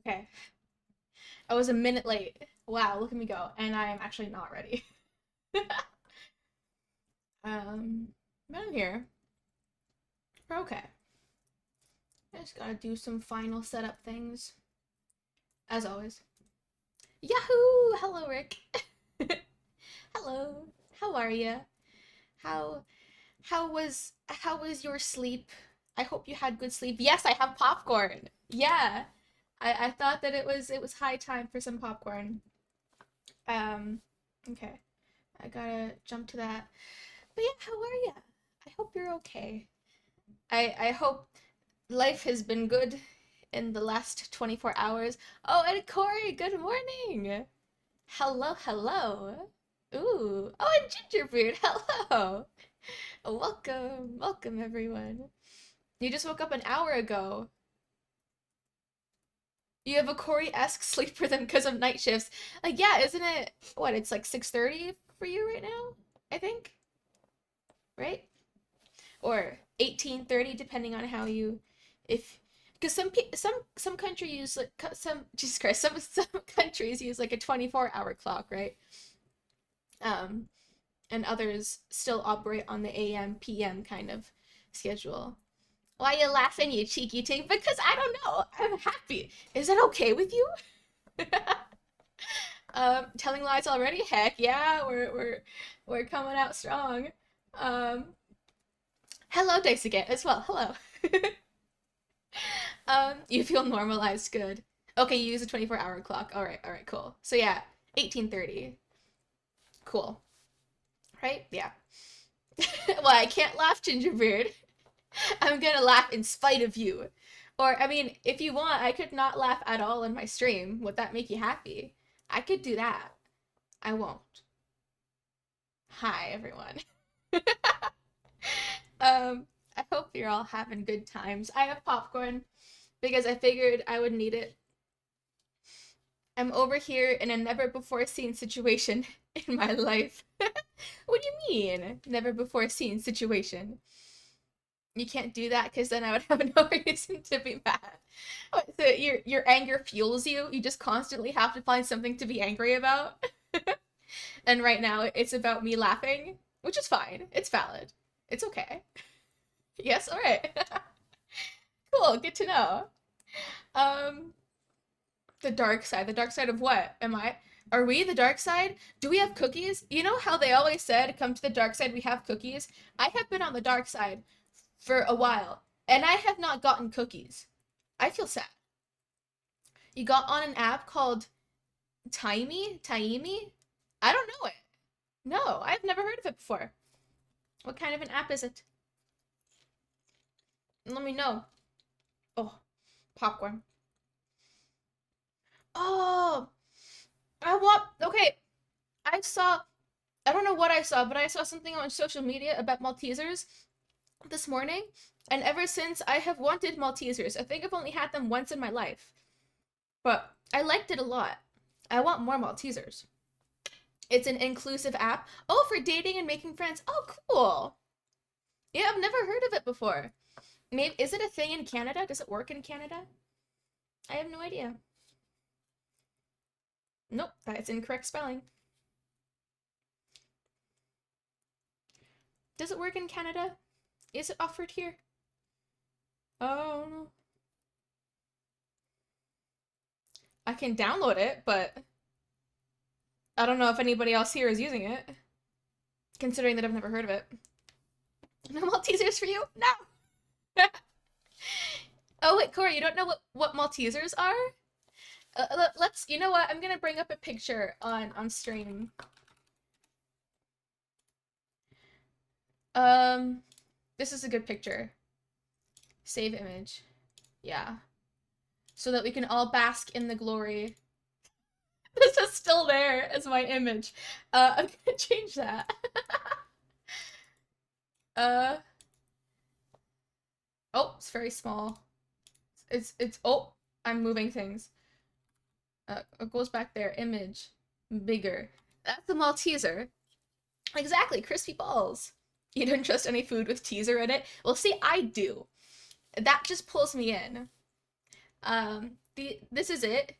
Okay. I was a minute late. Wow, look at me go. And I am actually not ready. But I'm here. We're okay. I just gotta do some final setup things. As always. Yahoo! Hello, Rick. Hello. How are you? How how was your sleep? I hope you had good sleep. Yes, I have popcorn. Yeah. I thought that it was high time for some popcorn. Um, okay. I gotta jump to that. But yeah, how are ya? I hope you're okay. I hope life has been good in the last 24 hours. Oh, and Corey, good morning. Hello, hello. Ooh. Oh, and Gingerbeard, hello. Welcome, welcome everyone. You just woke up an hour ago. You have a Corey-esque sleep rhythm because of night shifts. Like, yeah, isn't it, what, it's like 6:30 for you right now? I think, right? Or 18:30, depending on how you, if, because some countries like some Jesus Christ, some countries use like a 24-hour clock, right? Um, and others still operate on the AM PM kind of schedule. Why are you laughing, you cheeky ting? Because I don't know. I'm happy. Is that okay with you? Telling lies already? Heck yeah, we're coming out strong. Um, hello, Dice again as well. Hello. You feel normalized. Good. Okay, you use a 24-hour clock. All right, cool. So yeah, 18:30. Cool. Right? Yeah. Well, I can't laugh, Gingerbeard. I'm gonna laugh in spite of you. Or, I mean, if you want, I could not laugh at all in my stream. Would that make you happy? I could do that. I won't. Hi, everyone. I hope you're all having good times. I have popcorn because I figured I would need it. I'm over here in a never before seen situation in my life. What do you mean? Never before seen situation. You can't do that because then I would have no reason to be mad. So your anger fuels you. You just constantly have to find something to be angry about. And right now it's about me laughing, which is fine. It's valid. It's okay. Yes, all right. Cool, good to know. Um, the dark side. The dark side of what? Am I? Are we the dark side? Do we have cookies? You know how they always said, come to the dark side, we have cookies? I have been on the dark side for a while, and I have not gotten cookies. I feel sad. You got on an app called Taimi? I don't know it. No, I've never heard of it before. What kind of an app is it? Let me know. Oh, popcorn. Oh, I want. Okay, I saw. I don't know what I saw, but I saw something on social media about Maltesers this morning, and ever since I have wanted Maltesers. I think I've only had them once in my life, but I liked it a lot. I want more Maltesers. It's an inclusive app. Oh, for dating and making friends. Oh, cool. Yeah, I've never heard of it before. Maybe is it a thing in Canada? Does it work in Canada? I have no idea. Nope, that's incorrect spelling. Does it work in Canada? Is it offered here? Oh no. I can download it, but I don't know if anybody else here is using it, considering that I've never heard of it. No Maltesers for you? No! Oh wait, Corey, you don't know what Maltesers are? Let's, you know what? I'm gonna bring up a picture on stream. Um, this is a good picture. Save image. Yeah. So that we can all bask in the glory. This is still there as my image. I'm gonna change that. uh, oh, it's very small. Oh, I'm moving things. It goes back there. Image. Bigger. That's the Malteser. Exactly, crispy balls. You don't trust any food with teaser in it? Well, see, I do. That just pulls me in. This is it.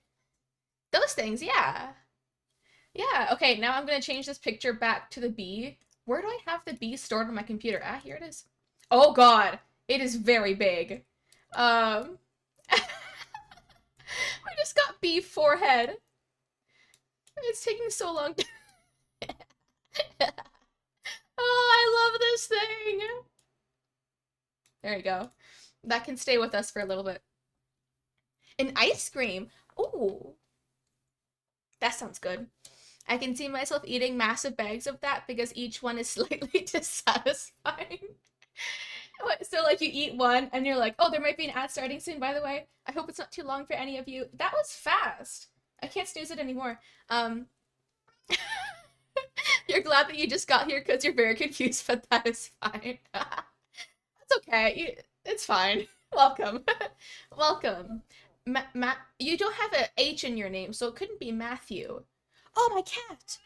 Those things, yeah. Yeah, okay, now I'm gonna change this picture back to the bee. Where do I have the bee stored on my computer? Ah, here it is. Oh god, it is very big. Um, I just got bee forehead. It's taking so long. Oh, I love this thing. There you go. That can stay with us for a little bit. An ice cream. Ooh, that sounds good. I can see myself eating massive bags of that because each one is slightly dissatisfying. So like you eat one and you're like, oh, there might be an ad starting soon, by the way. I hope it's not too long for any of you. That was fast. I can't snooze it anymore. You're glad that you just got here because you're very confused, but that is fine. That's okay. It's fine. Welcome. Welcome. You don't have an H in your name, so it couldn't be Matthew. Oh, my cat!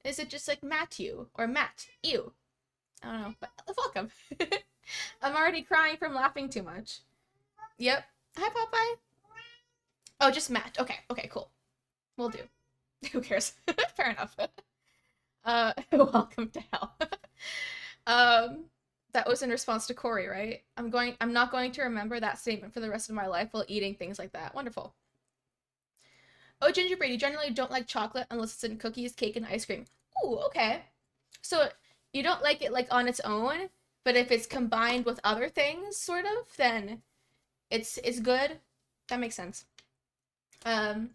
Is it just like Matthew or Matt? Ew. I don't know, but welcome. I'm already crying from laughing too much. Yep. Hi, Popeye. Oh, just Matt. Okay, okay, cool. We'll do. Who cares? Fair enough. Welcome to hell. That was in response to Corey, right? I'm not going to remember that statement for the rest of my life while eating things like that. Wonderful. Oh, gingerbread, you generally don't like chocolate unless it's in cookies, cake, and ice cream. Ooh, okay. So you don't like it like on its own, but if it's combined with other things, sort of, then it's good. That makes sense. But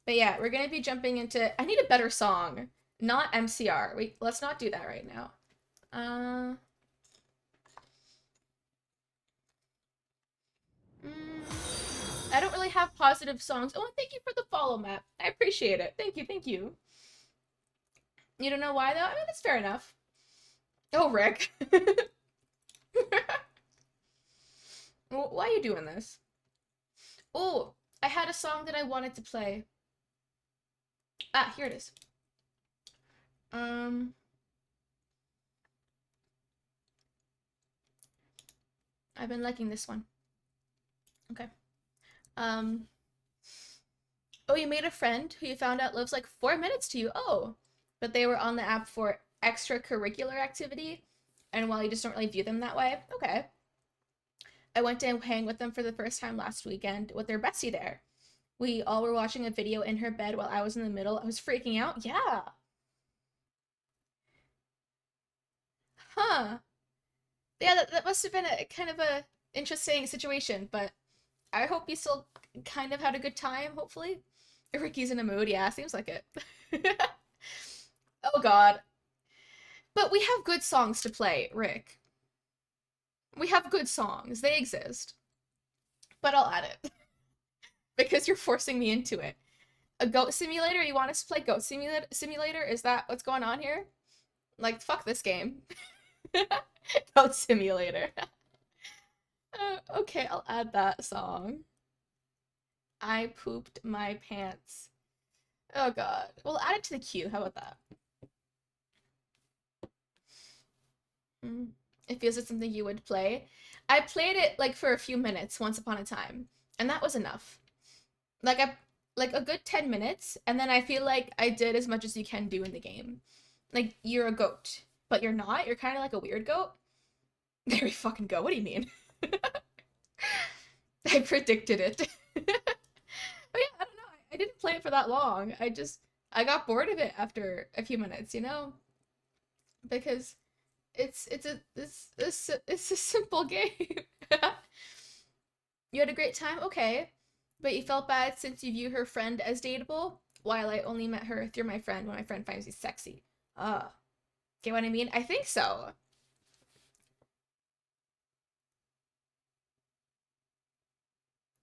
yeah, we're gonna be jumping into. I need a better song, not MCR. Let's not do that right now. I don't really have positive songs. Oh, and thank you for the follow, Matt. I appreciate it. Thank you, thank you. You don't know why, though? I mean, it's fair enough. Oh, Rick. Why are you doing this? Oh, I had a song that I wanted to play. Ah, here it is. I've been liking this one. Okay. Oh, you made a friend who you found out lives like 4 minutes to you. Oh, but they were on the app for extracurricular activity, and while you just don't really view them that way. Okay. I went to hang with them for the first time last weekend with their bestie there. We all were watching a video in her bed while I was in the middle. I was freaking out. Yeah. Huh. Yeah, that must have been a kind of a interesting situation, but I hope you still kind of had a good time, hopefully. Ricky's in a mood, yeah, seems like it. Oh god. But we have good songs to play, Rick. We have good songs. They exist. But I'll add it. Because you're forcing me into it. A goat simulator? You want us to play goat simulator? Is that what's going on here? Like, fuck this game. Goat simulator. Okay, I'll add that song. I pooped my pants. Oh god. We'll add it to the queue. How about that? It feels like something you would play. I played it like for a few minutes once upon a time, and that was enough. Like a good 10 minutes, and then I feel like I did as much as you can do in the game. Like you're a goat, but you're not. You're kind of like a weird goat. Very fucking goat. What do you mean? I predicted it. But yeah, I don't know. I didn't play it for that long. I got bored of it after a few minutes, you know? Because it's a simple game. You had a great time? Okay. But you felt bad since you view her friend as dateable, while I only met her through my friend when my friend finds me sexy. Get what I mean? I think so.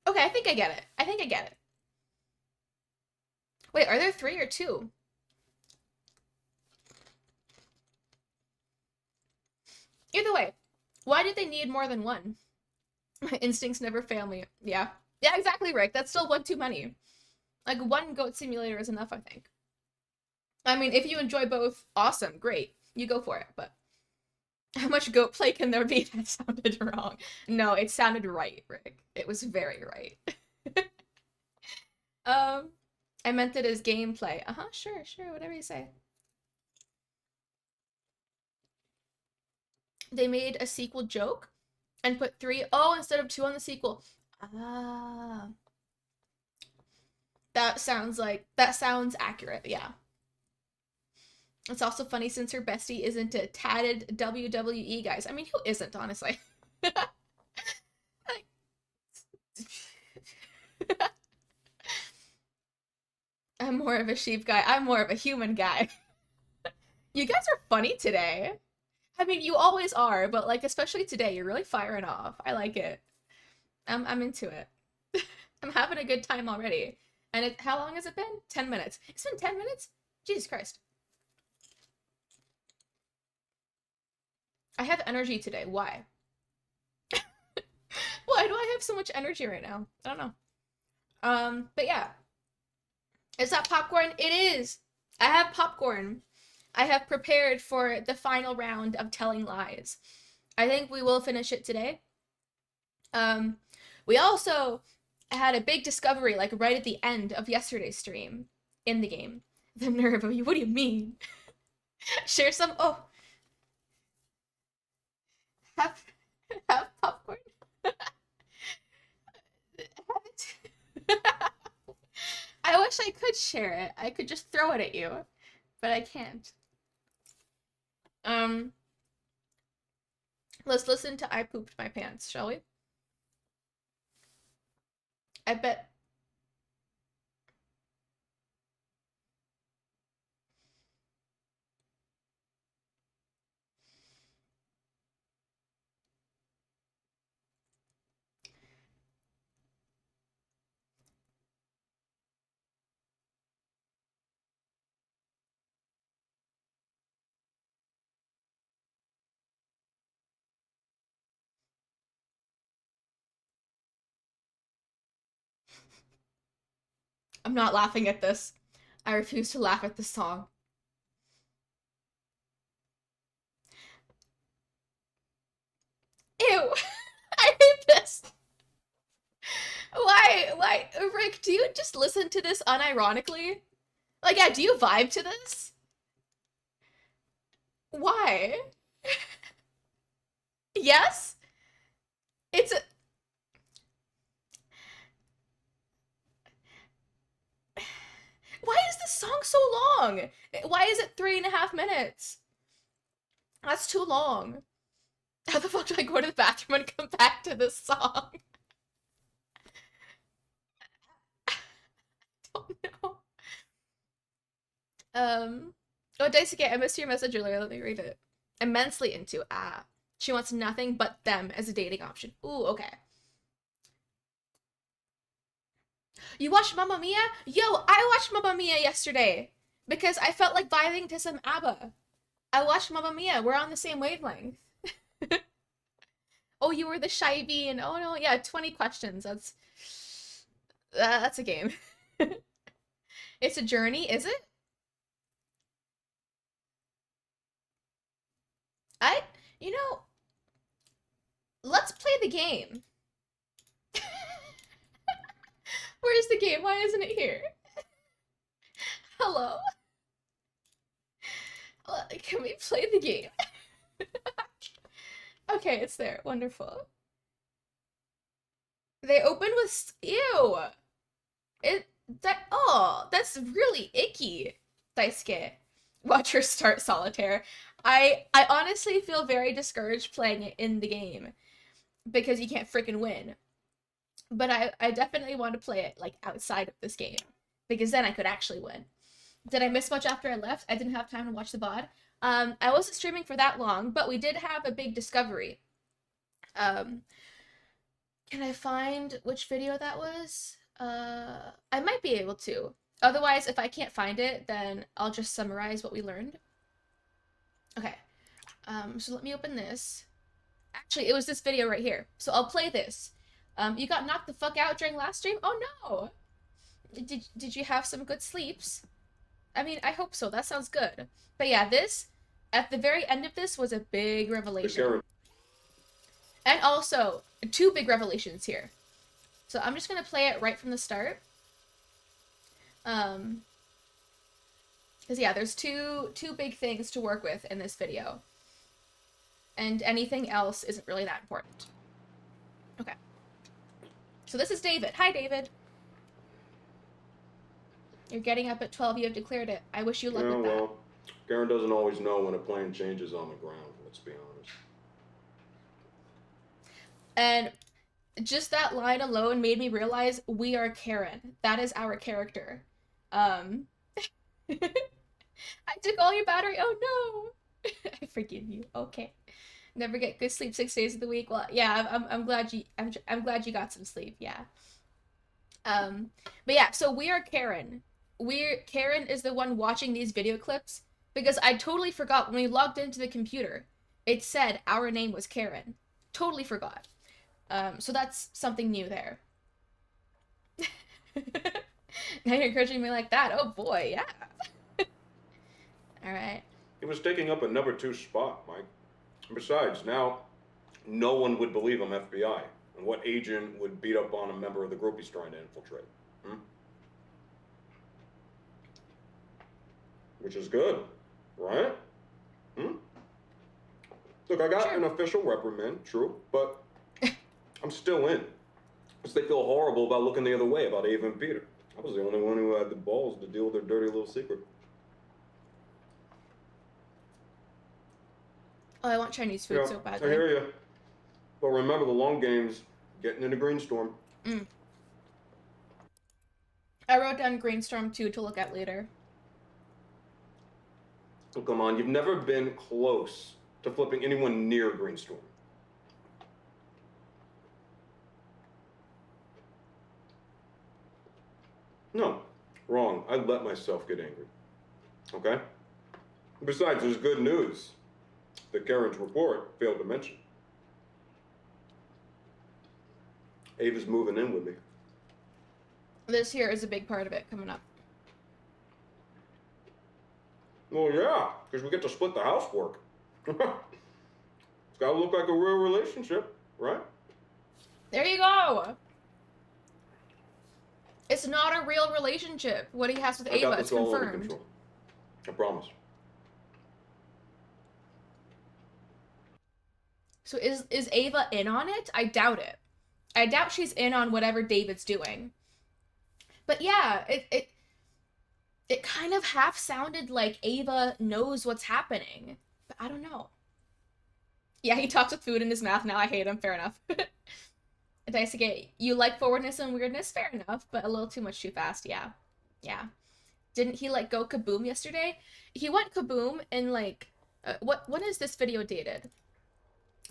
Okay, I think I get it. I think I get it. Wait, are there 3 or 2? Either way, why do they need more than one? My instincts never fail me. Yeah. Yeah, exactly, Rick. That's still one too many. Like, one goat simulator is enough, I think. I mean, if you enjoy both, awesome, great. You go for it, but how much goat play can there be? That sounded wrong. No, it sounded right, Rick. It was very right. I meant it as gameplay. Sure, sure, whatever you say. They made a sequel joke and put 3 instead of 2 on the sequel. Ah. That sounds accurate, yeah. It's also funny since her bestie isn't a tatted WWE guys. I mean, who isn't, honestly? I'm more of a sheep guy. I'm more of a human guy. You guys are funny today. I mean, you always are, but like especially today, you're really firing off. I like it. I'm into it. I'm having a good time already. And how long has it been? 10 minutes. It's been 10 minutes? Jesus Christ. I have energy today. Why? Why do I have so much energy right now? I don't know. But yeah. Is that popcorn? It is. I have popcorn. I have prepared for the final round of telling lies. I think we will finish it today. We also had a big discovery, like right at the end of yesterday's stream in the game. The nerve of you. What do you mean? Share some. Oh. Have popcorn. I wish I could share it. I could just throw it at you, but I can't. Let's listen to I Pooped My Pants, shall we? I bet. I'm not laughing at this. I refuse to laugh at this song. Ew. I hate this. Why? Rick, do you just listen to this unironically? Like, yeah, do you vibe to this? Why? Yes? It's a... Why is this song so long? Why is it 3.5 minutes? That's too long. How the fuck do I go to the bathroom and come back to this song? I don't know. Oh, Daisuke, I missed your message earlier. Let me read it. Immensely into. She wants nothing but them as a dating option. Ooh, okay. You watched Mamma Mia? Yo, I watched Mamma Mia yesterday because I felt like vibing to some ABBA. I watched Mamma Mia. We're on the same wavelength. Oh, you were the shy bean. Oh no, yeah, 20 questions. That's a game. It's a journey, is it? I, you know, let's play the game. Where's the game? Why isn't it here? Hello? Can we play the game? Okay, it's there. Wonderful. They open with ew. That's really icky. Daisuke. Watch her start solitaire. I honestly feel very discouraged playing it in the game because you can't freaking win. But I definitely want to play it like outside of this game because then I could actually win. Did I miss much after I left? I didn't have time to watch the VOD. I wasn't streaming for that long, but we did have a big discovery. Can I find which video that was? I might be able to. Otherwise, if I can't find it, then I'll just summarize what we learned. Okay. So let me open this. Actually, it was this video right here. So I'll play this. You got knocked the fuck out during last stream? Oh no! Did you have some good sleeps? I mean, I hope so. That sounds good. But yeah, this, at the very end of this, was a big revelation. And also, 2 big revelations here. So I'm just gonna play it right from the start. Because yeah, there's two big things to work with in this video. And anything else isn't really that important. Okay. So this is David. Hi, David. You're getting up at 12. You have declared it. I wish you luck with that. Well, Karen doesn't always know when a plane changes on the ground, let's be honest. And just that line alone made me realize we are Karen. That is our character. I took all your battery. Oh no. I forgive you. Okay. Never get good sleep 6 days of the week. Well, yeah, I'm glad you got some sleep. Yeah. But yeah, so we are Karen. Karen is the one watching these video clips because I totally forgot when we logged into the computer. It said our name was Karen. Totally forgot. So that's something new there. Now you're encouraging me like that. Oh boy, yeah. All right. He was taking up a number 2 spot, Mike. And besides, now no one would believe I'm FBI. And what agent would beat up on a member of the group he's trying to infiltrate? Which is good, right? Look, I got an official reprimand, true, but I'm still in. Because they feel horrible about looking the other way about Ava and Peter. I was the only one who had the balls to deal with their dirty little secret. Oh, I want Chinese food so badly. I hear you. But remember, the long game's getting into Greenstorm. I wrote down Greenstorm 2 to look at later. Oh, come on, you've never been close to flipping anyone near Greenstorm. No, wrong. I let myself get angry. Okay? Besides, there's good news that Karen's report failed to mention. Ava's moving in with me. This here is a big part of it coming up. Well, yeah, because we get to split the housework. It's got to look like a real relationship, right? There you go. It's not a real relationship. What he has with Ava is confirmed. I promise. So is Ava in on it? I doubt it. I doubt she's in on whatever David's doing. But yeah, it kind of half sounded like Ava knows what's happening. But I don't know. Yeah, he talks with food in his mouth now. I hate him. Fair enough. Daisuke, you like forwardness and weirdness? Fair enough, but a little too much too fast. Yeah. Yeah. Didn't he like go kaboom yesterday? He went kaboom in like when is this video dated?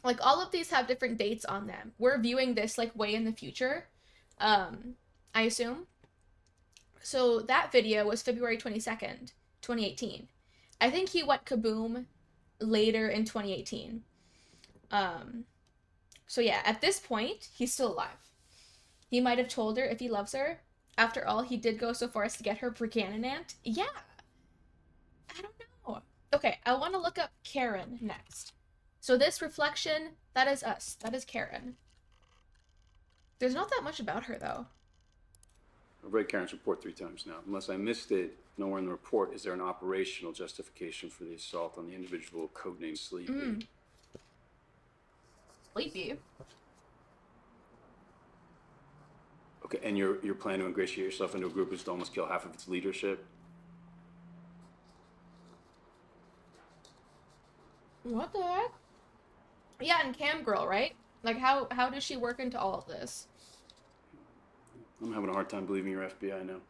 Like all of these have different dates on them. We're viewing this like way in the future. I assume. So that video was February 22nd, 2018. I think he went kaboom later in 2018. So yeah, at this point, he's still alive. He might have told her if he loves her. After all, he did go so far as to get her Brigananant. Yeah. I don't know. Okay, I want to look up Karen next. So this reflection, that is us. That is Karen. There's not that much about her, though. I've read Karen's report 3 times now. Unless I missed it, nowhere in the report is there an operational justification for the assault on the individual codenamed Sleepy. Sleepy? Okay, and your plan to ingratiate yourself into a group is to almost kill half of its leadership? What the heck? Yeah, and Cam Girl, right? Like, how does she work into all of this? I'm having a hard time believing you're FBI now.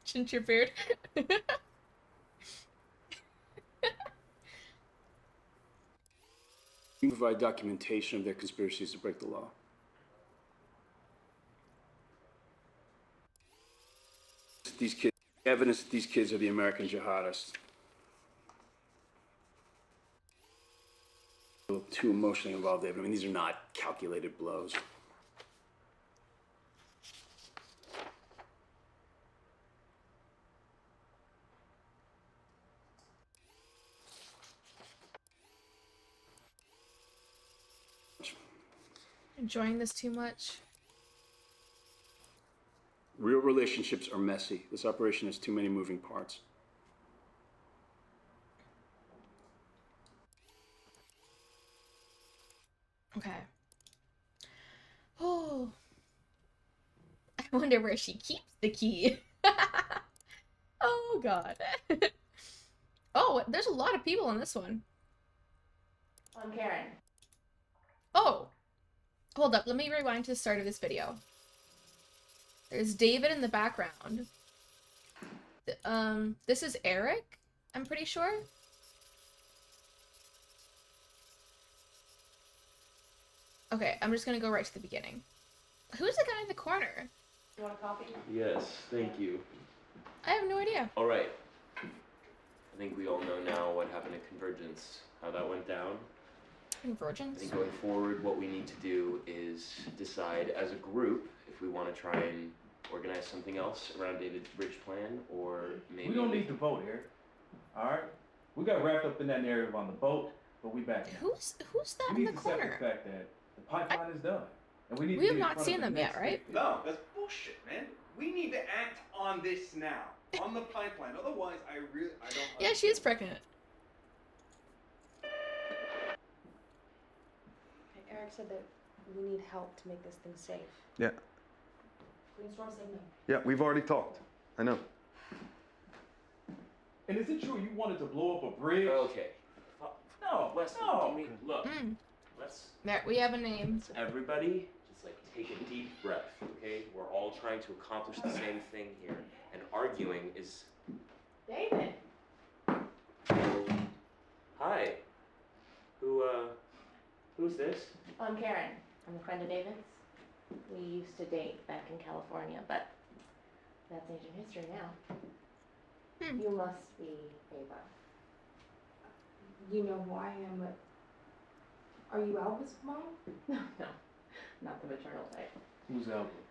Ginger beard. You provide documentation of their conspiracies to break the law. Evidence that these kids are the American jihadists. A little too emotionally involved, David. I mean, these are not calculated blows. Enjoying this too much. Real relationships are messy. This operation has too many moving parts. Okay. Oh. I wonder where she keeps the key. Oh, God. Oh, there's a lot of people in this one. I'm Karen. Oh. Hold up. Let me rewind to the start of this video. There's David in the background. This is Eric, I'm pretty sure. Okay, I'm just gonna go right to the beginning. Who's the guy in the corner? You want a copy? Yes, thank you. I have no idea. All right. I think we all know now what happened at Convergence, how that went down. I Convergence? think going forward, what we need to do is decide as a group if we want to try and organize something else around David's bridge plan, or maybe... We don't need to vote here. Alright? We got wrapped up in that narrative on the boat, but we back now. Who's that We in need the to accept corner? the fact that the pipeline is done. And we need We to have be in not front seen of the them yet, next right? big No, that's bullshit, man. We need to act on this now, on the pipeline. Otherwise, I don't. Yeah, she is pregnant. Eric said that we need help to make this thing safe. Yeah. Green Storm said no. Yeah, we've already talked. I know. And is it true you wanted to blow up a bridge? Okay. No, Weston, no. look, Mm. let's There, we have a name. everybody just like take a deep breath, okay? We're all trying to accomplish the same thing here, and arguing is... David! Hi. Who's this? I'm Karen. I'm a friend of David's. We used to date back in California, but that's ancient history now. Hmm. You must be Ava. You know who I am, but are you Alva's mom? No, not the maternal type. Who's Albert?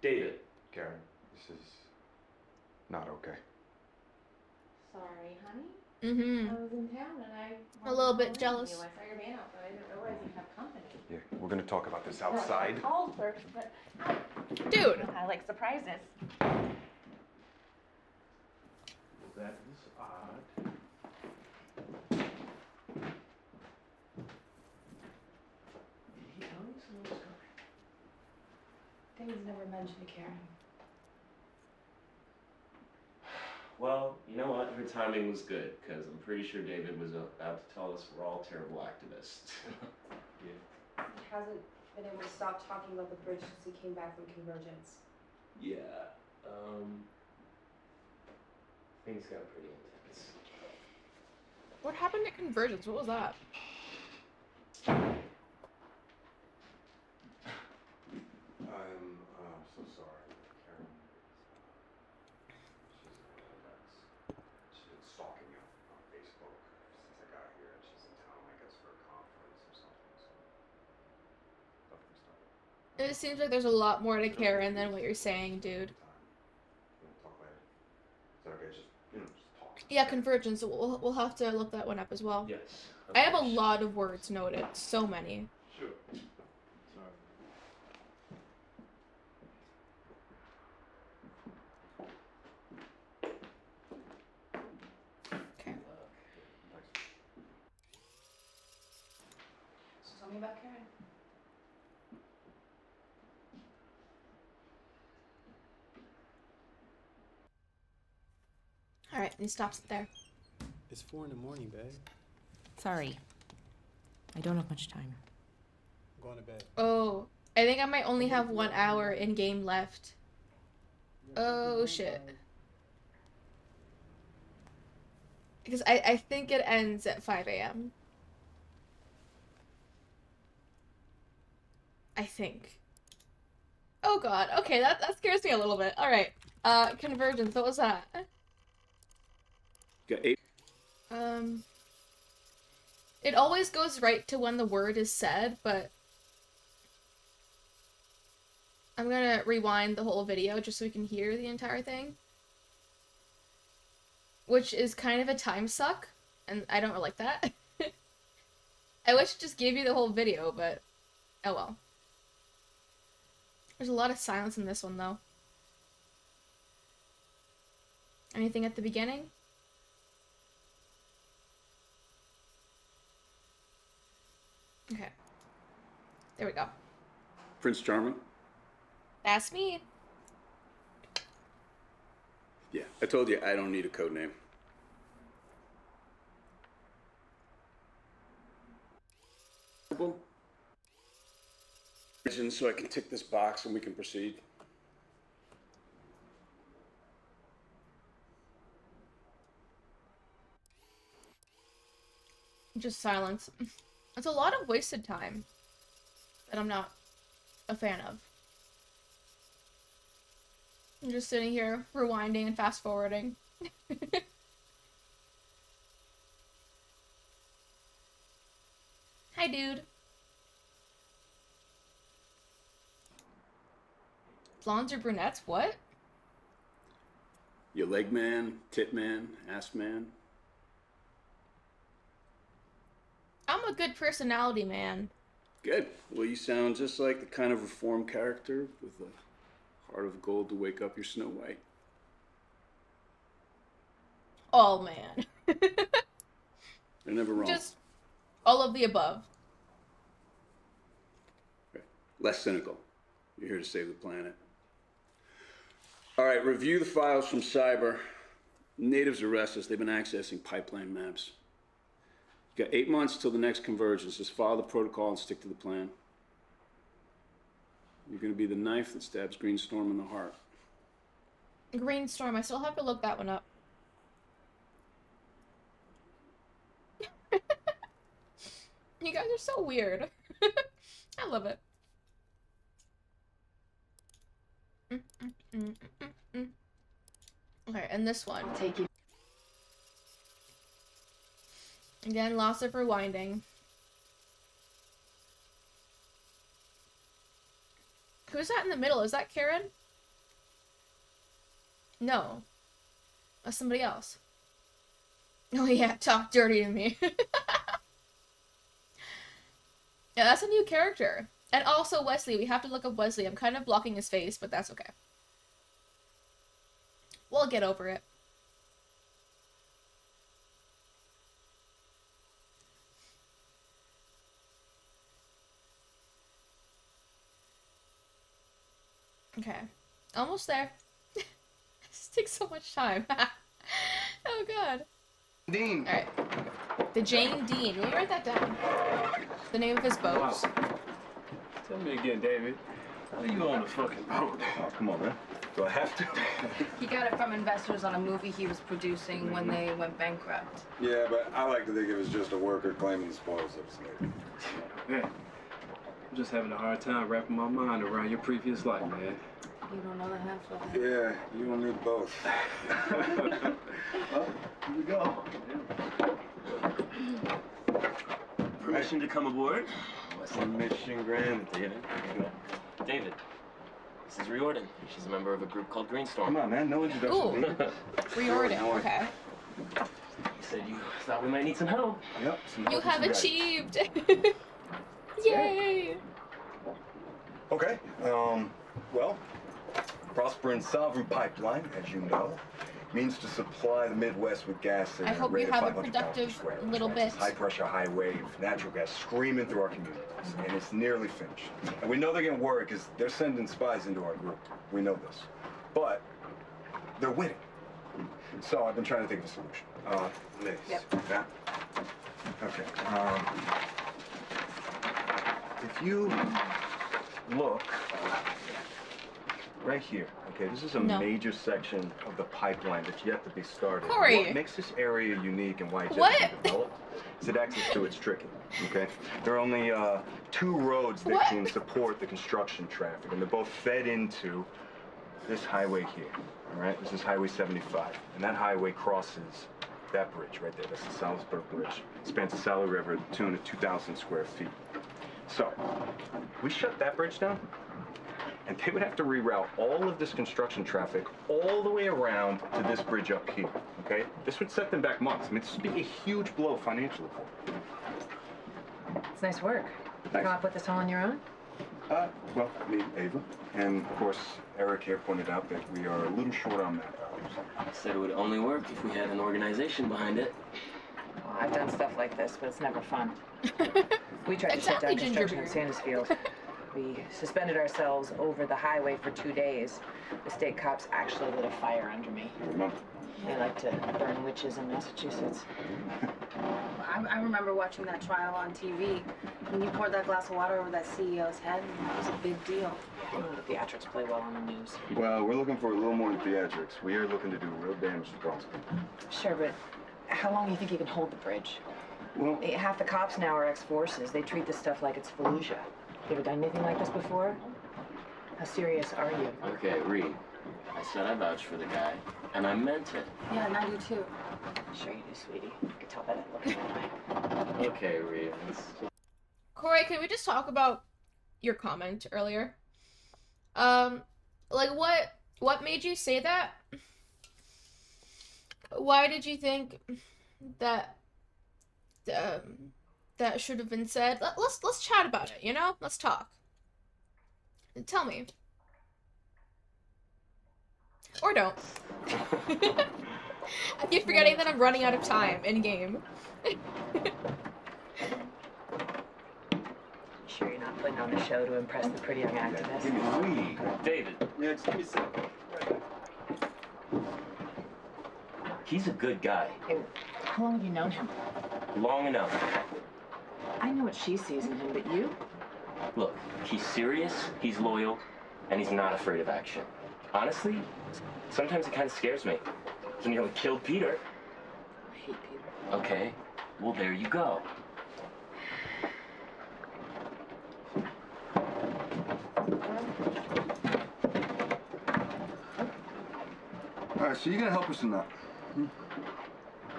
David. Karen, this is not okay. Sorry, honey. Mm-hmm. I was in town and I A little bit wanted to call jealous. you. I saw your man out, but I didn't realize you'd have company. Yeah, we're gonna talk about this No, outside. I called first, but Dude. I like surprises. That is odd. He always knows coming. David's never mentioned to Karen. Well, you know what? Her timing was good, because I'm pretty sure David was about to tell us we're all terrible activists. Yeah. He hasn't been able to stop talking about the bridge since he came back from Convergence. Yeah, things got pretty intense. What happened at Convergence? What was that? I'm so sorry, Karen. She's been stalking you on Facebook since I got here, and she's in town, I guess, for a conference or something. So nothing's done. It seems like there's a lot more to Karen than what you're saying, dude. Talk later. Is that okay? Just talk. Yeah, Convergence. We'll have to look that one up as well. Yes. I have a lot of words noted. So many. Sure. Sorry. Okay. So tell me about Karen. All right, and he stops it there. It's 4 in the morning, babe. Sorry. I don't have much time. I'm going to bed. Oh, I think I might only have 1 hour in game left. Oh shit. Because I think it ends at 5 a.m. I think. Oh god. Okay, that scares me a little bit. All right. Convergence. What was that? Got 8. It always goes right to when the word is said, but I'm gonna rewind the whole video just so we can hear the entire thing. Which is kind of a time suck, and I don't like that. I wish it just gave you the whole video, but Oh well. There's a lot of silence in this one, though. Anything at the beginning? Okay. There we go. Prince Charming? That's me. Yeah, I told you I don't need a code name. So I can tick this box and we can proceed. Just silence. It's a lot of wasted time that I'm not a fan of. I'm just sitting here rewinding and fast forwarding. Hi, dude. Blondes or brunettes? What? You leg man, tit man, ass man. I'm a good personality man. Good. Well, you sound just like the kind of reformed character with a heart of gold to wake up your Snow White. Oh, man. They're never wrong. Just all of the above. Okay. Less cynical. You're here to save the planet. All right, review the files from Cyber. Natives are restless. They've been accessing pipeline maps. You got 8 months till the next convergence. Just follow the protocol and stick to the plan. You're going to be the knife that stabs Greenstorm in the heart. Greenstorm, I still have to look that one up. You guys are so weird. I love it. Okay, and this one. Take you. Again, lots of rewinding. Who's that in the middle? Is that Karen? No. That's somebody else. Oh yeah, talk dirty to me. Yeah, that's a new character. And also Wesley. We have to look up Wesley. I'm kind of blocking his face, but that's okay. We'll get over it. Okay. Almost there. This takes so much time. Oh god. Dean. Alright. The Jane Dean. Let me write that down. The name of his boat. Wow. Tell me again, David. How are you on the fucking boat? Oh, come on, man. Do I have to? He got it from investors on a movie he was producing when they went bankrupt. Yeah, but I like to think it was just a worker claiming the spoils of slavery. Man, I'm just having a hard time wrapping my mind around your previous life, man. You don't know the half of it. Yeah, you and me both. Well, here we go. Permission to come aboard? Mission granted. David, here you go. David, this is Riordan. She's a member of a group called Greenstorm. Come on, man. No introduction. Ooh. Riordan. Okay. You said you thought we might need some help. Yep. You have achieved. Yay. Okay. Well, Prosperous Sovereign Pipeline, as you know, means to supply the Midwest with gas at I hope rate you of have a 500 productive gallons per square. little bit. High pressure, high wave, natural gas screaming through our communities, and it's nearly finished. And we know they're getting worried because they're sending spies into our group. We know this, but they're winning. So I've been trying to think of a solution. Liz. Yep. Yeah. Okay. If you look right here, okay, this is a No. major section of the pipeline that's yet to be started. Corey. What makes this area unique and why it's What? yet to be developed is that access to it's tricky, okay? There are only 2 roads that What? can support the construction traffic, and they're both fed into this highway here, all right? This is Highway 75, and that highway crosses that bridge right there. That's the Salisbury Bridge. It spans the Sallie River to the tune of 2,000 square feet. So, we shut that bridge down, and they would have to reroute all of this construction traffic all the way around to this bridge up here, okay? This would set them back months. I mean, this would be a huge blow financially for them. It's nice work. Come up with this all on your own? Well, me, Ava, and of course, Eric here pointed out that we are a little short on manpower. Said it would only work if we had an organization behind it. Well, I've done stuff like this, but it's never fun. We tried to shut Exactly, down construction in Gingerbeard. Sandusfield. We suspended ourselves over the highway for 2 days. The state cops actually lit a fire under me. I remember. They like to burn witches in Massachusetts. I remember watching that trial on TV. When you poured that glass of water over that CEO's head, that was a big deal. You know, the theatrics play well on the news. Well, we're looking for a little more than theatrics. We are looking to do real damage to Boston. Sure, but how long do you think you can hold the bridge? Well, Half the cops now are ex-forces. They treat this stuff like it's Fallujah. You ever done anything like this before? How serious are you? Okay, Reed. I said I vouched for the guy, and I meant it. Yeah, and I do too. Sure you do, sweetie. I can tell by that look in your eye. Okay, Reed. Corey, can we just talk about your comment earlier? Like what made you say that? Why did you think that that should have been said? Let's chat about it, you know? Let's talk. Tell me. Or don't. I keep forgetting that I'm running out of time in game. Sure you're not putting on a show to impress the pretty young activist? David. Yeah, just give me a second. He's a good guy. Hey, how long have you known him? Long enough. I know what she sees in him, but you? Look, he's serious, he's loyal, and he's not afraid of action. Honestly, sometimes it kind of scares me. He nearly killed Peter. I hate Peter. Okay, well, there you go. All right, so you're gonna help us in that?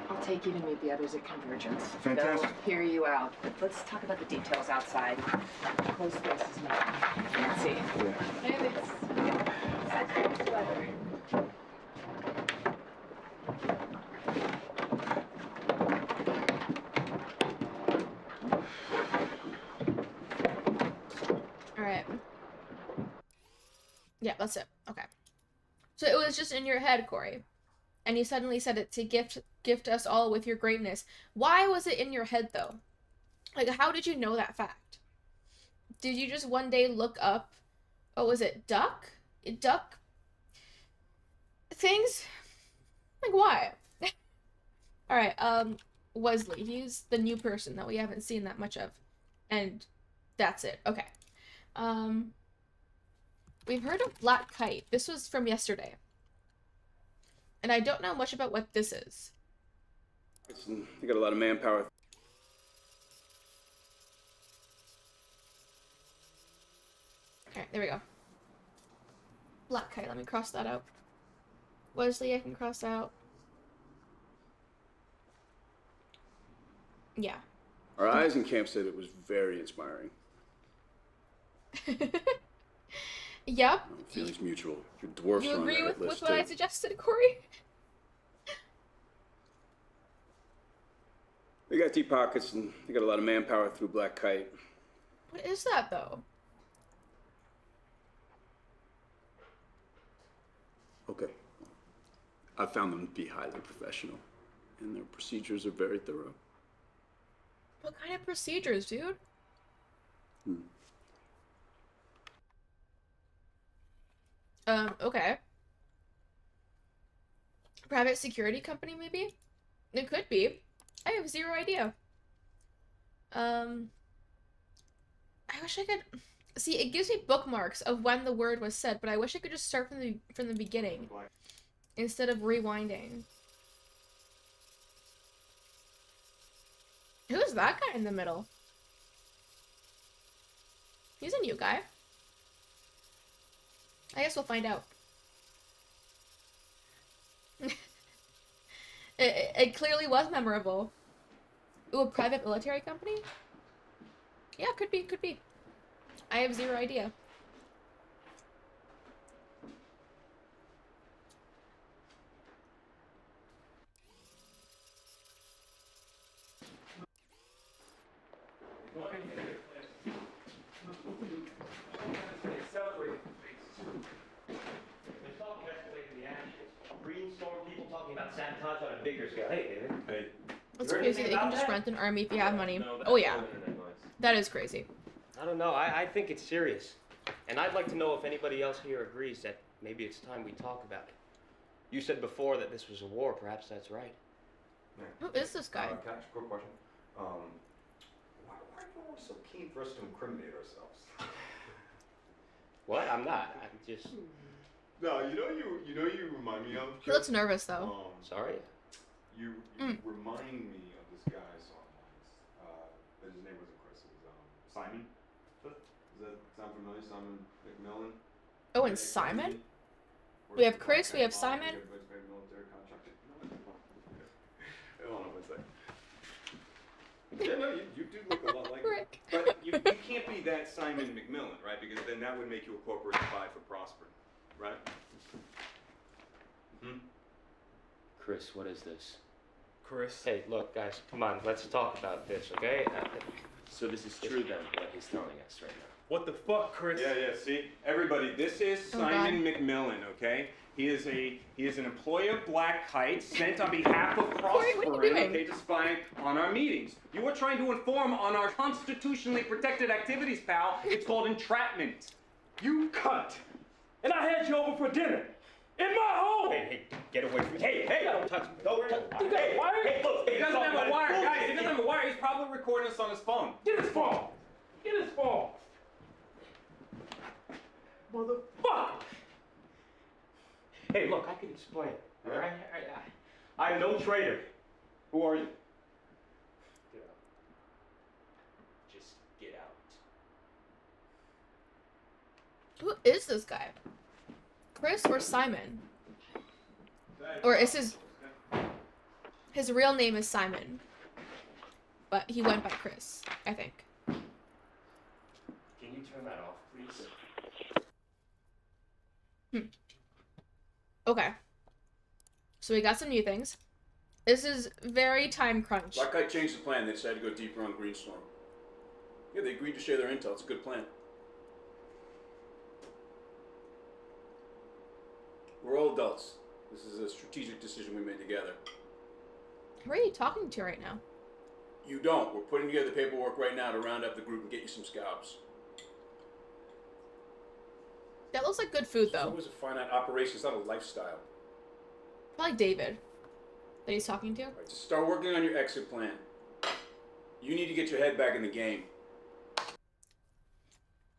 I'll take you to meet the others at Convergence. Fantastic. They'll hear you out, but let's talk about the details outside. Close spaces, Nancy. Yeah. Alright. Yeah, that's it. Okay. So it was just in your head, Corey. And you suddenly said it to gift us all with your greatness. Why was it in your head, though? Like, how did you know that fact? Did you just one day look up, oh, was it duck? Duck things? Like, why? Alright, Wesley. He's the new person that we haven't seen that much of. And that's it. Okay. We've heard of Black Kite. This was from yesterday. And I don't know much about what this is. They got a lot of manpower. Okay, there we go. Black Kite, let me cross that out. Wesley, I can cross out. Yeah. Our eyes in camp said it was very inspiring. Yep. Feelings mutual. Your dwarfs You are on agree that with list what I too. suggested, Corey? They got deep pockets and they got a lot of manpower through Black Kite. What is that, though? Okay. I found them to be highly professional, and their procedures are very thorough. What kind of procedures, dude? Okay. Private security company, maybe? It could be. I have zero idea. I wish I could... See, it gives me bookmarks of when the word was said, but I wish I could just start from the beginning. Instead of rewinding. Who's that guy in the middle? He's a new guy. I guess we'll find out. It clearly was memorable. Ooh, a private military company? Yeah, could be, could be. I have zero idea. about sabotage on a bigger scale. Hey, David. Hey. It's crazy that you can just rent an army if you have money. Oh yeah, that is crazy. I don't know. I think it's serious. And I'd like to know if anybody else here agrees that maybe it's time we talk about it. You said before that this was a war. Perhaps that's right. Who is this guy? Can I ask a quick question? Why are you always so keen for us to incriminate ourselves? What? I'm not. I'm just. No, you remind me of. He looks nervous though. Sorry. You remind me of this guy I saw once. But his name wasn't Chris. It was Simon. Does that sound familiar? Simon McMillan. Oh, and Simon. We have Chris. We have Simon. Hold on one second. Yeah, no, you do look a lot like Rick. But you can't be that Simon McMillan, right? Because then that would make you a corporate spy for prospering, right? Chris, what is this? Chris. Hey, look, guys, come on. Let's talk about this, okay? So this is true then, what he's telling us right now. What the fuck, Chris? Yeah, see? Everybody, this is Simon McMillan, okay? He is an employee of Black Kite sent on behalf of Prospering, okay, to spy on our meetings. You were trying to inform on our constitutionally protected activities, pal. It's called entrapment. You cunt! And I had you over for dinner! In my home! Hey, get away from me. Hey, don't touch me. Don't touch me. You got a wire? Hey, look, he doesn't have a wire, guys. He doesn't have a wire. He's probably recording us on his phone. Get his phone! Get his phone! Motherfucker! Hey, look, I can explain. All right? I'm no traitor. Who are you? Get out. Just get out. Who is this guy? Chris or Simon? Or is his real name is Simon, but he went by Chris, I think. Can you turn that off, please? Okay. So we got some new things. This is very time crunch. Black Kite changed the plan. They decided to go deeper on Greenstorm. Yeah, they agreed to share their intel. It's a good plan. We're all adults. This is a strategic decision we made together. Who are you talking to right now? You don't. We're putting together the paperwork right now to round up the group and get you some scalps. That looks like good food, though. It was a finite operation. It's not a lifestyle. Probably David that he's talking to. Right, so start working on your exit plan. You need to get your head back in the game.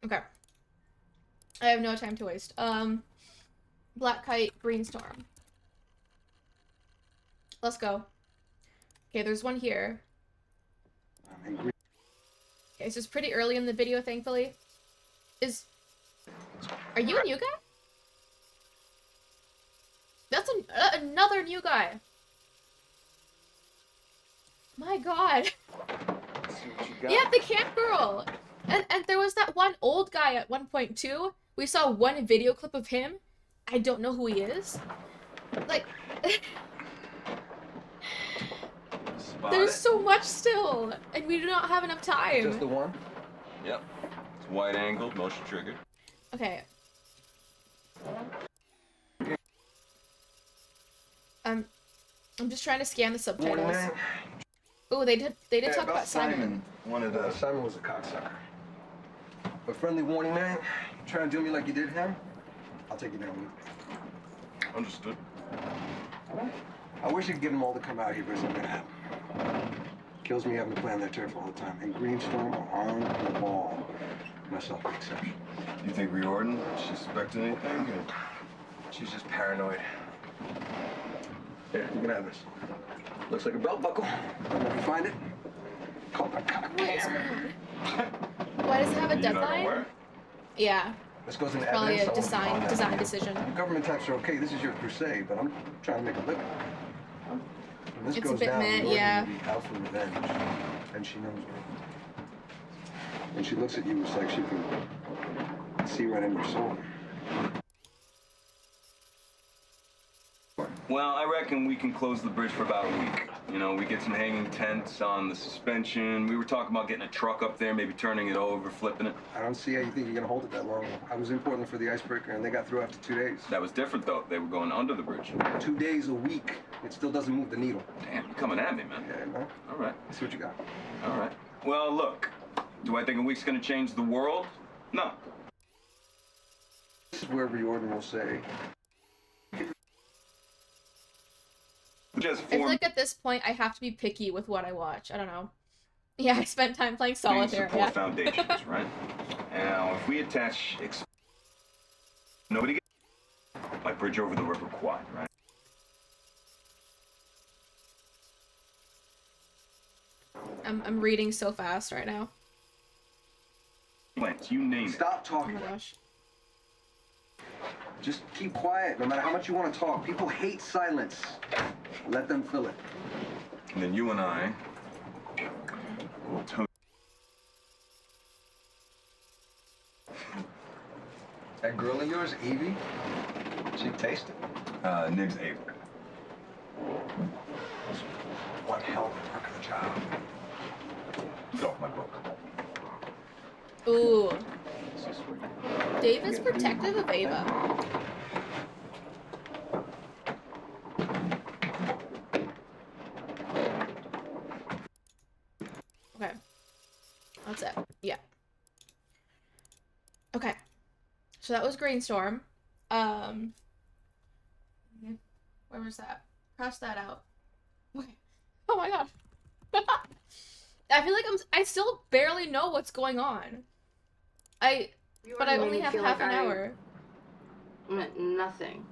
Okay. I have no time to waste. Black Kite, Greenstorm. Let's go. Okay, there's one here. Okay, this is pretty early in the video, thankfully. Are you a new guy? That's another new guy. My god. Yeah, the camp girl. And there was that one old guy at one point too. We saw one video clip of him. I don't know who he is. Like, there's so much still, and we do not have enough time. Just the one? Yep. It's wide angled, motion triggered. Okay. I'm just trying to scan the subtitles. Oh, they did talk about Simon. Simon was a cocksucker. A friendly warning, man. Trying to do me like you did him, I'll take you down with me. Understood. I wish I could get them all to come out here, but it's not gonna happen. Kills me having to plan their turf all the time. And Greenstorm are on the ball. Myself an exception. You think Riordan suspected anything? Or... She's just paranoid. Here, you can have this. Looks like a belt buckle. If you find it, call my cock. Why does it have a deadline? Yeah. This goes into probably evidence. a design decision. Government types are okay. This is your crusade, but I'm trying to make a living. When this It's goes a bit down, meh, Riordan yeah. will be out for revenge, and she knows me. When she looks at you, it's like she can see right in your soul. Well, I reckon we can close the bridge for about a week. You know, we get some hanging tents on the suspension. We were talking about getting a truck up there, maybe turning it over, flipping it. I don't see how you think you're gonna hold it that long. I was in Portland for the icebreaker, and they got through after 2 days. That was different, though. They were going under the bridge. 2 days a week. It still doesn't move the needle. Damn, you're coming at me, man. Yeah, no? All right. Let's see what you got. All right. Well, look. Do I think a week's gonna change the world? No. This is where Riordan will say. I feel like at this point I have to be picky with what I watch. I don't know. Yeah, I spent time playing solitaire. Support foundations, right? Now, if we attach nobody gets like bridge over the river quad, right? I'm reading so fast right now. Plants, you name it. Stop talking. Oh my gosh. Just keep quiet, no matter how much you want to talk. People hate silence. Let them fill it. And then you and I will tell. That girl of yours, Evie, she tasted. Nib's Ava. One hell of a work of the job. Get off my book. Ooh. Dave is protective of Ava. Okay. That's it. Yeah. Okay. So that was Grainstorm. Where was that? Cross that out. Okay. Oh my god. I feel like I still barely know what's going on. But I only have half an hour. I meant nothing.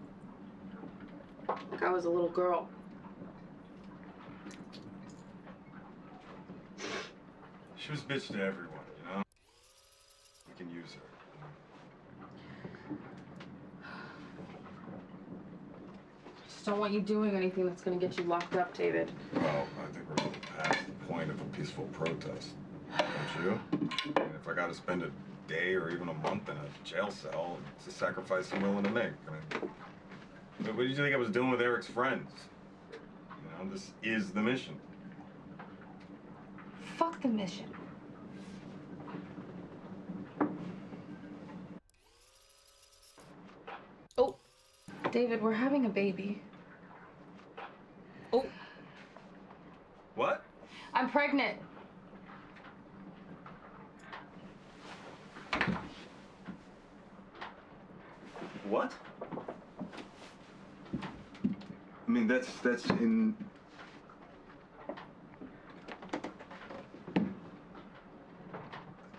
Like I was a little girl. She was bitch to everyone, you know? We can use her. Just don't want you doing anything that's gonna get you locked up, David. Well, I think we're past the point of a peaceful protest. Don't you? And if I gotta spend a day or even a month in a jail cell, it's a sacrifice I'm willing to make. I mean, what did you think I was doing with Eric's friends? You know, this is the mission. Fuck the mission. Oh. David, we're having a baby. Oh. What? I'm pregnant. What? I mean, that's in.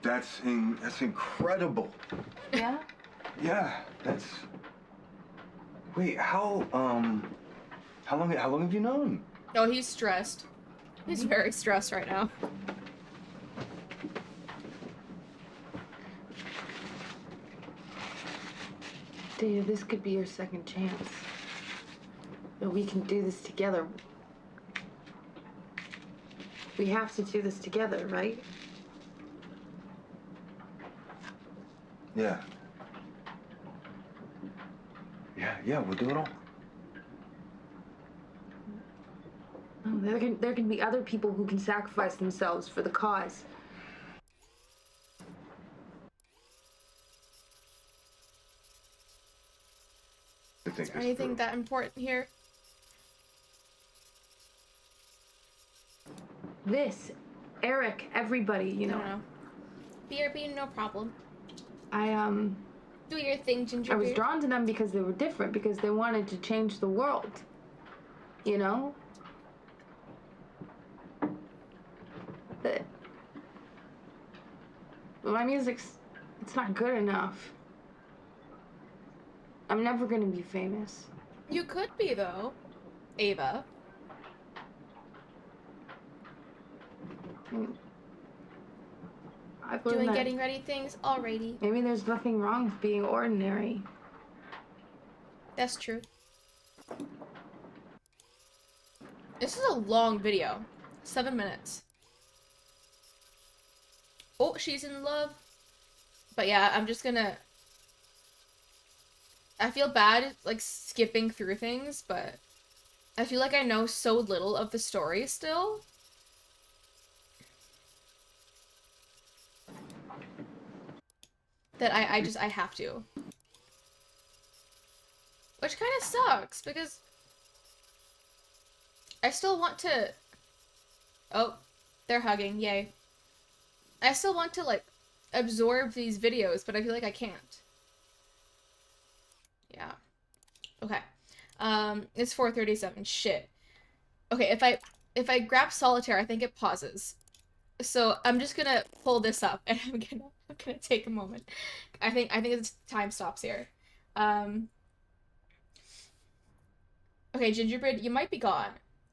That's incredible. Yeah? Yeah, that's. Wait, how long have you known? Oh, he's stressed. He's very stressed right now. David, this could be your second chance. But we can do this together. We have to do this together, right? Yeah. Yeah, we'll do it all. No, there can be other people who can sacrifice themselves for the cause. Is there anything that important here? This, Eric, everybody, you know. No. BRB, no problem. Do your thing, Ginger. I was drawn to them because they were different, because they wanted to change the world. You know? But my music's, it's not good enough. I'm never gonna be famous. You could be, though, Ava. I've learned Doing that getting ready things? Alrighty. maybe there's nothing wrong with being ordinary. That's true. This is a long video. 7 minutes. Oh, she's in love. But yeah, I'm just gonna... I feel bad, like, skipping through things, but I feel like I know so little of the story still. That I have to. Which kind of sucks, because I still want to... Oh, they're hugging, yay. I still want to, like, absorb these videos, but I feel like I can't. Yeah. Okay. It's 4:37. Shit. Okay, if I grab solitaire, I think it pauses. So I'm just gonna pull this up and I'm gonna take a moment. I think it's time stops here. Okay, Gingerbread, you might be gone.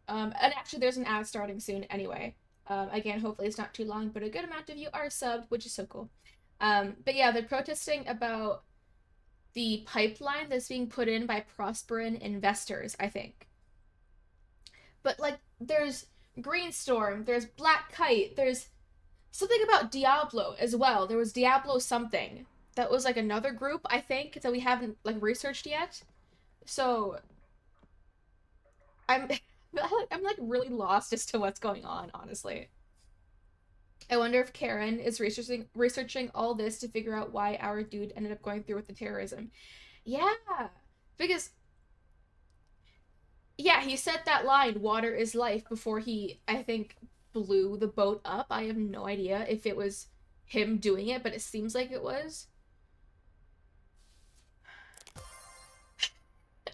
And actually there's an ad starting soon anyway. Again, hopefully it's not too long, but a good amount of you are subbed, which is so cool. But yeah, they're protesting about the pipeline that's being put in by Prosperin investors, I think. But, like, there's Greenstorm, there's Black Kite, there's something about Diablo as well. There was Diablo something. That was, like, another group, I think, that we haven't, like, researched yet. So, I'm like, really lost as to what's going on, honestly. I wonder if Karen is researching all this to figure out why our dude ended up going through with the terrorism. Yeah, because... Yeah, he said that line, water is life, before he, I think, blew the boat up. I have no idea if it was him doing it, but it seems like it was.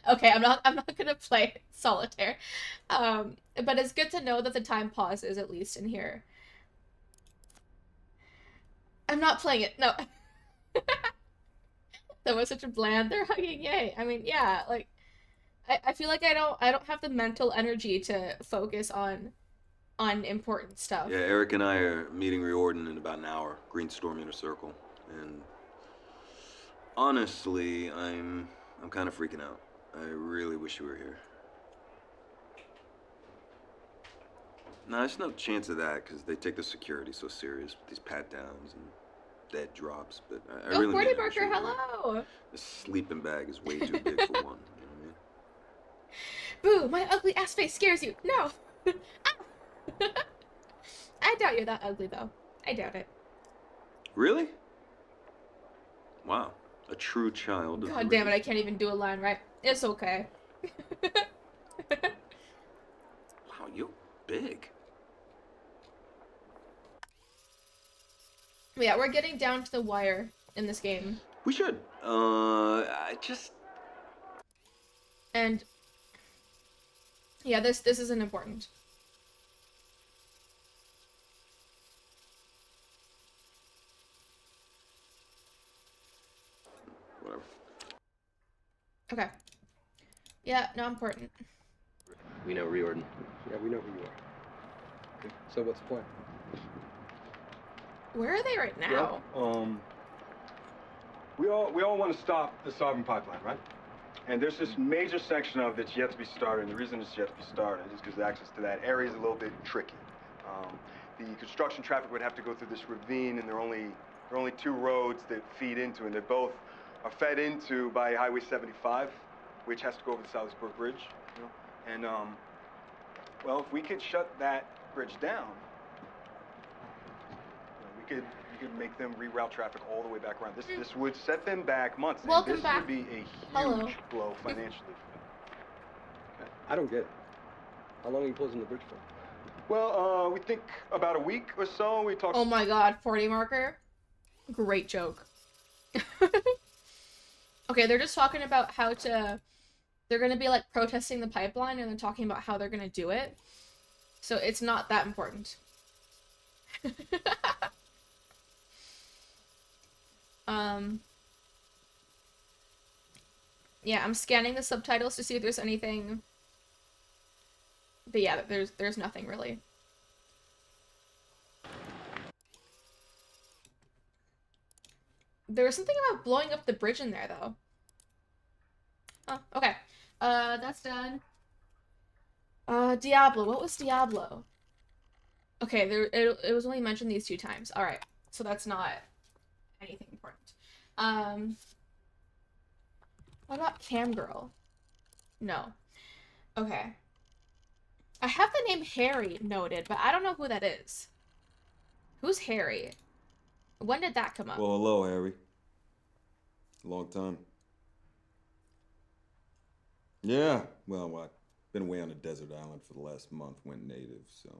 Okay, I'm not gonna play solitaire. But it's good to know that the time pause is at least in here. I'm not playing it, no. That was such a bland, they're hugging, yay. I mean, yeah, like, I feel like I don't have the mental energy to focus on important stuff. Yeah, Eric and I are meeting Riordan in about an hour. Greenstorm Inner Circle. And honestly, I'm kind of freaking out. I really wish you were here. No, there's no chance of that because they take the security so serious with these pat-downs and dead drops. But I really Forty mean it. Barker, hello! The sleeping bag is way too big for one. You know what I mean? Boo! My ugly ass face scares you! No! I doubt you're that ugly, though. I doubt it. Really? Wow. A true child. God damn it, I can't even do a line right. It's okay. Wow, you're big. Yeah, we're getting down to the wire in this game. We should. I just... And... yeah, this isn't important. Whatever. Okay. Yeah, not important. We know Riordan. Yeah, we know who you are. Okay, so what's the plan? Where are they right now? We all want to stop the Sovereign Pipeline, right? And there's this major section of it that's yet to be started, and the reason it's yet to be started is because access to that area is a little bit tricky. The construction traffic would have to go through this ravine, and there are only two roads that feed into it, and they both are fed into by Highway 75, which has to go over the Salisbury Bridge, you know? And, well, if we could shut that bridge down, you know, we could make them reroute traffic all the way back around. This would set them back months. Welcome and this back. would be a huge blow financially for them. I don't get it. How long are you closing the bridge for? Well, we think about a week or so. We talked. Oh my god, 40 marker. Great joke. Okay, they're just talking about how to... they're gonna be, like, protesting the pipeline, and they're talking about how they're gonna do it. So it's not that important. Yeah, I'm scanning the subtitles to see if there's anything... but yeah, there's nothing, really. There was something about blowing up the bridge in there, though. Oh, okay. That's done. Diablo. What was Diablo? Okay, it was only mentioned these 2 times. Alright, so that's not anything important. What about Cam Girl? No. Okay. I have the name Harry noted, but I don't know who that is. Who's Harry? When did that come up? Well, hello, Harry. Long time. Yeah, well, I've been away on a desert island for the last month, went native, so...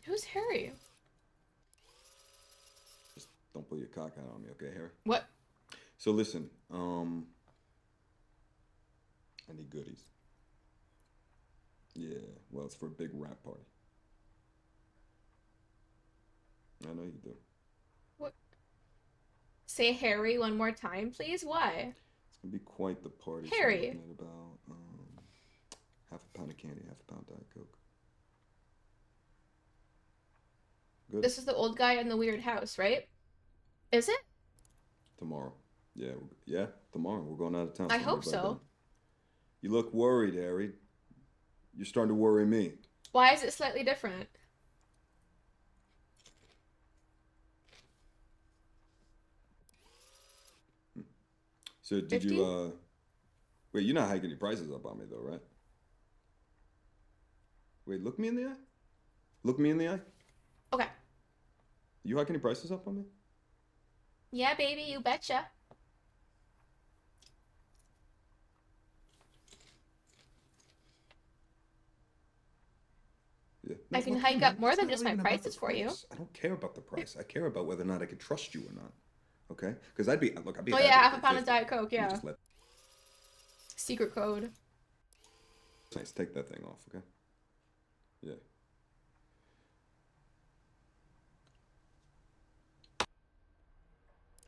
Who's Harry? Just don't pull your cock out on me, okay, Harry? What? So listen, I need goodies. Yeah, well, it's for a big rap party. I know you do. What? Say Harry one more time, please. Why? It's gonna be quite the party. Harry. So I'm looking at about half a pound of candy, half a pound Diet Coke. Good. This is the old guy in the weird house, right? Is it? Tomorrow. Yeah, yeah, tomorrow. We're going out of town. I hope so. You look worried, Harry. You're starting to worry me. Why is it slightly different? So did 50? you wait, you're not hiking your prices up on me though, right? Wait, look me in the eye. Look me in the eye. Okay. You hiking your prices up on me? Yeah, baby, you betcha. Yeah. I can hike up more than just my prices for you. I don't care about the price. I care about whether or not I can trust you or not. Okay? Because I'd be Oh happy yeah, half to a pound pay of Diet Coke, You yeah. just let Secret code. Nice, take that thing off, okay? Yeah.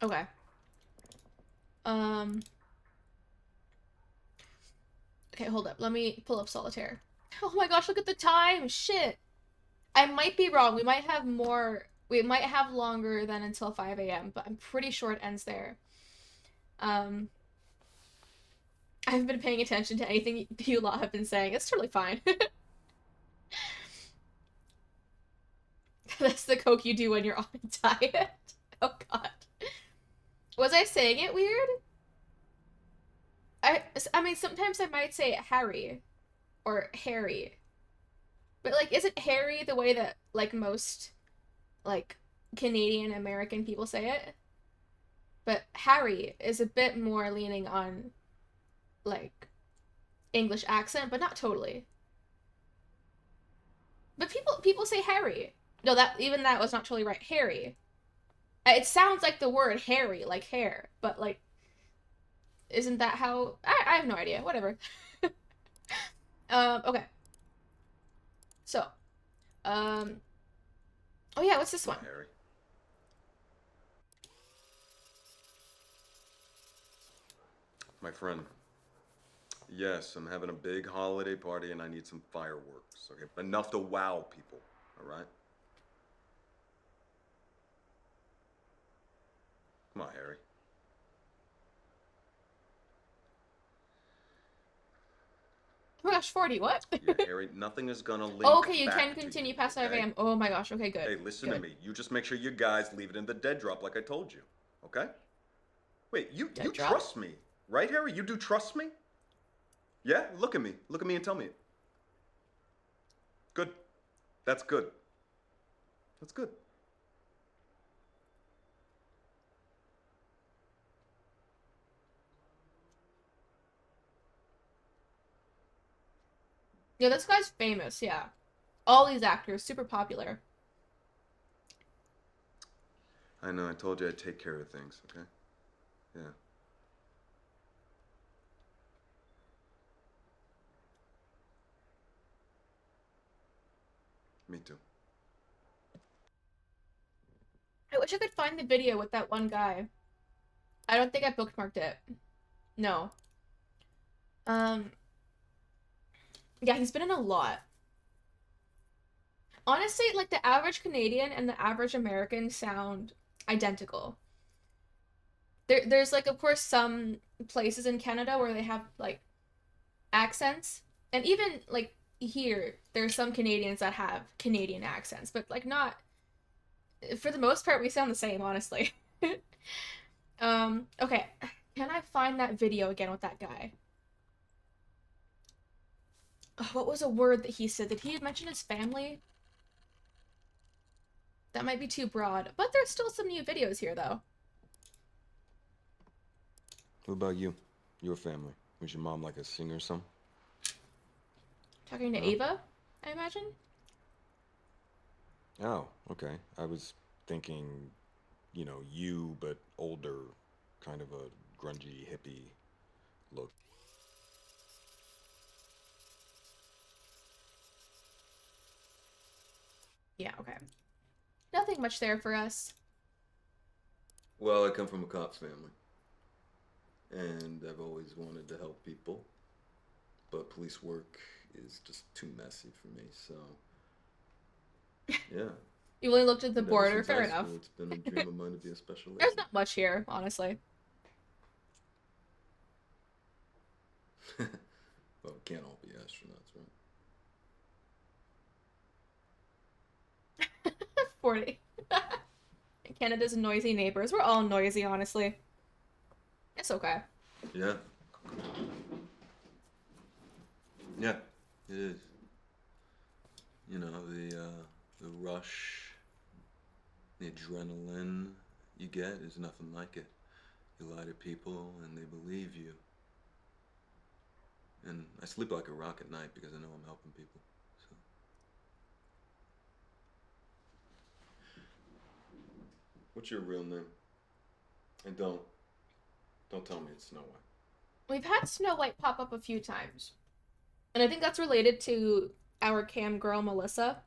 Okay. Okay, hold up. Let me pull up Solitaire. Oh my gosh, look at the time! Shit! I might be wrong. We might have more... We might have longer than until 5 a.m., but I'm pretty sure it ends there. I haven't been paying attention to anything you lot have been saying. It's totally fine. That's the Coke you do when you're on a diet. Oh god. Was I saying it weird? I mean, sometimes I might say Harry. Or Harry. But, like, isn't Harry the way that, like, most, like, Canadian American people say it? But Harry is a bit more leaning on, like, English accent, but not totally. But people say Harry. No, that was not totally right. Harry. It sounds like the word hairy, like hair, but like, isn't that how? I have no idea. Whatever. Okay. So, oh yeah, what's this one? Harry. My friend. Yes, I'm having a big holiday party and I need some fireworks. Okay, enough to wow people. All right. Come on, Harry. Oh my gosh, 40, what? Yeah, Harry, nothing is gonna link Oh, okay, you back can to continue you, past 5 okay? a.m. Oh my gosh, okay, good. Hey, listen to me. You just make sure you guys leave it in the dead drop like I told you, okay? Wait, you drop? trust me, right, Harry? You do trust me? Yeah? Look at me. Look at me and tell me it. Good. That's good. That's good. Yeah, this guy's famous, yeah. All these actors, super popular. I know, I told you I'd take care of things, okay? Yeah. Me too. I wish I could find the video with that one guy. I don't think I bookmarked it. No. Yeah, he's been in a lot. Honestly, like, the average Canadian and the average American sound identical. There's, like, of course, some places in Canada where they have, like, accents. And even, like, here, there's some Canadians that have Canadian accents. But, like, not... For the most part, we sound the same, honestly. Okay. Can I find that video again with that guy? what was a word that he said? Did he mention his family? That might be too broad, but there's still some new videos here, though. What about you? Your family? Was your mom like a singer or something? Talking to Ava, I imagine? Oh, okay. I was thinking, you know, you, but older, kind of a grungy hippie look. Yeah, okay. Nothing much there for us. Well, I come from a cop's family. And I've always wanted to help people. But police work is just too messy for me, so... Yeah. You only looked at the And ever border, since fair high enough. school, it's been a dream of mine to be a special agent. There's not much here, honestly. Well, we can't all be astronauts, right? 40. Canada's noisy neighbors. We're all noisy, honestly. It's okay. Yeah. Yeah, it is. You know, the rush, the adrenaline you get is nothing like it. You lie to people and they believe you. And I sleep like a rock at night because I know I'm helping people. So. What's your real name? And don't tell me it's Snow White. We've had Snow White pop up a few times. And I think that's related to our cam girl, Melissa,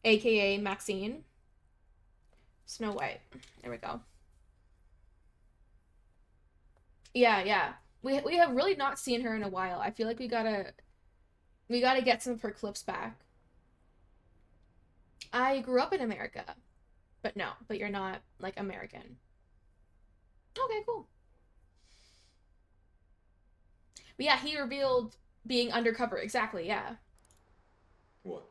aka Maxine. Snow White. There we go. Yeah. We have really not seen her in a while. I feel like we gotta get some of her clips back. I grew up in America. But no, but you're not, like, American. Okay, cool. But yeah, he revealed being undercover. Exactly, yeah. What?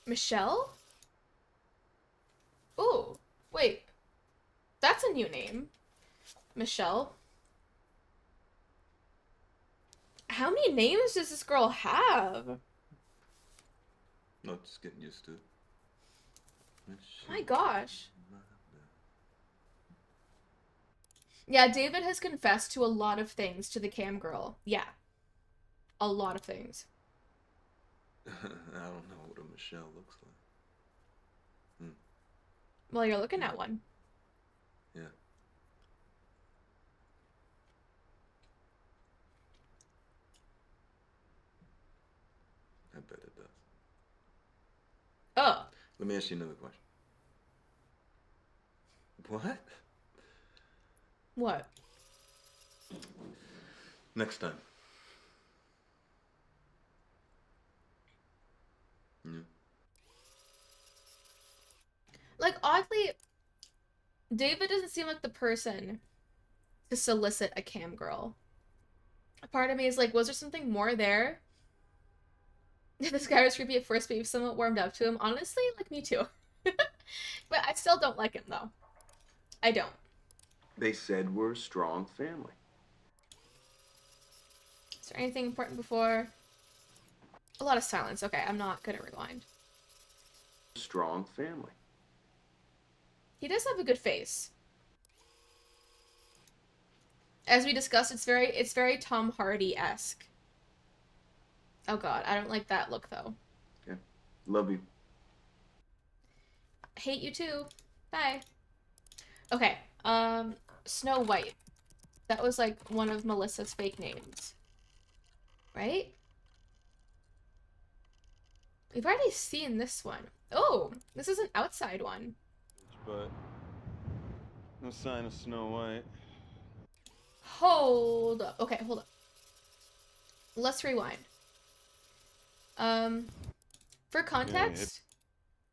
Michelle? Ooh, wait. That's a new name. Michelle. How many names does this girl have? Not just getting used to it. My gosh. Yeah, David has confessed to a lot of things to the cam girl. Yeah. A lot of things. I don't know what a Michelle looks like. Well, you're looking at one. Yeah. I bet it does. Oh. Let me ask you another question. What? What? Next time. Yeah. Like, oddly, David doesn't seem like the person to solicit a cam girl. A part of me is like, was there something more there? This guy was creepy at first, but you've somewhat warmed up to him. Honestly, like, me too. But I still don't like him, though. I don't. They said we're a strong family. Is there anything important before? A lot of silence. Okay, I'm not gonna rewind. Strong family. He does have a good face. As we discussed, it's very Tom Hardy-esque. Oh god, I don't like that look though. Yeah. Love you. Hate you too. Bye. Okay, Snow White. That was like one of Melissa's fake names. Right? We've already seen this one. Oh, this is an outside one. But no sign of Snow White. Hold up. Okay, hold up. Let's rewind. For context,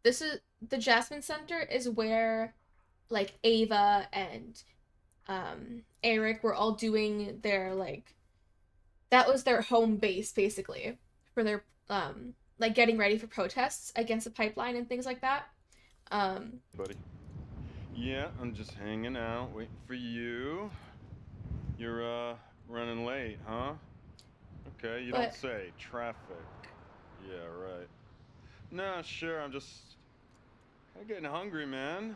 this is the Jasmine Center is where like Ava and Eric were all doing their like that was their home base basically for their like getting ready for protests against the pipeline and things like that. Buddy. Yeah, I'm just hanging out, waiting for you. You're running late, huh? Okay, you don't say. Traffic. Yeah, right. Nah, sure, I'm just kinda getting hungry, man.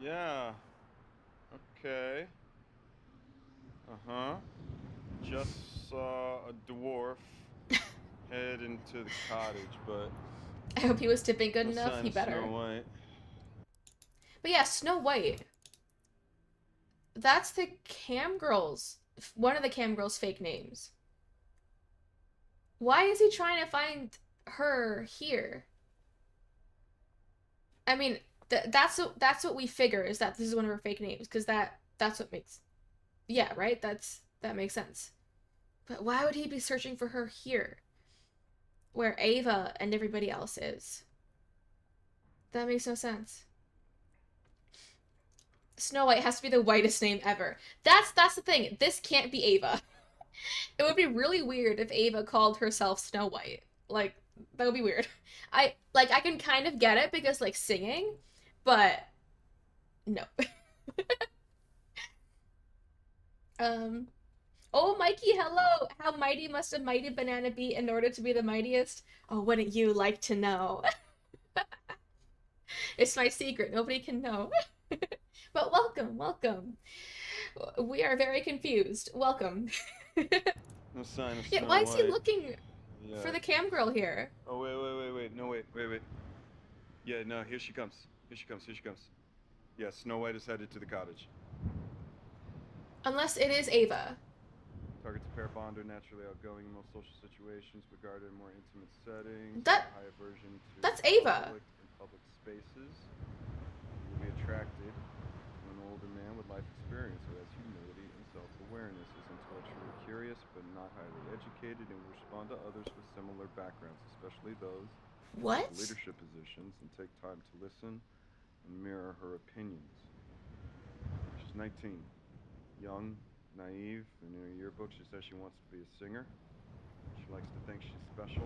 Yeah. Okay. Uh-huh. Just saw a dwarf head into the cottage, but I hope he was tipping good no enough. sign He of better. Snow White. But yeah, Snow White. That's the cam girl's, one of the cam girl's fake names. Why is he trying to find her here? I mean, that's what we figure, is that this is one of her fake names, because that's what makes, yeah, right? That makes sense. But why would he be searching for her here, where Ava and everybody else is? That makes no sense. Snow White has to be the whitest name ever. That's the thing. This can't be Ava. It would be really weird if Ava called herself Snow White. Like, that would be weird. I can kind of get it because, like, singing, but no. Oh, Mikey, hello! How mighty must a mighty banana be in order to be the mightiest? Oh, wouldn't you like to know? It's my secret. Nobody can know. But welcome, welcome. We are very confused. Welcome. No sign of Yeah, Snow why is he White. looking Yeah. for the cam girl here? Oh, wait. No, wait. Yeah, no, here she comes. Here she comes. Yeah, Snow White is headed to the cottage. Unless it is Ava. Targets a pair bonder, naturally outgoing in most social situations, regarded in more intimate settings. High aversion to that's Ava. conflict in public spaces. You will be attracted to an older man with life experience who has humility and self-awareness, is intellectually curious but not highly educated, and will respond to others with similar backgrounds, especially those in leadership positions, and take time to listen and mirror her opinions. She's 19, young, naive, and in her yearbook she says she wants to be a singer. She likes to think she's special.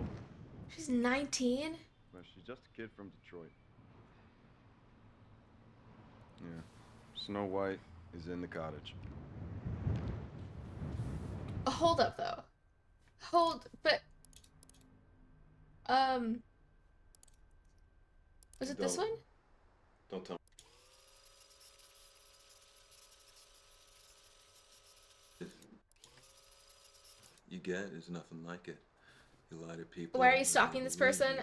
She's 19? But she's just a kid from Detroit. Yeah. Snow White is in the cottage. Hold up, though. Was it this one? Don't tell me. You get is nothing like it. You lie to people. Why are you stalking this person?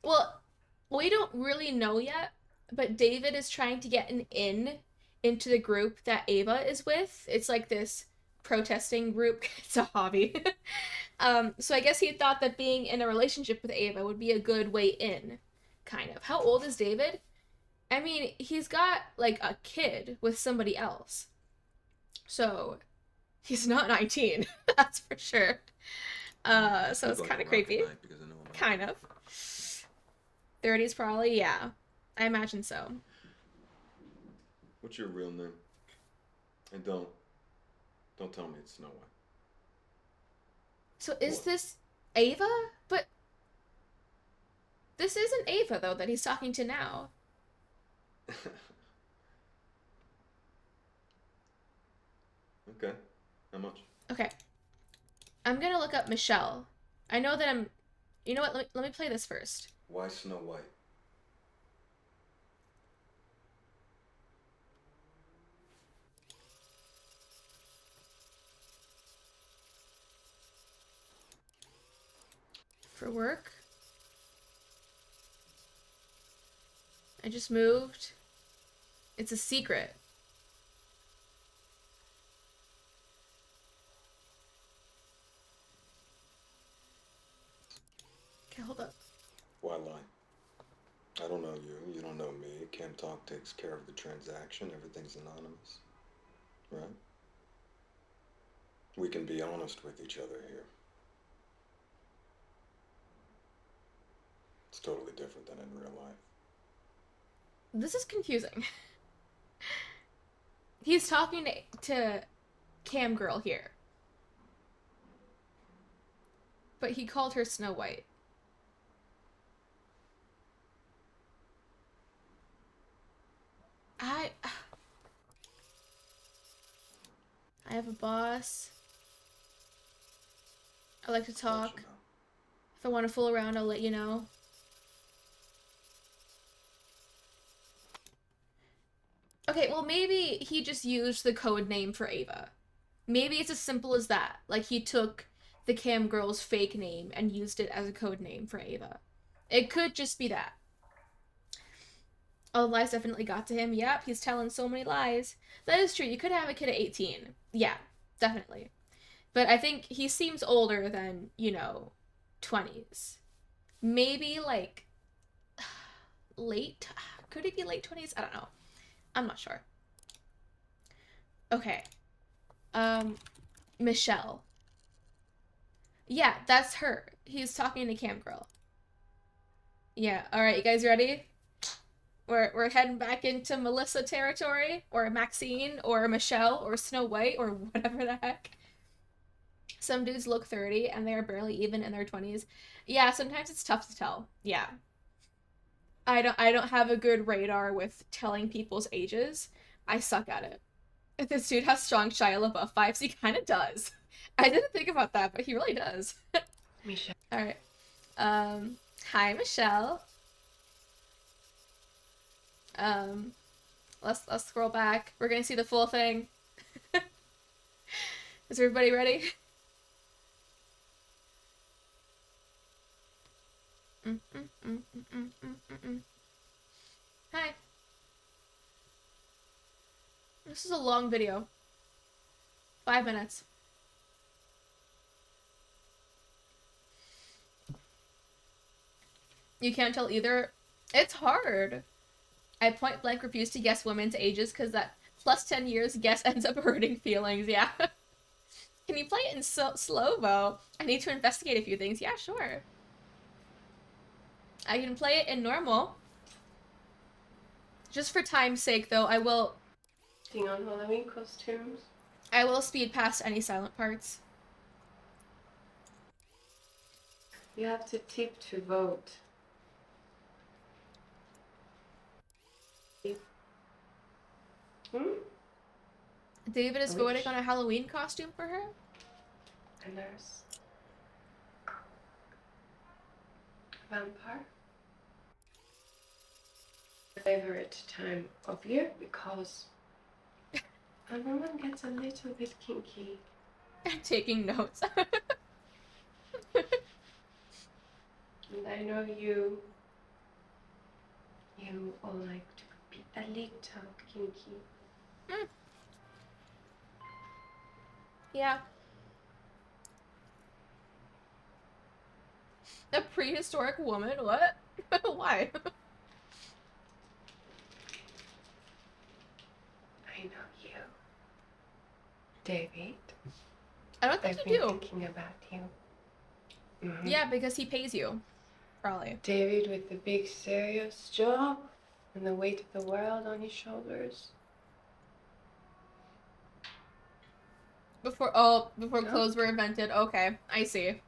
Well, we don't really know yet, but David is trying to get an in into the group that Ava is with. It's like this protesting group. It's a hobby. So I guess he thought that being in a relationship with Ava would be a good way in, kind of. How old is David? I mean, he's got, like, a kid with somebody else. So, he's not 19, that's for sure. So it's kind of creepy. Kind of. 30s probably, yeah. I imagine so. What's your real name? And don't tell me it's Snow White. So is this Ava? But this isn't Ava, though, that he's talking to now. Okay. How much? Okay. I'm gonna look up Michelle. I know that I'm... You know what? Let me play this first. Why Snow White? For work. I just moved. It's a secret. Okay, hold up. Why lie? I don't know you. You don't know me. Cam Talk takes care of the transaction. Everything's anonymous. Right? We can be honest with each other here. It's totally different than in real life. This is confusing. He's talking to cam girl here. But he called her Snow White. I have a boss. I like to talk. If I want to fool around, I'll let you know. Okay, well maybe he just used the code name for Ava. Maybe it's as simple as that. Like he took the cam girl's fake name and used it as a code name for Ava. It could just be that. All the lies definitely got to him. Yep, he's telling so many lies. That is true. You could have a kid at 18. Yeah, definitely. But I think he seems older than, you know, 20s. Maybe like late. Could he be late 20s? I don't know. I'm not sure. Okay. Michelle. Yeah, that's her. He's talking to cam girl. Yeah, alright, you guys ready? We're heading back into Melissa territory, or Maxine, or Michelle, or Snow White, or whatever the heck. Some dudes look 30 and they're barely even in their 20s. Yeah, sometimes it's tough to tell. Yeah. I don't have a good radar with telling people's ages. I suck at it. If this dude has strong Shia LaBeouf vibes, he kind of does. I didn't think about that, but he really does. Michelle. All right. Hi, Michelle. Let's scroll back. We're gonna see the full thing. Is everybody ready? Hi. This is a long video. 5 minutes. You can't tell either. It's hard. I point blank refuse to guess women's ages because that plus 10 years guess ends up hurting feelings. Yeah. Can you play it in slow-mo? I need to investigate a few things. Yeah, sure. I can play it in normal. Just for time's sake, though, I will... On Halloween costumes. I will speed past any silent parts. You have to tip to vote. David is voting on a Halloween costume for her? A nurse. A vampire. Favorite time of year because everyone gets a little bit kinky. I'm taking notes. And I know you all like to be a little kinky. Yeah. A prehistoric woman? What? Why? I know you. David. I don't think I've you been do. thinking about you. Yeah, because he pays you. Probably. David with the big serious job and the weight of the world on his shoulders. Before clothes were invented. Okay, I see.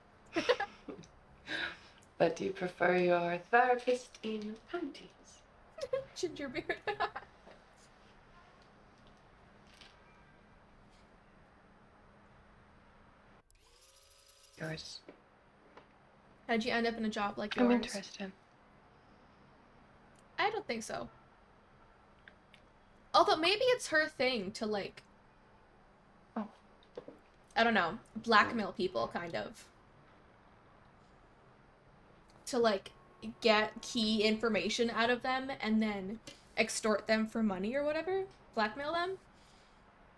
But you prefer your therapist in panties. Ginger beard. Yours. How'd you end up in a job like yours? I'm interested. I don't think so. Although maybe it's her thing to like... I don't know. Blackmail people, kind of. To like get key information out of them and then extort them for money or whatever. Blackmail them.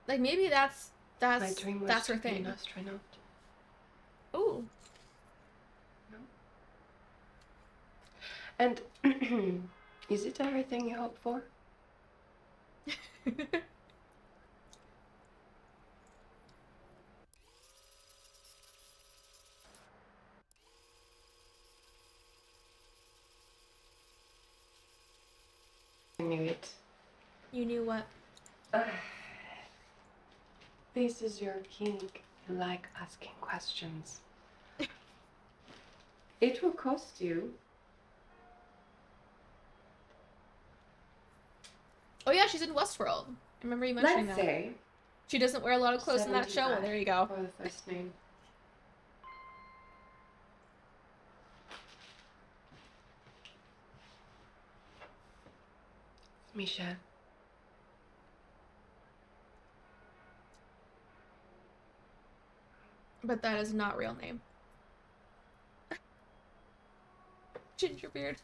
Like maybe that's My dream was her to be thing. an astronaut. Ooh. And is it everything you hope for? I knew it. You knew what? This is your king. You like asking questions. It will cost you. Oh yeah, she's in Westworld. I remember you mentioning Let's that. say She doesn't wear a lot of clothes in that show. Well, 75 there you go. for the first name. Michelle. But that is not real name. Gingerbeard.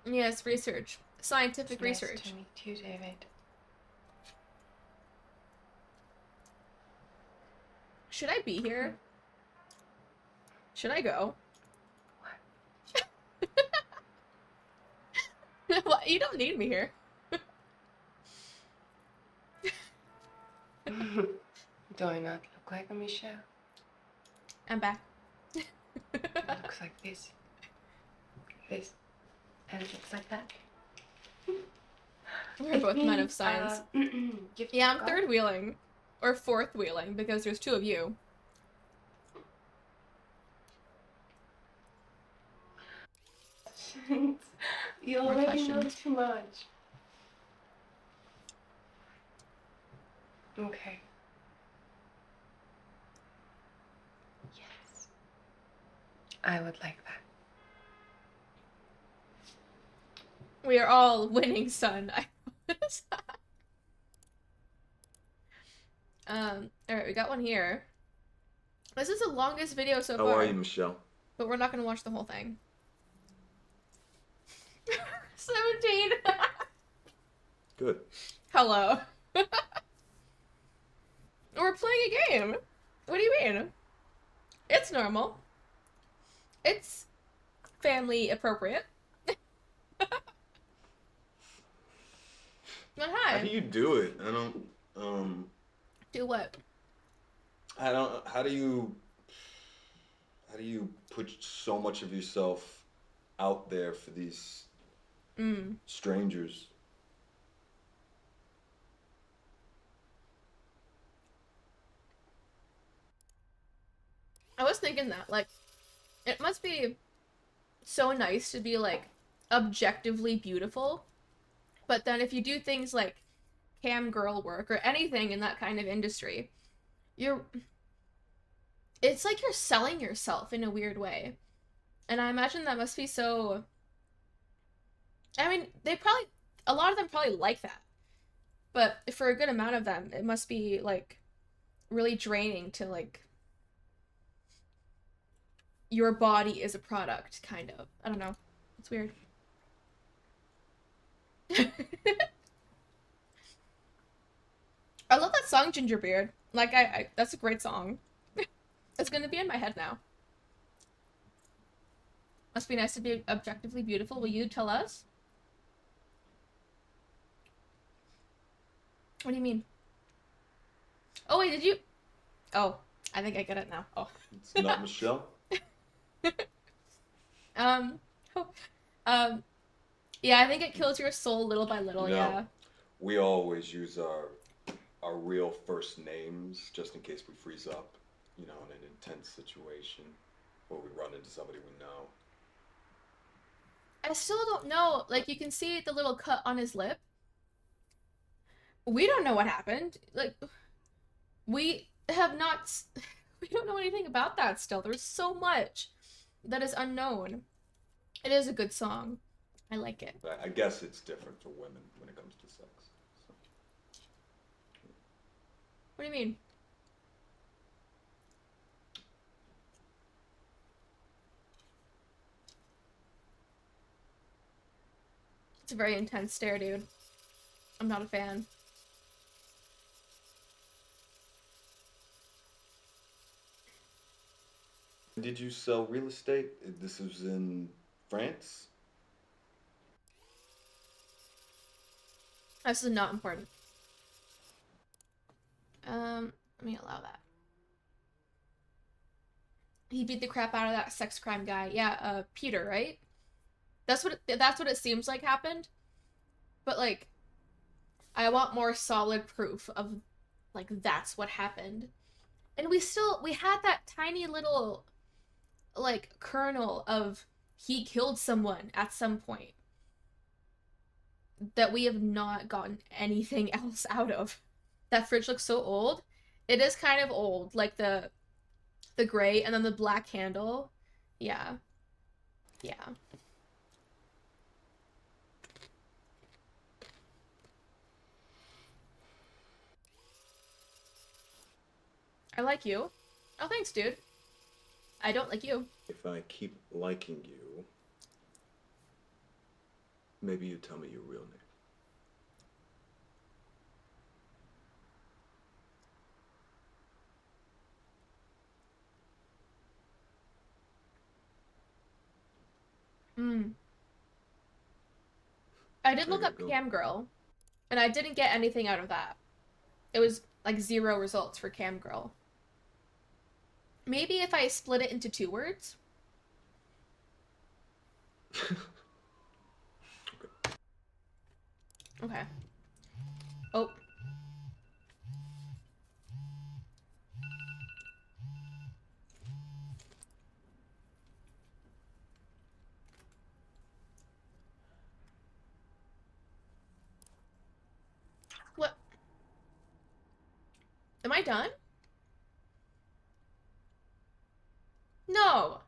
Yes, research. Scientific It's research. Nice to meet you, David. Should I be here? Should I go? What? You don't need me here. Do I not look like a Michelle? I'm back. It looks like this. This. And it looks like that. We're both men of science. Yeah, I'm forgot. third wheeling. Or fourth wheeling, because there's two of you. You More already know questions? too much. Okay. Yes. I would like that. We are all winning, son. Alright, we got one here. This is the longest video so How far. are you, Michelle? But we're not gonna watch the whole thing. 17! Good. Hello. We're playing a game. What do you mean? It's normal. It's family appropriate. But hi. How do you do it? I don't, Do what? I don't, how do you put so much of yourself out there for these strangers? I was thinking that, like, it must be so nice to be, like, objectively beautiful. But then if you do things like cam girl work or anything in that kind of industry, it's like you're selling yourself in a weird way. And I imagine that must be so... I mean, a lot of them probably like that. But for a good amount of them, it must be, like, really draining to, like, your body is a product, kind of. I don't know. It's weird. I love that song, Gingerbeard. Like, that's a great song. It's gonna be in my head now. Must be nice to be objectively beautiful. Will you tell us? What do you mean? Oh, wait, did you... Oh, I think I get it now. Oh. It's not Michelle? Yeah, I think it kills your soul little by little, You know, yeah. we always use our real first names just in case we freeze up, you know, in an intense situation or we run into somebody we know. I still don't know. Like, you can see the little cut on his lip. We don't know what happened. Like, we have not... We don't know anything about that still. There's so much that is unknown. It is a good song. I like it. I guess it's different for women when it comes to sex. So. What do you mean? It's a very intense stare, dude. I'm not a fan. Did you sell real estate? This was in France? This is not important. Let me allow that. He beat the crap out of that sex crime guy. Yeah, Peter, right? That's what it seems like happened. But, like, I want more solid proof of, like, that's what happened. And we had that tiny little, like, kernel of he killed someone at some point that we have not gotten anything else out of. That fridge looks so old. It is kind of old, like the gray and then the black handle. Yeah. Yeah. I like you. Oh, thanks, dude. I don't like you. If I keep liking you, maybe you tell me your real name. I did look up Cam Girl, and I didn't get anything out of that. It was like 0 results for Cam Girl. Maybe if I split it into 2 words. Okay. Oh. What? Am I done? No.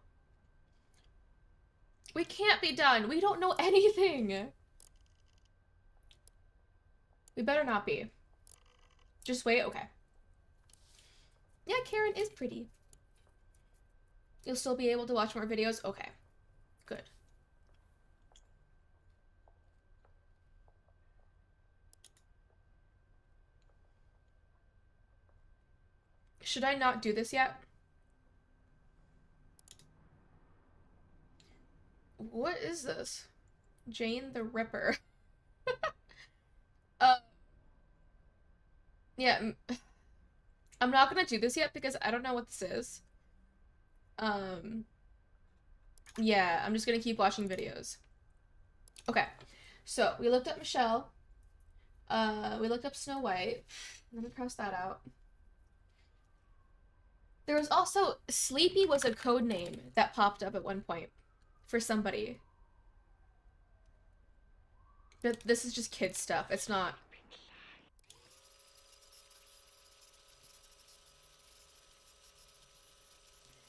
We can't be done. We don't know anything. We better not be. Just wait. Okay. Yeah, Karen is pretty. You'll still be able to watch more videos? Okay. Good. Should I not do this yet? What is this? Jane the Ripper. Yeah. I'm not gonna do this yet because I don't know what this is. Yeah, I'm just gonna keep watching videos. Okay. So, we looked up Michelle. We looked up Snow White. Let me cross that out. There was also Sleepy was a code name that popped up at one point for somebody. But this is just kid stuff. It's not.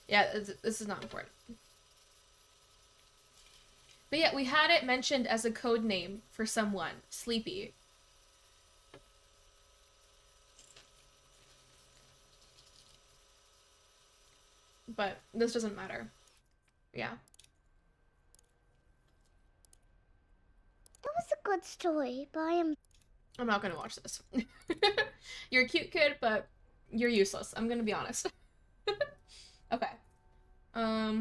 Yeah, this is not important. But yeah, we had it mentioned as a code name for someone. Sleepy. But this doesn't matter. Yeah. That was a good story, but I'm not gonna watch this. You're a cute kid, but you're useless. I'm gonna be honest. Okay. Now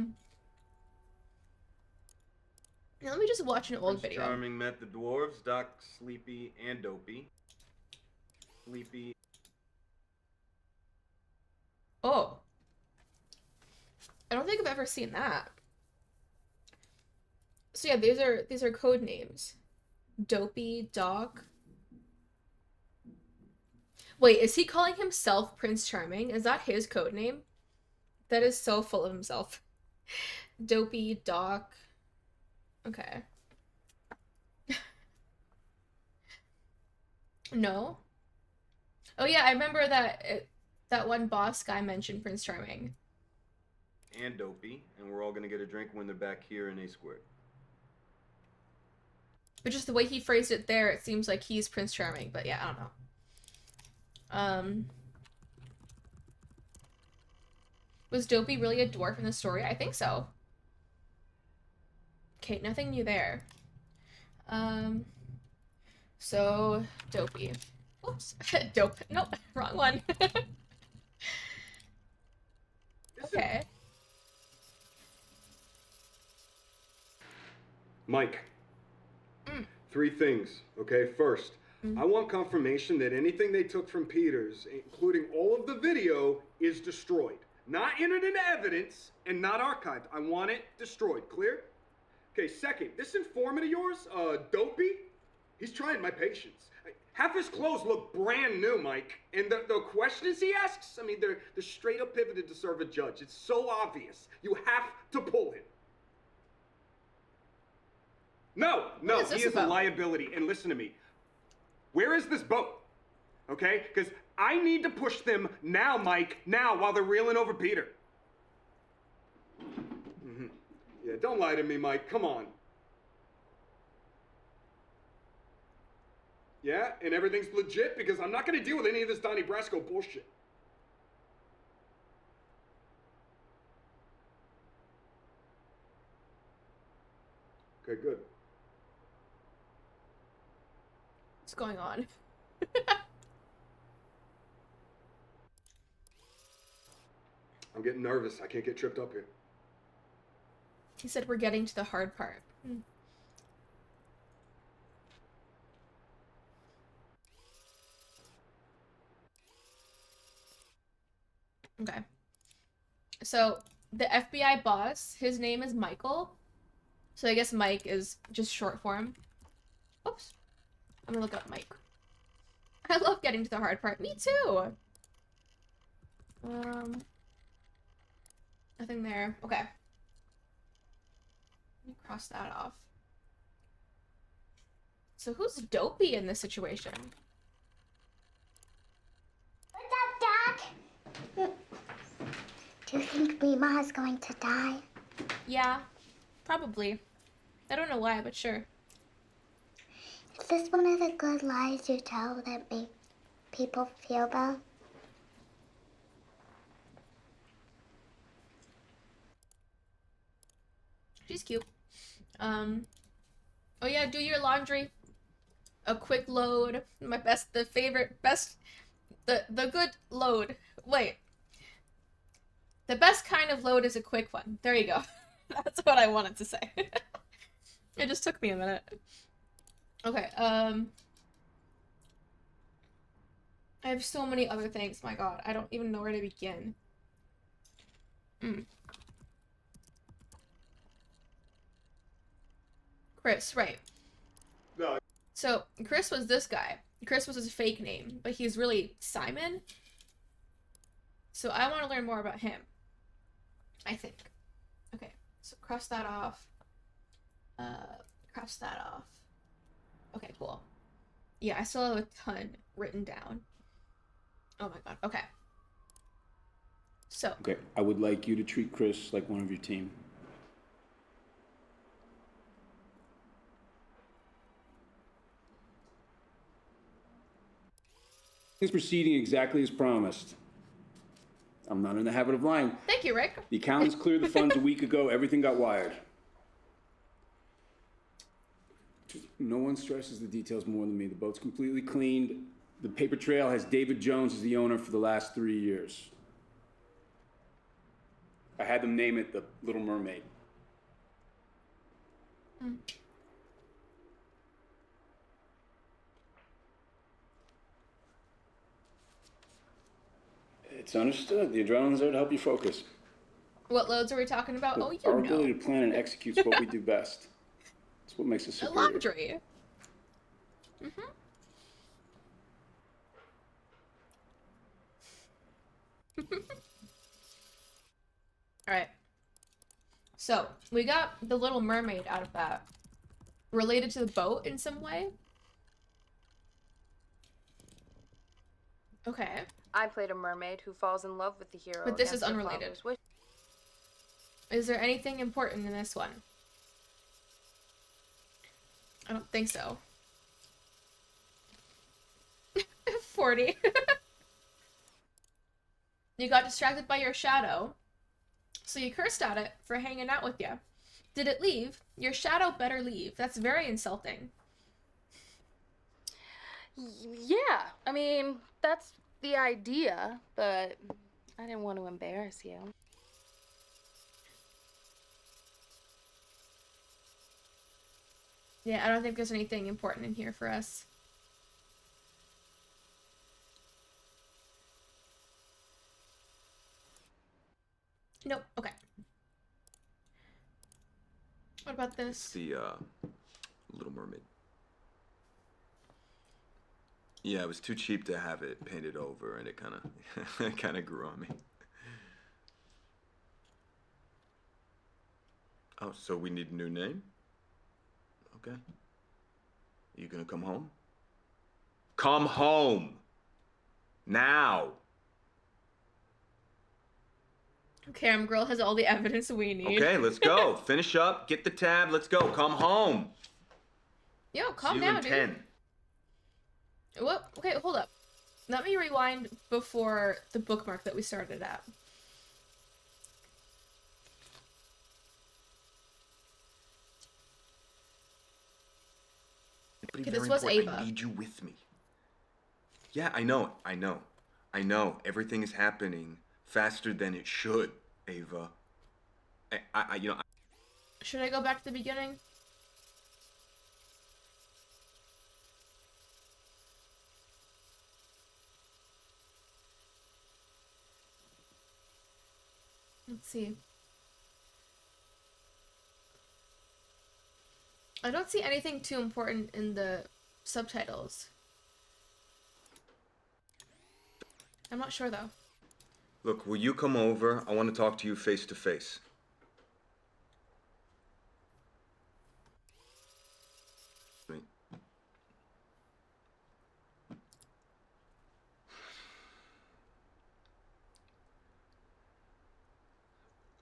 let me just watch an old Prince video. Charming met the dwarves, Doc, Sleepy, and Dopey. Sleepy. Oh. I don't think I've ever seen that. So yeah, these are code names. Dopey, Doc. Wait, is he calling himself Prince Charming? Is that his code name? That is so full of himself. Dopey, Doc. Okay. No? Oh yeah, I remember that one boss guy mentioned Prince Charming. And Dopey, and we're all gonna get a drink when they're back here in A Squared. But just the way he phrased it there, it seems like he's Prince Charming, but yeah, I don't know. Was Dopey really a dwarf in the story? I think so. Okay, nothing new there. So, Dopey. Oops. Dope. Nope, wrong one. Okay. Mike. 3 things, okay? First, I want confirmation that anything they took from Peters, including all of the video, is destroyed. Not entered into evidence and not archived. I want it destroyed. Clear? Okay, second, this informant of yours, Dopey, he's trying my patience. Half his clothes look brand new, Mike. And the questions he asks, I mean, they're straight up pivoted to serve a judge. It's so obvious. You have to pull him. No, he is a liability. And listen to me. Where is this boat? Okay? Because I need to push them now, Mike. Now, while they're reeling over Peter. Yeah, don't lie to me, Mike. Come on. Yeah, and everything's legit because I'm not going to deal with any of this Donnie Brasco bullshit. Okay, good. What's going on? I'm getting nervous. I can't get tripped up here. He said we're getting to the hard part. Okay. So, the FBI boss, his name is Michael. So I guess Mike is just short form. Oops. I'm gonna look up Mike. I love getting to the hard part. Me too! Nothing there. Okay. Let me cross that off. So who's dopey in this situation? What's up, Doc? Do you think Mima is going to die? Yeah, probably. I don't know why, but sure. Is this one of the good lies you tell that make people feel bad? She's cute. Oh yeah, do your laundry. A quick load. My best, the good load. Wait. The best kind of load is a quick one. There you go. That's what I wanted to say. It just took me a minute. Okay, I have so many other things, my god. I don't even know where to begin. Chris, right. No. So, Chris was this guy. Chris was his fake name, but he's really Simon. So I want to learn more about him. I think. Okay, so cross that off. Cross that off. Okay, cool. Yeah, I still have a ton written down. Oh my god, okay. So. Okay, I would like you to treat Chris like one of your team. He's proceeding exactly as promised. I'm not in the habit of lying. Thank you, Rick. The accountants cleared the funds a week ago. Everything got wired. No one stresses the details more than me. The boat's completely cleaned. The paper trail has David Jones as the owner for the last 3 years. I had them name it the Little Mermaid. It's understood. The adrenaline's there to help you focus. What loads are we talking about? Look, Oh, you our know. ability to plan and execute is what we do best. It's what makes us superior. Laundry. Alright. So, we got the Little Mermaid out of that. Related to the boat in some way? Okay. I played a mermaid who falls in love with the hero. But this is against her unrelated. father's wish. Is there anything important in this one? I don't think so. 40. You got distracted by your shadow, so you cursed at it for hanging out with you. Did it leave? Your shadow better leave. That's very insulting. Yeah, I mean, that's the idea, but I didn't want to embarrass you. Yeah, I don't think there's anything important in here for us. Nope. Okay. What about this? It's the Little Mermaid. Yeah, it was too cheap to have it painted over, and it kind of grew on me. Oh, so we need a new name? Okay. You gonna come home? Come home! Now! Cam girl has all the evidence we need. Okay, let's go. Finish up, get the tab, let's go. Come home! Yo, calm See you down, in dude. 10. What? Okay, hold up. Let me rewind before the bookmark that we started at. Okay, this was Ava. I need you with me. Yeah, I know. Everything is happening faster than it should, Ava. Should I go back to the beginning? Let's see. I don't see anything too important in the subtitles. I'm not sure though. Look, will you come over? I want to talk to you face to face.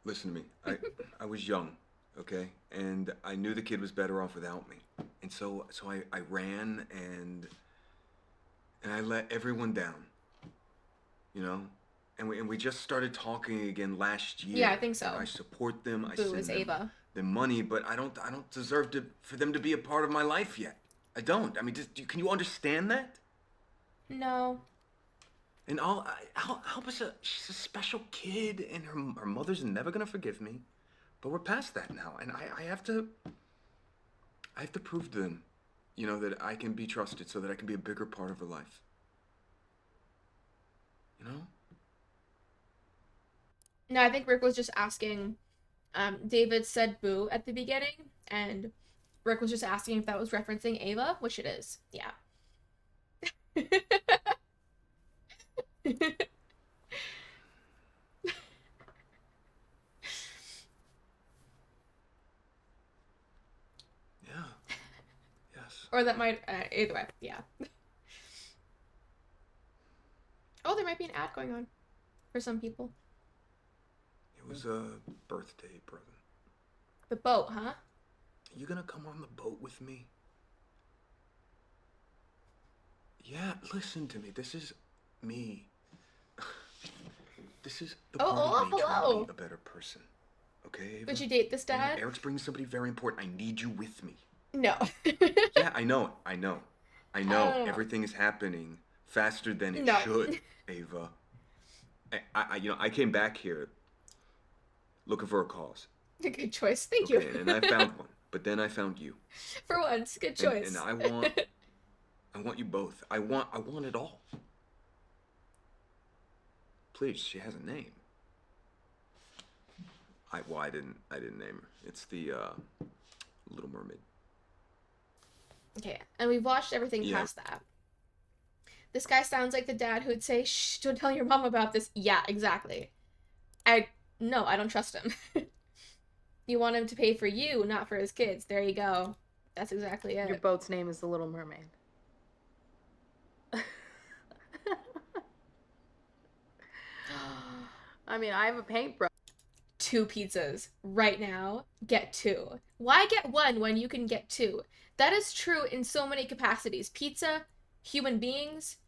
Listen to me. I was young, okay? And I knew the kid was better off without me. And so I ran and I let everyone down. You know? And we just started talking again last year. Yeah, I think so. I support them. I Boo, it's send Ava. them money, but I don't deserve for them to be a part of my life yet. I don't. I mean, can you understand that? No. And she's a special kid, and her mother's never gonna forgive me. But we're past that now, and I have to prove to them, you know, that I can be trusted, so that I can be a bigger part of her life. You know? No, I think Rick was just asking. David said "boo" at the beginning, and Rick was just asking if that was referencing Ava, which it is. Yeah. Yeah. Yes. Or that might, either way, yeah. Oh, there might be an ad going on for some people. It was a birthday present. The boat, huh? Are you gonna come on the boat with me? Yeah, listen to me. This is me. This is the part of me trying to be a better person. Okay, Ava? Would you date this dad? You know, Eric's bringing somebody very important. I need you with me. No. Yeah, I know. Everything is happening faster than it should, Ava. I came back here looking for a cause. Good choice. Thank you. And I found one. But then I found you. For once, good choice. And I want you both. I want it all. Please, she has a name. I didn't name her. It's the Little Mermaid. Okay, and we've watched everything past that. This guy sounds like the dad who would say, "Shh, don't tell your mom about this." Yeah, exactly. No, I don't trust him. You want him to pay for you, not for his kids. There you go. That's exactly it. Your boat's name is the Little Mermaid. I mean, I have a paintbrush. 2 pizzas right now. Get 2. Why get 1 when you can get 2? That is true in so many capacities. Pizza, human beings.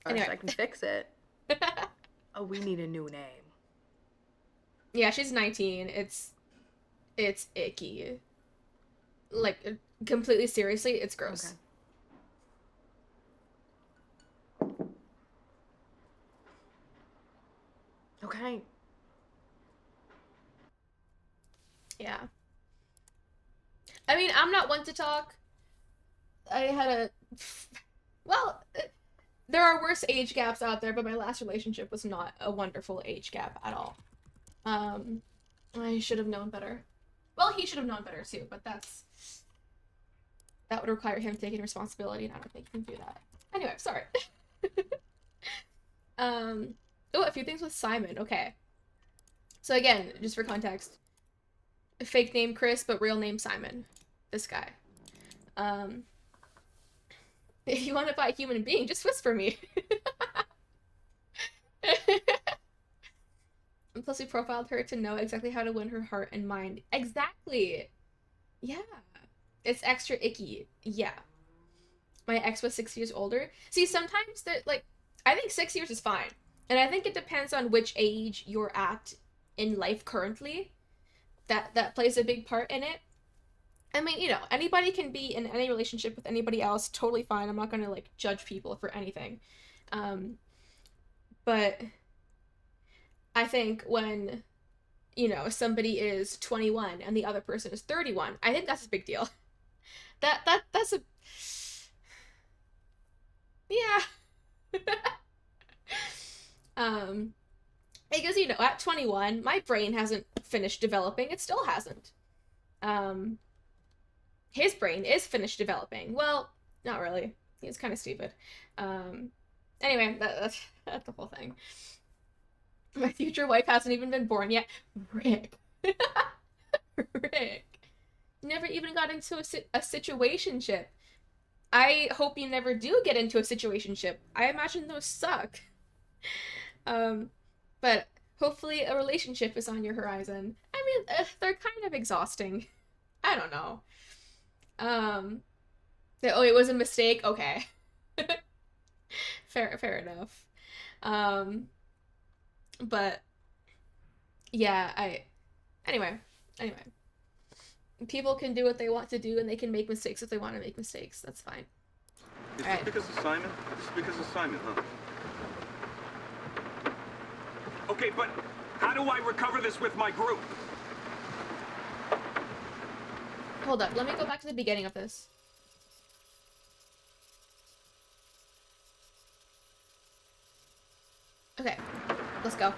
Anyway. I can fix it. Oh, we need a new name. Yeah, she's 19. It's icky. Like, completely seriously, it's gross. Okay. Yeah. I mean, I'm not one to talk. I had well, there are worse age gaps out there, but my last relationship was not a wonderful age gap at all. I should have known better. Well, he should have known better too, but that's that would require him taking responsibility, and I don't think he can do that. Anyway, sorry. Oh, a few things with Simon. Okay. So again, just for context, fake name Chris, but real name Simon. This guy. If you want to buy a human being, just whisper me. And plus, we profiled her to know exactly how to win her heart and mind. Exactly. Yeah. It's extra icky. Yeah. My ex was 6 years older. See, sometimes that, like, I think 6 years is fine. And I think it depends on which age you're at in life currently. That plays a big part in it. I mean, you know, anybody can be in any relationship with anybody else, totally fine. I'm not gonna, like, judge people for anything. But I think when, you know, somebody is 21 and the other person is 31, I think that's a big deal. That's a... Yeah. Because, you know, at 21, my brain hasn't finished developing. It still hasn't. His brain is finished developing. Well, not really. He's kind of stupid. Anyway, that's the whole thing. My future wife hasn't even been born yet. Rick. Rick. Never even got into a situationship. I hope you never do get into a situationship. I imagine those suck. But hopefully a relationship is on your horizon. I mean, they're kind of exhausting. I don't know. Oh, it was a mistake? Okay. Fair enough. But yeah, anyway. People can do what they want to do, and they can make mistakes if they want to make mistakes. That's fine. Is this because of Simon? This is because of Simon, huh? Okay, but how do I recover this with my group? Hold up, let me go back to the beginning of this. Okay, let's go.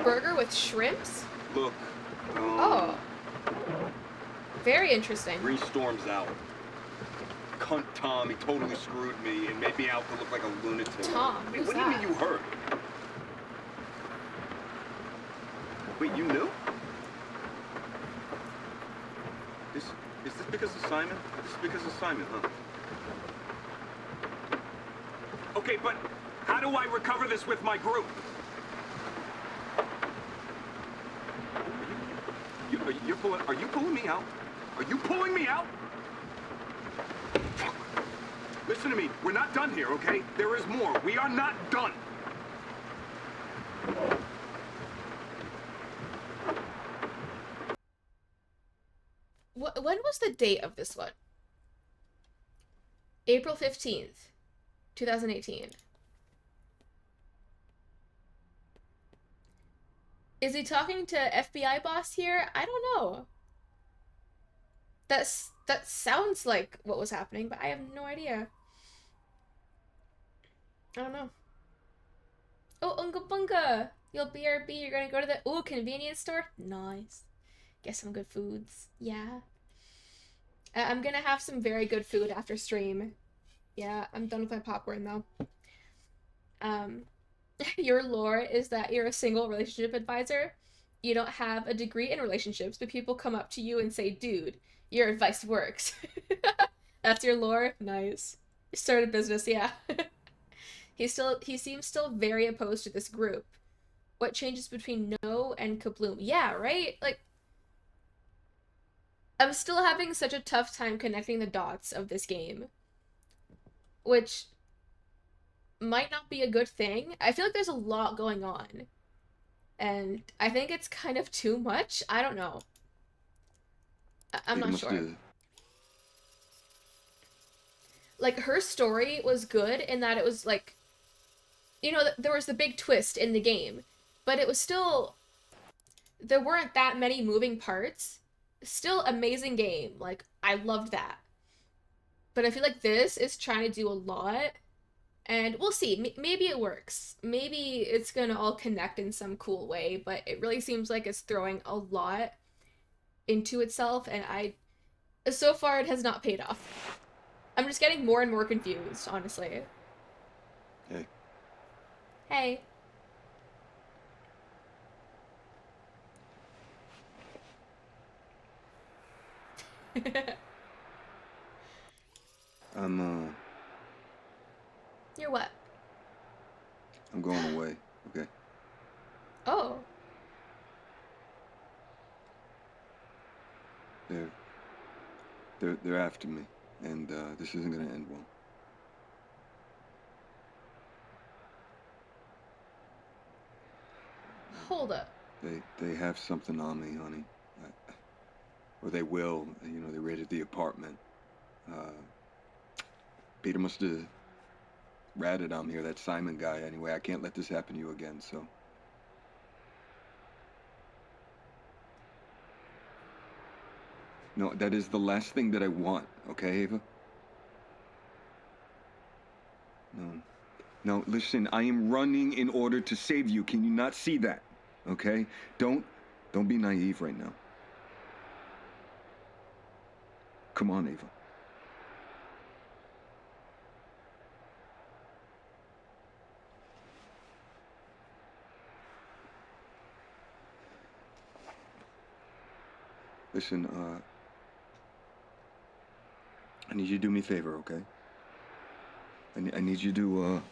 Burger with shrimps? Look. Oh. Very interesting. 3 storms out. Cunt Tom, he totally screwed me and made me out to look like a lunatic. Tom, who's what do you mean you heard? Wait, you knew? Is this because of Simon? This is because of Simon, huh? Okay, but how do I recover this with my group? Are you pulling me out? Are you pulling me out? Listen to me. We're not done here, okay? There is more. We are not done. When was the date of this one? April 15th, 2018. Is he talking to FBI boss here? I don't know. That sounds like what was happening, but I have no idea. I don't know. Oh, Unga Bunga! You'll BRB, you're gonna go to the convenience store? Nice. Get some good foods. Yeah. I'm gonna have some very good food after stream. Yeah, I'm done with my popcorn though. Your lore is that you're a single relationship advisor. You don't have a degree in relationships, but people come up to you and say, dude, your advice works. That's your lore? Nice. You started a business, yeah. He seems still very opposed to this group. What changes between No and Kabloom? Yeah, right? Like, I'm still having such a tough time connecting the dots of this game. Which might not be a good thing. I feel like there's a lot going on. And I think it's kind of too much. I don't know. I'm not sure. Like, her story was good in that it was like, you know, there was the big twist in the game, but it was still, there weren't that many moving parts. Still amazing game. Like, I loved that. But I feel like this is trying to do a lot, and we'll see. Maybe it works. Maybe it's gonna all connect in some cool way, but it really seems like it's throwing a lot into itself, and So far, it has not paid off. I'm just getting more and more confused, honestly. Hey. Hey. You're what? I'm going away, okay? Oh. They're after me, and this isn't gonna end well. Hold up. They have something on me, honey. Or they will. You know, they raided the apartment. Peter must have ratted on me, or that Simon guy. Anyway, I can't let this happen to you again, so. No, that is the last thing that I want, okay, Ava? No. No, listen, I am running in order to save you. Can you not see that? Okay? Don't be naive right now. Come on, Ava. Listen, I need you to do me a favor, okay? I need you to,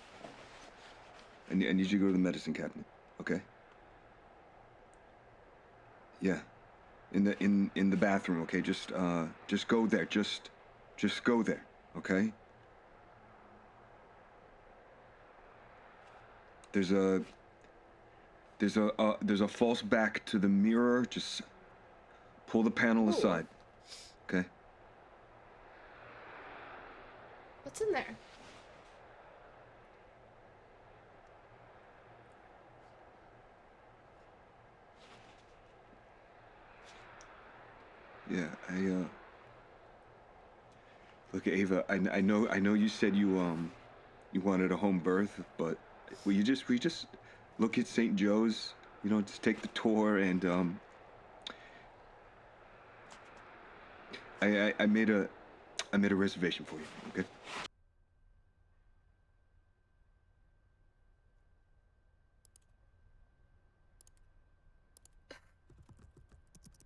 I need you to go to the medicine cabinet, okay? Yeah. In the bathroom, okay? Just go there. Just go there, okay? There's a false back to the mirror. Just pull the panel aside, okay? What's in there? Yeah, look, Ava, I know you said you wanted a home birth, but will you just look at St. Joe's, you know, just take the tour, and I made a reservation for you, okay?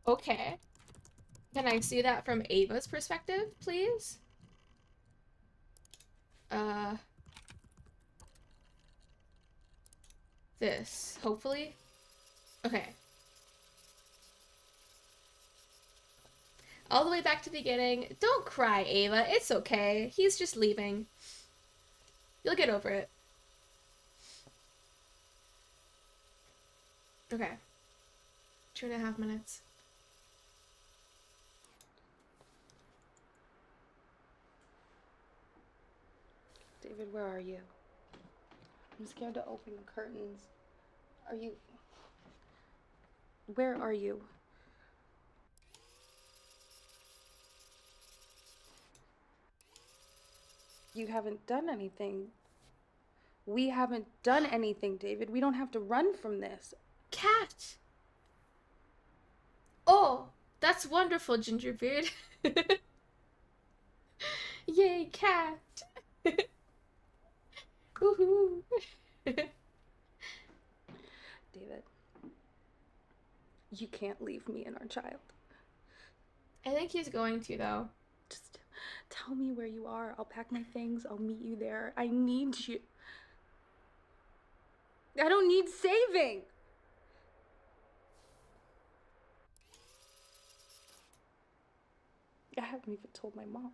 Okay. Can I see that from Ava's perspective, please? This, hopefully? Okay. All the way back to the beginning. Don't cry, Ava. It's okay. He's just leaving. You'll get over it. Okay. 2.5 minutes. David, where are you? I'm scared to open the curtains. Are you... Where are you? You haven't done anything. We haven't done anything, David. We don't have to run from this. Cat! Oh, that's wonderful, Gingerbeard. Yay, cat! Woohoo! David, you can't leave me and our child. I think he's going to, though. Just tell me where you are. I'll pack my things. I'll meet you there. I need you. I don't need saving. I haven't even told my mom.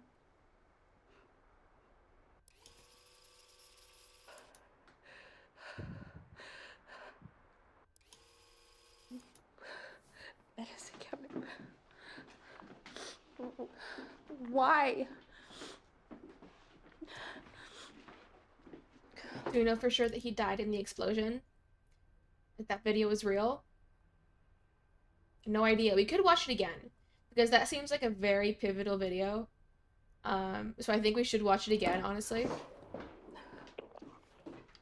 Medicine cabinet. Why? Do we know for sure that he died in the explosion? That video was real? No idea. We could watch it again, because that seems like a very pivotal video. So I think we should watch it again, honestly.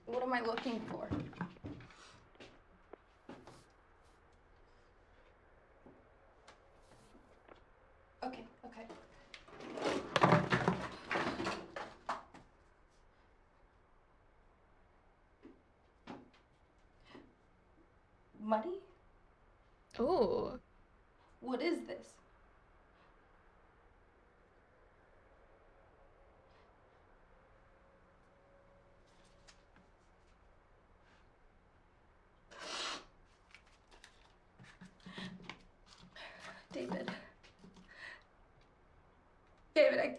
What am I looking for? Okay. sweaty? Oh. What is this? David. David,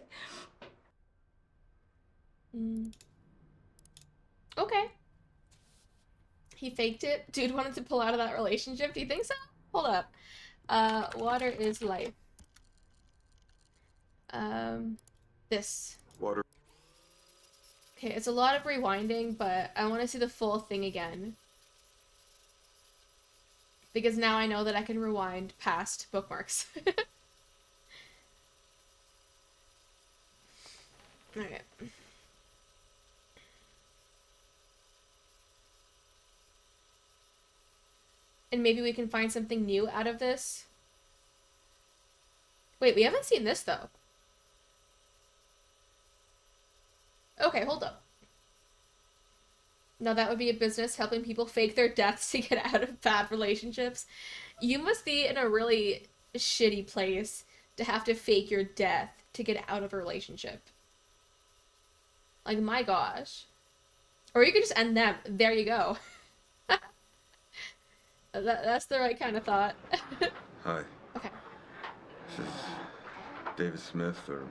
Okay. He faked it. Dude wanted to pull out of that relationship. Do you think so? Hold up. Water is life. This. Water. Okay, it's a lot of rewinding, but I want to see the full thing again. Because now I know that I can rewind past bookmarks. Alright. And maybe we can find something new out of this. Wait, we haven't seen this though. Okay, hold up. Now that would be a business helping people fake their deaths to get out of bad relationships. You must be in a really shitty place to have to fake your death to get out of a relationship. Like, my gosh. Or you could just end them. There you go. That's the right kind of thought. Hi. Okay. This is David Smith, or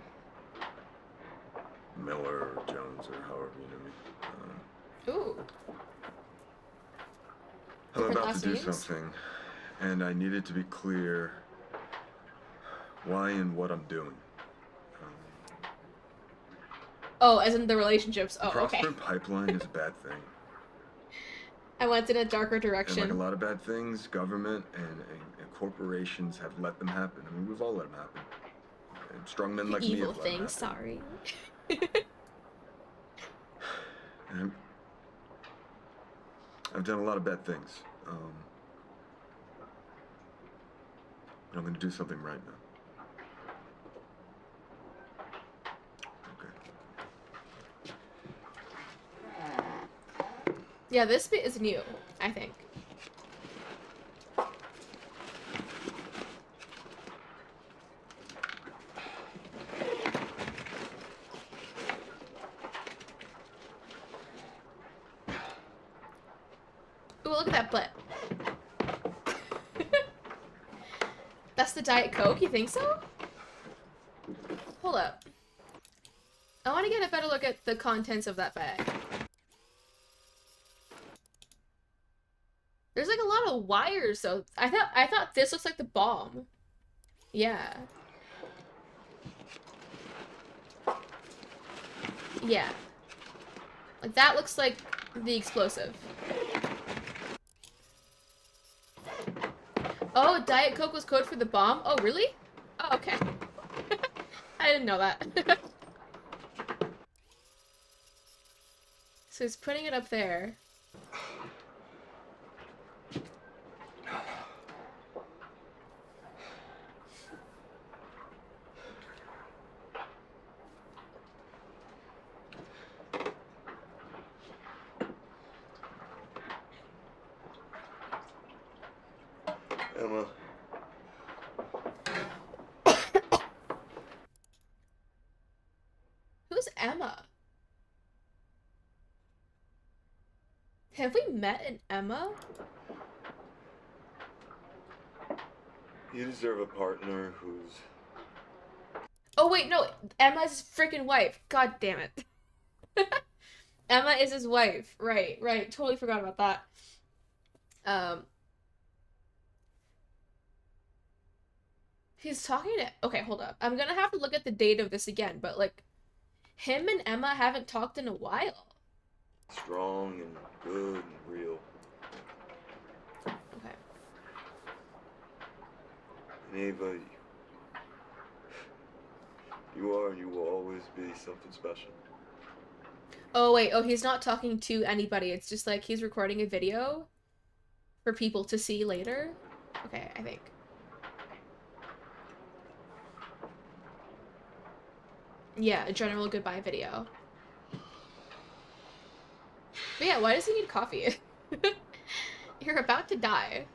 Miller, or Jones, or however you know me. Ooh. I'm Different about last to do names? something, and I needed to be clear why and what I'm doing. Oh, as in the relationships. Oh, okay. Prosperous pipeline is a bad thing. I went in a darker And direction. like a lot of bad things, government and corporations have let them happen. I mean, we've all let them happen. And strong men like me Evil have let them thing, happen. sorry. And I've done a lot of bad things. But I'm going to do something right now. Yeah, this bit is new, I think. Ooh, look at that butt. That's the Diet Coke, you think so? Hold up. I want to get a better look at the contents of that bag. There's like a lot of wires, so I thought this looks like the bomb. Yeah. Yeah. Like that looks like the explosive. Oh, Diet Coke was code for the bomb? Oh, really? Oh, okay. I didn't know that. So he's putting it up there. Emma. Who's Emma? Have we met an Emma? You deserve a partner who's... Oh wait, no, Emma's his freaking wife. God damn it. Emma is his wife. Right, right. Totally forgot about that. He's talking to... Okay, hold up. I'm gonna have to look at the date of this again, but like, him and Emma haven't talked in a while. strong and good and real. Okay. And Ava, you are and you will always be something special. Oh wait, oh he's not talking to anybody. It's just like he's recording a video for people to see later. Okay, I think. Yeah, a general goodbye video. But yeah, why does he need coffee? You're about to die.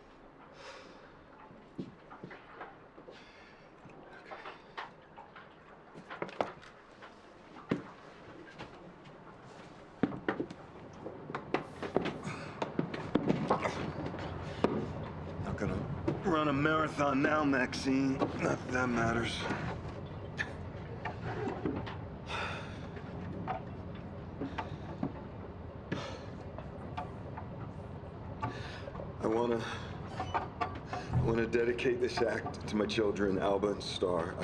run a marathon now, Maxine. Not that that matters. I want to dedicate this act to my children, Alba and Star.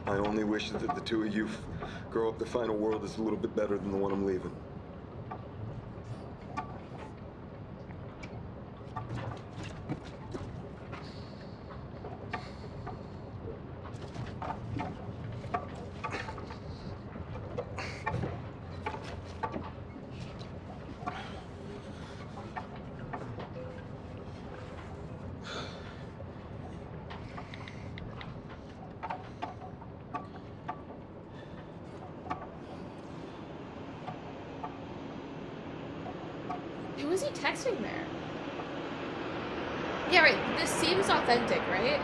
I only wish that the two of you grow up to find a world that's a little bit better than the one I'm leaving. Who is he texting there? Yeah, right. This seems authentic, right?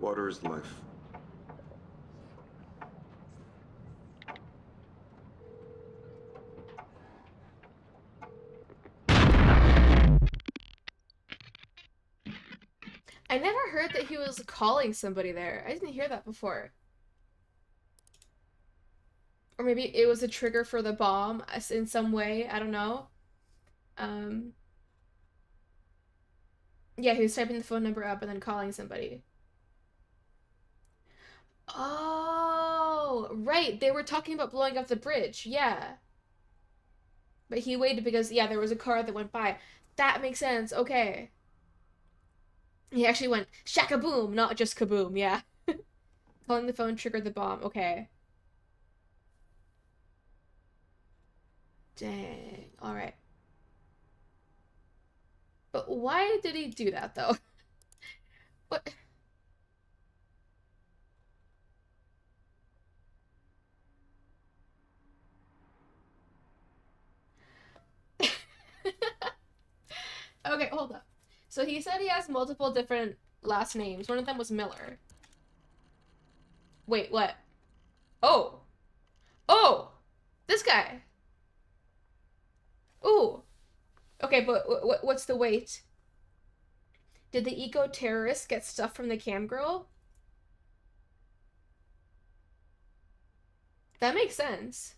Water is life. I never heard that he was calling somebody there. I didn't hear that before. Or maybe it was a trigger for the bomb in some way. I don't know. Yeah, he was typing the phone number up and then calling somebody. Oh, right. They were talking about blowing up the bridge. Yeah. But he waited because, yeah, there was a car that went by. That makes sense. Okay. He actually went shaka-boom, not just kaboom. Yeah. Calling the phone triggered the bomb. Okay. Dang. All right. But why did he do that, though? What? Okay, hold up. So he said he has multiple different last names. One of them was Miller. Wait, what? Oh! Oh! This guy! Ooh! Okay, but what's the wait? Did the eco-terrorist get stuff from the cam girl? That makes sense.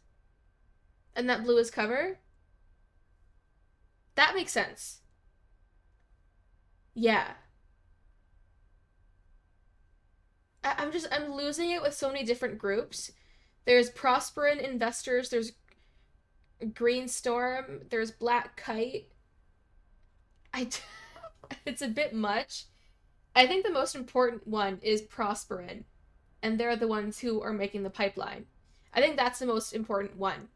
And that blew his cover? That makes sense. Yeah. I'm losing it with so many different groups. There's Prosperin Investors, there's Green Storm, there's Black Kite. It's a bit much. I think the most important one is Prosperin, and they're the ones who are making the pipeline. I think that's the most important one.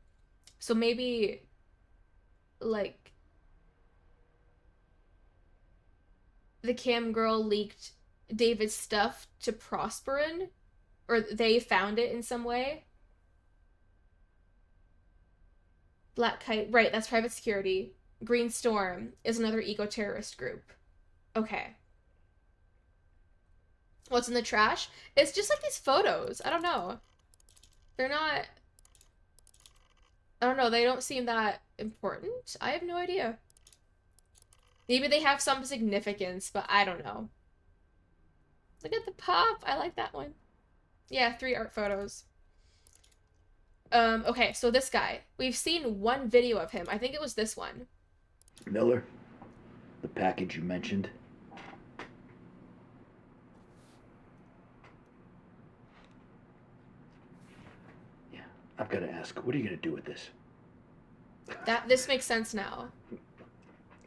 So maybe, like, the cam girl leaked David's stuff to Prosperin, or they found it in some way. Black Kite, right, that's private security. Green Storm is another eco-terrorist group. Okay. What's in the trash? It's just like these photos. I don't know. They're not... I don't know, they don't seem that important. I have no idea. Maybe they have some significance, but I don't know. Look at the pop. I like that one. Yeah, 3 art photos. Okay, so this guy. We've seen one video of him. I think it was this one. Miller, the package you mentioned. Yeah, I've got to ask, what are you going to do with this? This makes sense now.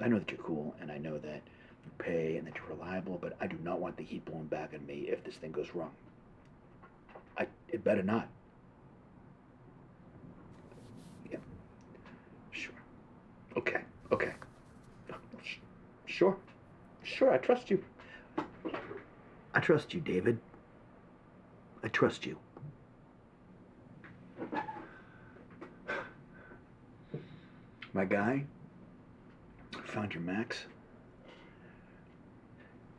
I know that you're cool, and I know that you pay and that you're reliable, but I do not want the heat blown back on me if this thing goes wrong. It better not. Yeah. Sure. Okay. Sure, I trust you. I trust you, David. I trust you. My guy found your Max.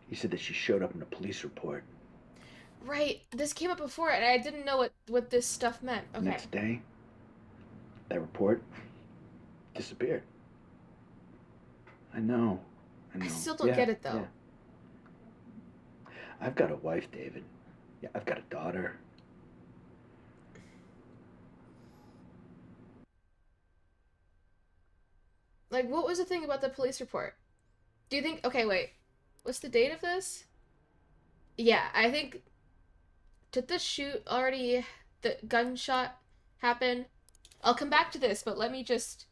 He said that she showed up in a police report. Right. This came up before, and I didn't know what this stuff meant. Okay. Next day, that report disappeared. I know. I still don't get it, though. Yeah. I've got a wife, David. Yeah, I've got a daughter. Like, what was the thing about the police report? Do you think... Okay, wait. What's the date of this? Yeah, I think... Did the shoot already... The gunshot happen? I'll come back to this, but let me just...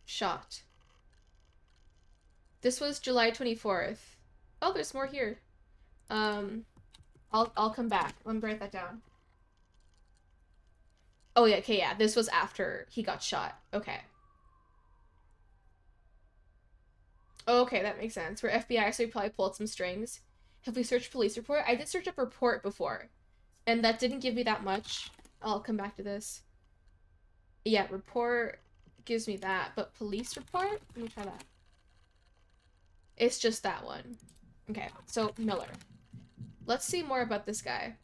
Shot. This was July 24th. Oh, there's more here. I'll come back. Let me write that down. Oh, yeah, okay, yeah. This was after he got shot. Okay. Okay, that makes sense. We're FBI, so we probably pulled some strings. Have we searched police report? I did search up report before, and that didn't give me that much. I'll come back to this. Yeah, report gives me that, but police report? Let me try that. It's just that one. Okay, so Miller. Let's see more about this guy.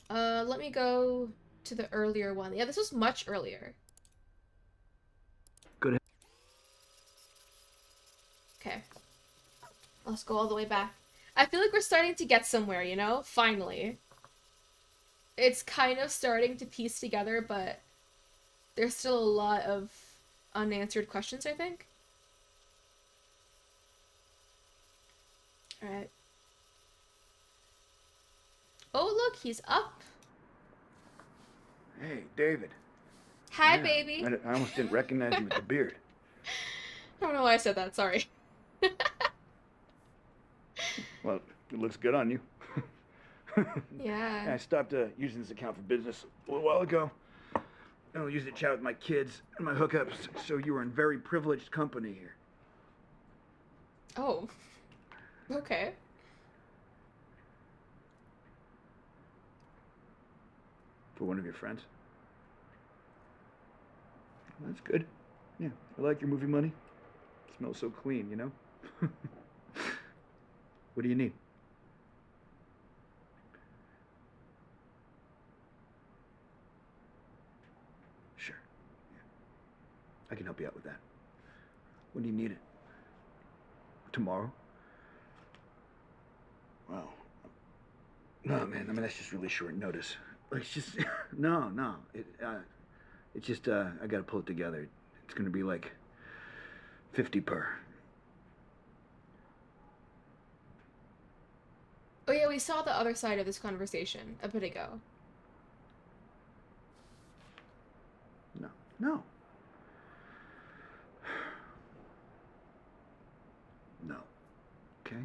Let me go to the earlier one. Yeah, this was much earlier. Good. Okay. Let's go all the way back. I feel like we're starting to get somewhere, you know? Finally. It's kind of starting to piece together, but there's still a lot of unanswered questions, I think. Alright. Oh, look, he's up. Hey, David. Hi, baby. I almost didn't recognize you with the beard. I don't know why I said that, sorry. Well, it looks good on you. Yeah. I stopped using this account for business a little while ago. I'll use it to chat with my kids and my hookups, so you were in very privileged company here. Oh. Okay. For one of your friends? That's good. Yeah, I like your movie money. It smells so clean, you know? What do you need? Sure. Yeah. I can help you out with that. When do you need it? Tomorrow? Wow. No, man, I mean, that's just really short notice. It's just, no. It's just, I gotta pull it together. It's gonna be like 50 per. Oh yeah, we saw the other side of this conversation a bit ago. No. No. Okay?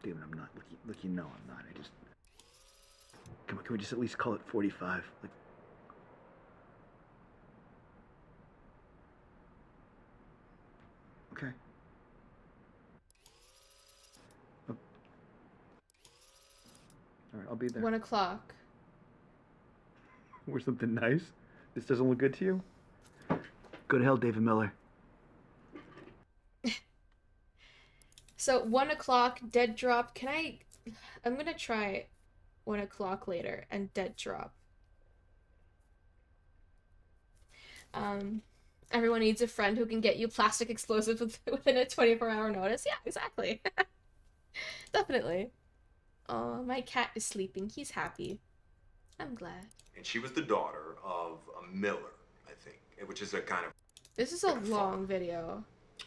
David, I'm not. Look, you know I'm not. I just... Come on, can we just at least call it 45? Like... Okay. Oh. All right, I'll be there. 1 o'clock. Or something nice? This doesn't look good to you? Go to hell, David Miller. So 1 o'clock, dead drop. I'm gonna try 1 o'clock later and dead drop. Everyone needs a friend who can get you plastic explosives within a 24-hour notice. Yeah, exactly. Definitely. Oh, my cat is sleeping. He's happy. I'm glad. And she was the daughter of a miller, I think, which is a kind of... This is a long video.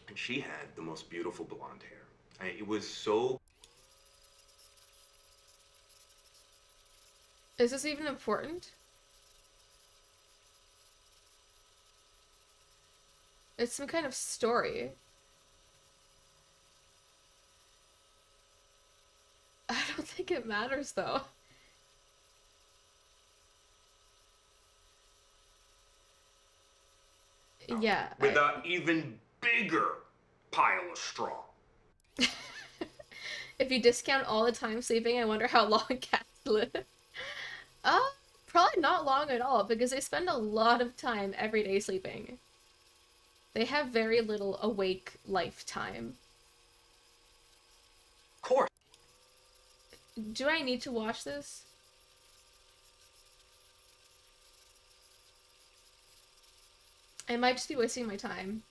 And she had the most beautiful blonde hair. It was so... Is this even important? It's some kind of story. I don't think it matters, though. Yeah. With an even bigger pile of straw. If you discount all the time sleeping, I wonder how long cats live. Probably not long at all because they spend a lot of time every day sleeping. They have very little awake lifetime. Of course. Do I need to watch this? I might just be wasting my time.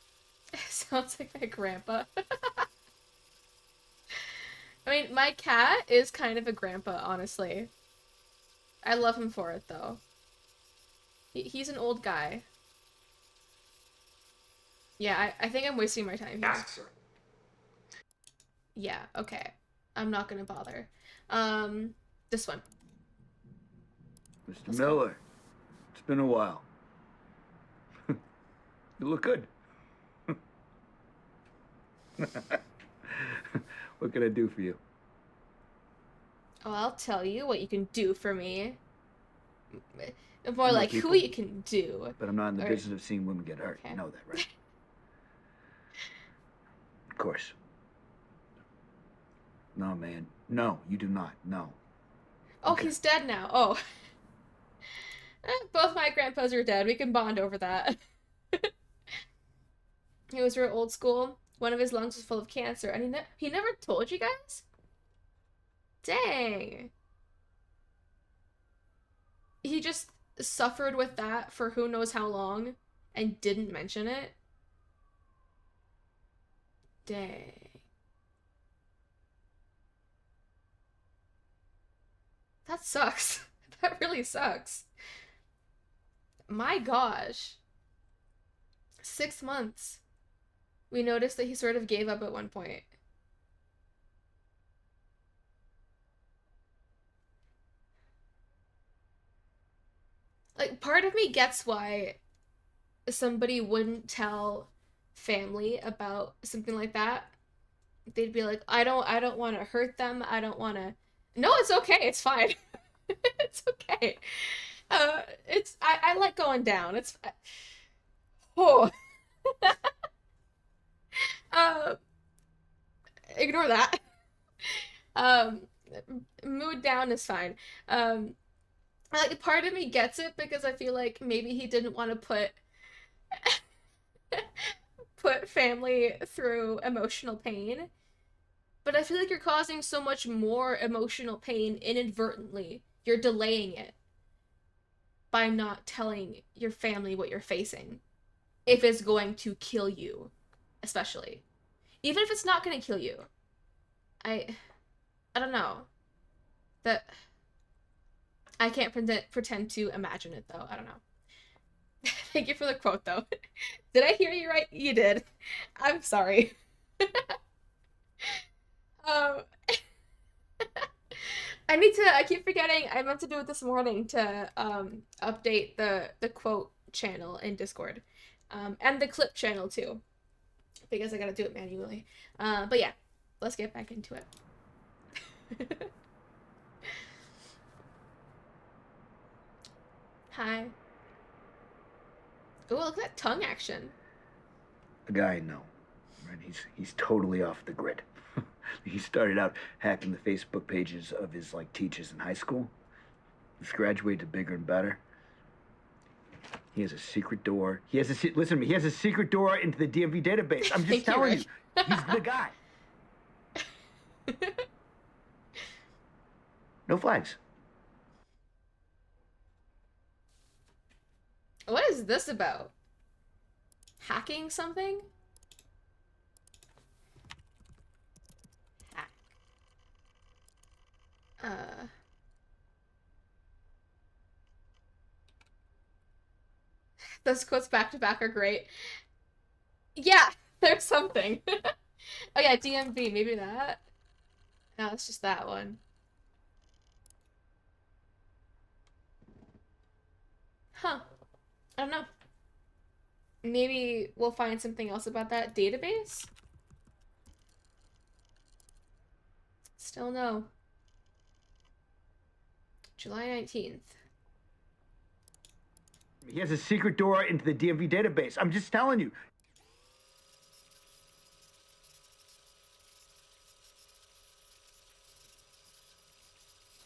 Sounds like my grandpa. I mean, my cat is kind of a grandpa, honestly. I love him for it, though. He's an old guy. Yeah, I think I'm wasting my time here. Ask her. Yeah, okay. I'm not gonna bother. This one. Mr. Miller, it's been a while. You look good. What can I do for you? Oh, I'll tell you what you can do for me. More I know like people, who you can do. But I'm not in the Or- business of seeing women get hurt. Okay. You know that, right? Of course. No, man. No, you do not. No. Oh, Okay. he's dead now. Oh. Both my grandpas are dead. We can bond over that. He was real old school. One of his lungs was full of cancer, and he never told you guys? Dang. He just suffered with that for who knows how long and didn't mention it. Dang. That sucks. That really sucks. My gosh. 6 months. We noticed that he sort of gave up at one point. Like, part of me gets why somebody wouldn't tell family about something like that. They'd be like, I don't want to hurt them. I don't want to. No, it's okay. It's fine. It's okay. I like going down. It's oh. uh, Ignore that. Um, Mood down is fine. Like part of me gets it because I feel like maybe he didn't want to put family through emotional pain. But I feel like you're causing so much more emotional pain inadvertently. You're delaying it by not telling your family what you're facing. If it's going to kill you, especially. Even if it's not going to kill you. I don't know. That I can't pretend to imagine it though. I don't know. Thank you for the quote though. Did I hear you right? You did. I'm sorry. Um, I keep forgetting, I meant to do it this morning to update the quote channel in Discord. And the clip channel too. Because I gotta do it manually. But yeah, let's get back into it. Hi. Oh, look at that tongue action. A guy I know, right? He's totally off the grid. He started out hacking the Facebook pages of his teachers in high school. He's graduated to bigger and better. He has a secret door. Listen to me. He has a secret door into the DMV database. I'm just telling you, he's the guy. No flags. What is this about? Hacking something? Hack. Those quotes back to back are great. Yeah, there's something. Oh yeah, DMV, maybe that? No, it's just that one. Huh. I don't know. Maybe we'll find something else about that database? Still no. July 19th. He has a secret door into the DMV database. I'm just telling you.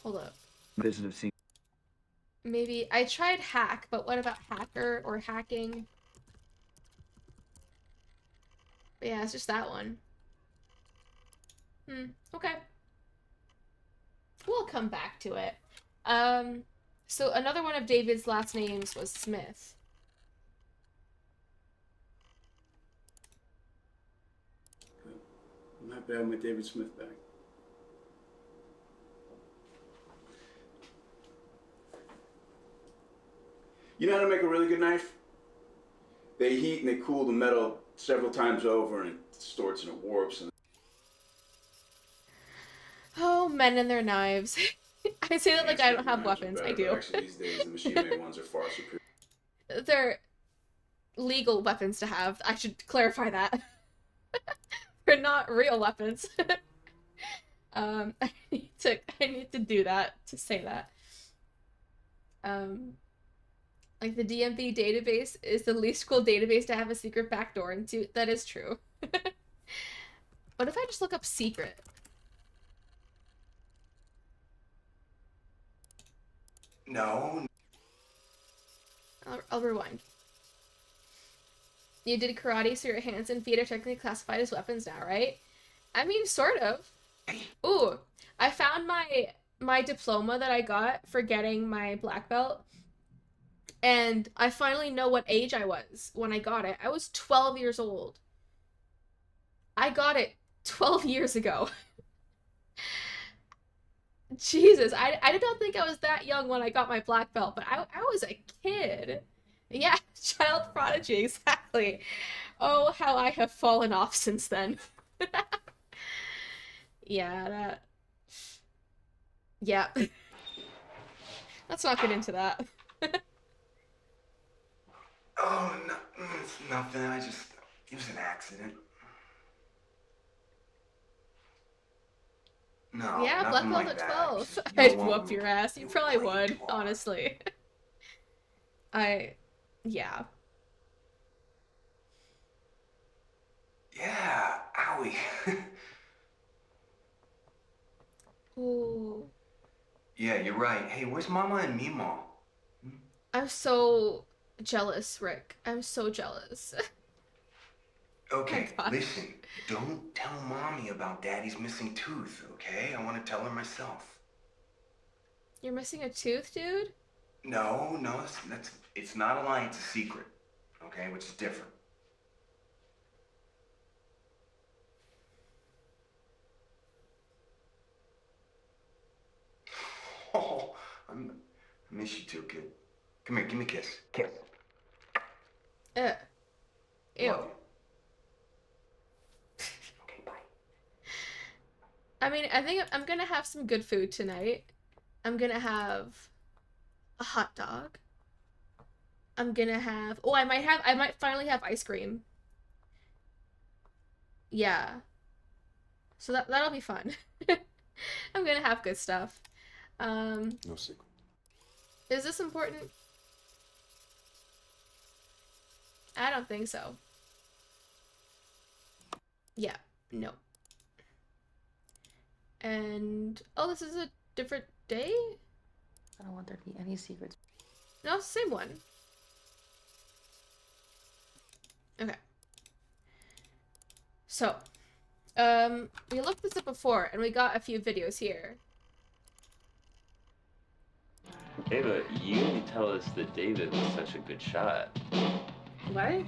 Hold up. Business of seeing. Maybe I tried hack, but what about hacker or hacking? But yeah, it's just that one. Okay. We'll come back to it. So another one of David's last names was Smith. I'm happy to have my David Smith back. You know how to make a really good knife? They heat and they cool the metal several times over and it distorts and it warps. And Oh, men and their knives. I say that like I don't have weapons. I do. Actually, these days, the machine-made ones are far superior. They're legal weapons to have. I should clarify that. They're not real weapons. I need to do that, to say that. Like the DMV database is the least cool database to have a secret backdoor into. That is true. What if I just look up secret? No. I'll rewind. You did karate, so your hands and feet are technically classified as weapons now, right? I mean, sort of. Ooh, I found my diploma that I got for getting my black belt. And I finally know what age I was when I got it. I was 12 years old. I got it 12 years ago. Jesus, I did not think I was that young when I got my black belt, but I was a kid. Yeah, child prodigy, exactly. Oh, how I have fallen off since then. Yeah, yeah. Let's not get into that. Oh, no, it's nothing. It was an accident. No, yeah, black nothing belt like at that. 12. Just, I'd whoop your ass. You probably would, honestly. Yeah. Yeah, owie. Ooh. Yeah, you're right. Hey, where's Mama and Mima? I'm so jealous, Rick. I'm so jealous. Okay, listen. Don't tell Mommy about Daddy's missing tooth, okay? I want to tell her myself. You're missing a tooth, dude? No, it's not a lie. It's a secret, okay? Which is different. Oh, I miss you too, kid. Come here, give me a kiss. Kiss. Ew. Okay, bye. I mean, I think I'm gonna have some good food tonight. I'm gonna have a hot dog. I'm gonna have... Oh, I might finally have ice cream. Yeah. So that'll be fun. I'm gonna have good stuff. No secret. Is this important? I don't think so. Yeah, no. And oh, this is a different day? I don't want there to be any secrets. No, it's the same one. Okay. So, we looked this up before and we got a few videos here. Ava, you didn't tell us that David was such a good shot. What?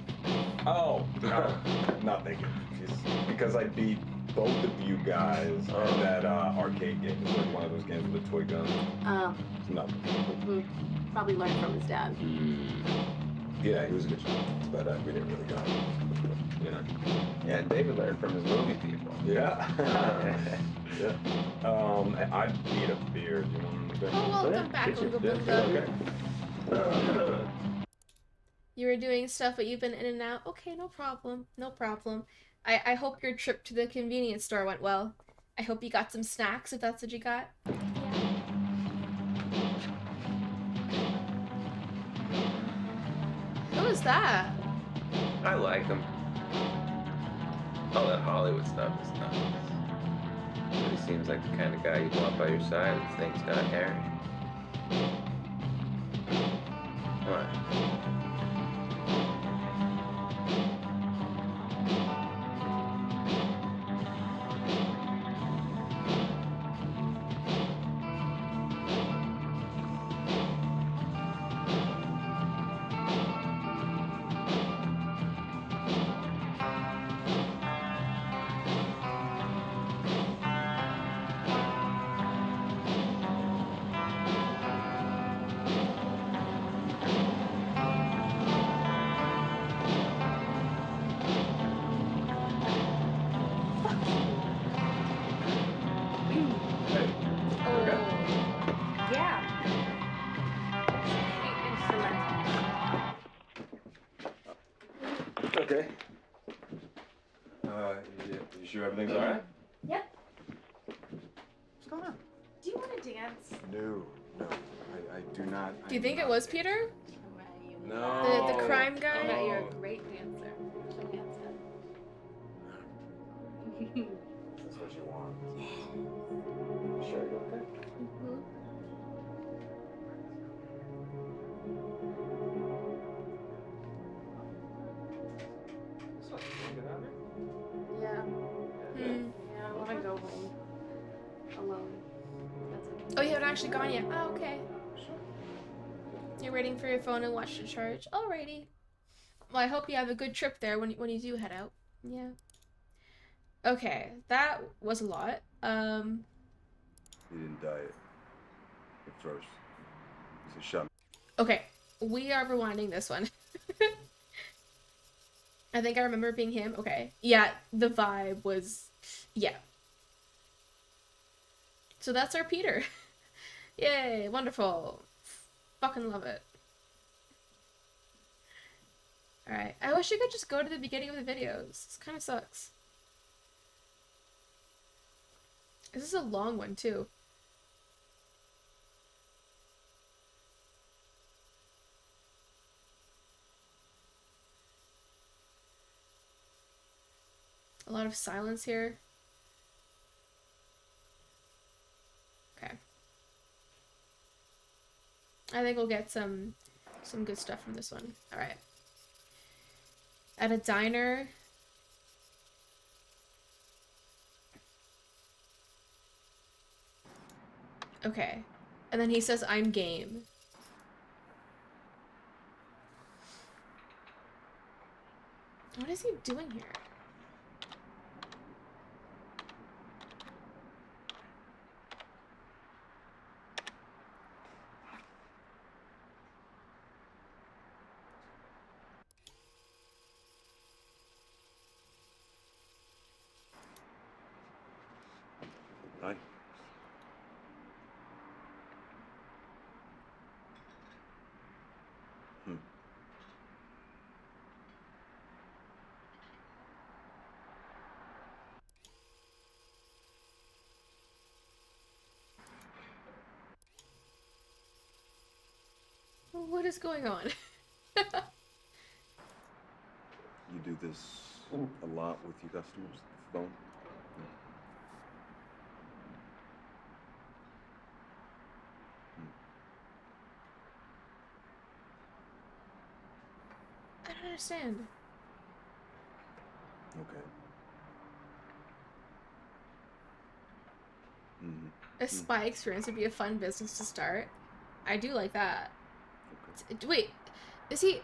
Oh, no, nothing. Just because I beat both of you guys at that arcade game. It's like one of those games with a toy gun. It's nothing. Probably learned from his dad. Yeah, he was a good shot, but we didn't really got him. You know. Yeah, David learned from his movie people. Yeah. Yeah. I need a beer. Do you want to Oh, welcome back, Uncle Boonga. Okay. You were doing stuff, but you've been in and out. Okay, no problem. No problem. I hope your trip to the convenience store went well. I hope you got some snacks, if that's what you got. Yeah. Who is that? I like him. All that Hollywood stuff is nuts. But he seems like the kind of guy you'd want by your side if things got hairy. Okay. You sure everything's all right? Yep. What's going on? Do you want to dance? No, no, I do not. Do you think it was Peter? No. The crime guy? I bet you're a great dancer. Show me how That's what you want. Sure, you okay? Yeah. Hmm. Yeah, I want to go home alone. That's okay. Oh, you haven't actually gone yet. Oh, okay. You're waiting for your phone to watch the charge. Alrighty. Well, I hope you have a good trip there when you do head out. Yeah. Okay, that was a lot. He didn't die at first. He said, shut me. Okay, we are rewinding this one. I think I remember it being him. Okay. Yeah, the vibe was... Yeah. So that's our Peter. Yay, wonderful. Fucking love it. Alright, I wish you could just go to the beginning of the videos. This kind of sucks. This is a long one, too. A lot of silence here. Okay. I think we'll get some good stuff from this one. All right. At a diner. Okay. And then he says, "I'm game." What is he doing here? Hi. What is going on? You do this a lot with your customers? The phone? I don't understand. Okay. A spy experience would be a fun business to start. I do like that. Wait, is he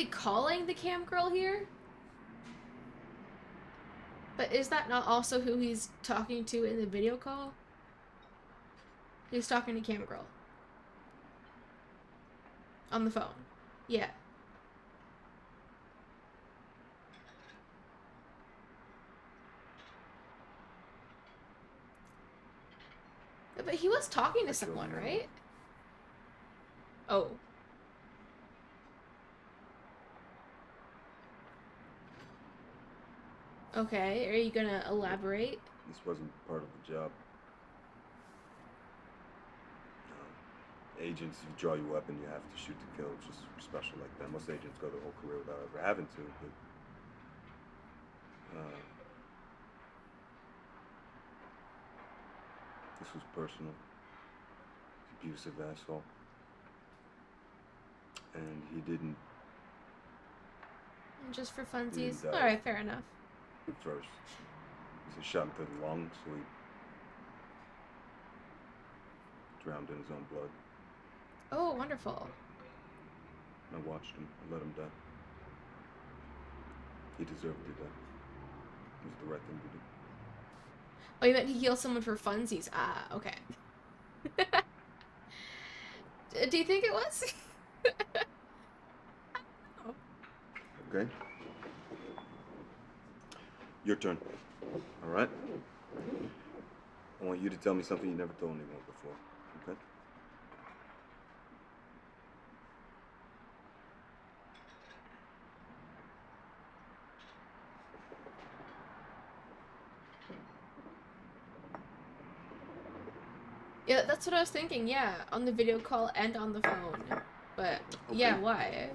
calling the cam girl here? But is that not also who he's talking to in the video call? He's talking to cam girl. On the phone. Yeah. But he was talking to someone, right? Oh. Okay, are you gonna elaborate? This wasn't part of the job. Agents draw you up and you have to shoot to kill, which is special like that. Most agents go their whole career without ever having to, but... this was personal. abusive asshole. And he didn't. Just for funsies. Die. Alright, fair enough. First. He was shot into the lungs, so he drowned in his own blood. Oh, wonderful. I watched him. I let him die. He deserved to die. It was the right thing to do. Oh, you meant he killed someone for funsies. Ah, okay. Do you think it was? Okay? Your turn. All right? I want you to tell me something you never told anyone before. Okay? Yeah, that's what I was thinking, yeah. On the video call and on the phone. But, okay. Yeah, why?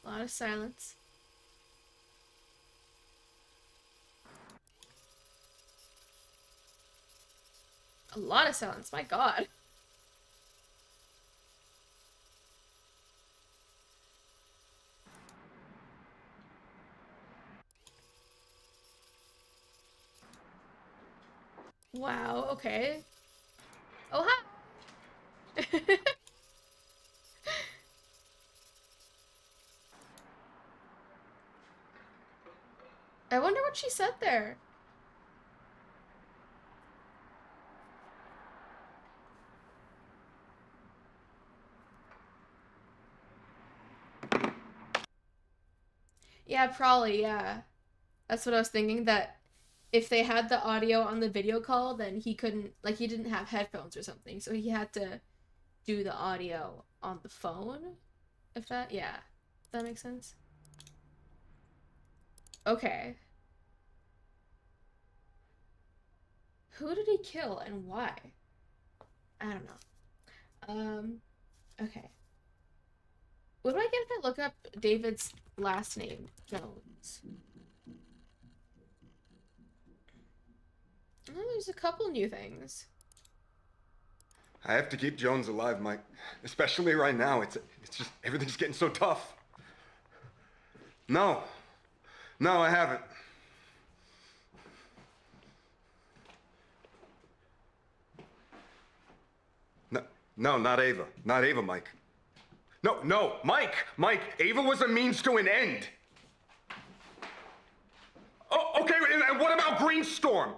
A lot of silence. A lot of silence, my god. Wow, okay. Oh, hi! I wonder what she said there. Yeah, probably, yeah. That's what I was thinking, that if they had the audio on the video call, then he couldn't, like, he didn't have headphones or something, so he had to do the audio on the phone? If that, yeah. If that makes sense? Okay. Who did he kill and why? I don't know. Okay. What do I get if I look up David's last name? Jones. Oh, there's a couple new things. I have to keep Jones alive, Mike. Especially right now. It's just, everything's getting so tough. No. No, I haven't. No, not Ava. Not Ava, Mike. No, Mike! Mike, Ava was a means to an end. Oh, okay, and what about Greenstorm?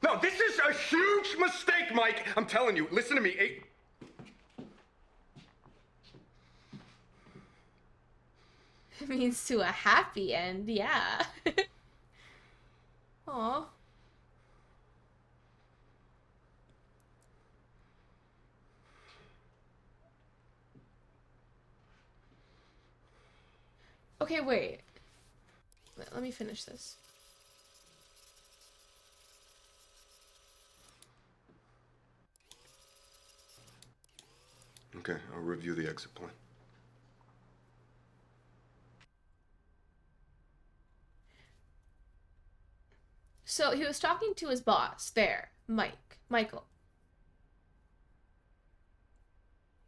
No, this is a huge mistake, Mike. I'm telling you, listen to me. It means to a happy end, yeah. Aw. Okay, wait. Let me finish this. Okay, I'll review the exit plan. So he was talking to his boss there, Michael.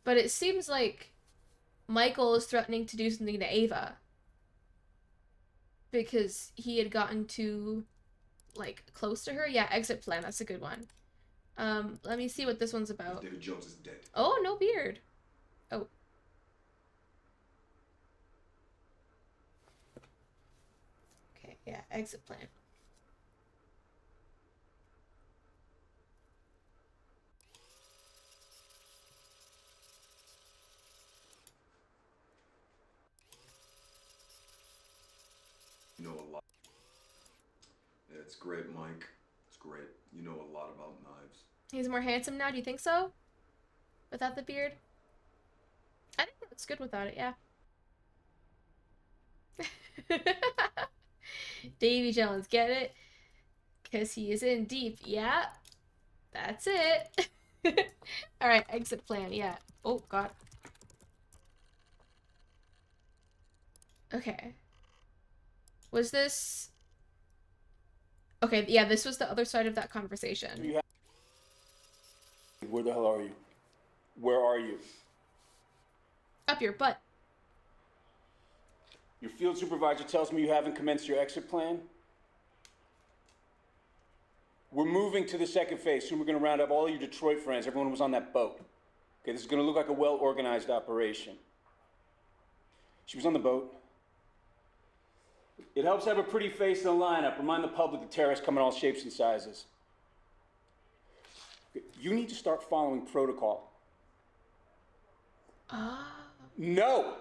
But it seems like Michael is threatening to do something to Ava. Because he had gotten too, like, close to her. Yeah, exit plan, that's a good one. Let me see what this one's about. David Jones is dead. Oh, no beard. Oh. Okay, yeah, exit plan. You know a lot. Yeah, it's great, Mike. It's great. You know a lot about knives. He's more handsome now, do you think so? Without the beard? I think looks good without it, yeah. Davy Jones, get it? Because he is in deep. Yeah, that's it. Alright, exit plan, yeah. Oh, God. Okay. Was this... Okay, yeah, this was the other side of that conversation. Where the hell are you? Where are you? Up your butt. Your field supervisor tells me you haven't commenced your exit plan? We're moving to the second phase. Soon we're going to round up all your Detroit friends. Everyone who was on that boat. Okay, this is going to look like a well-organized operation. She was on the boat. It helps to have a pretty face in the lineup. Remind the public the terrorists come in all shapes and sizes. You need to start following protocol. No!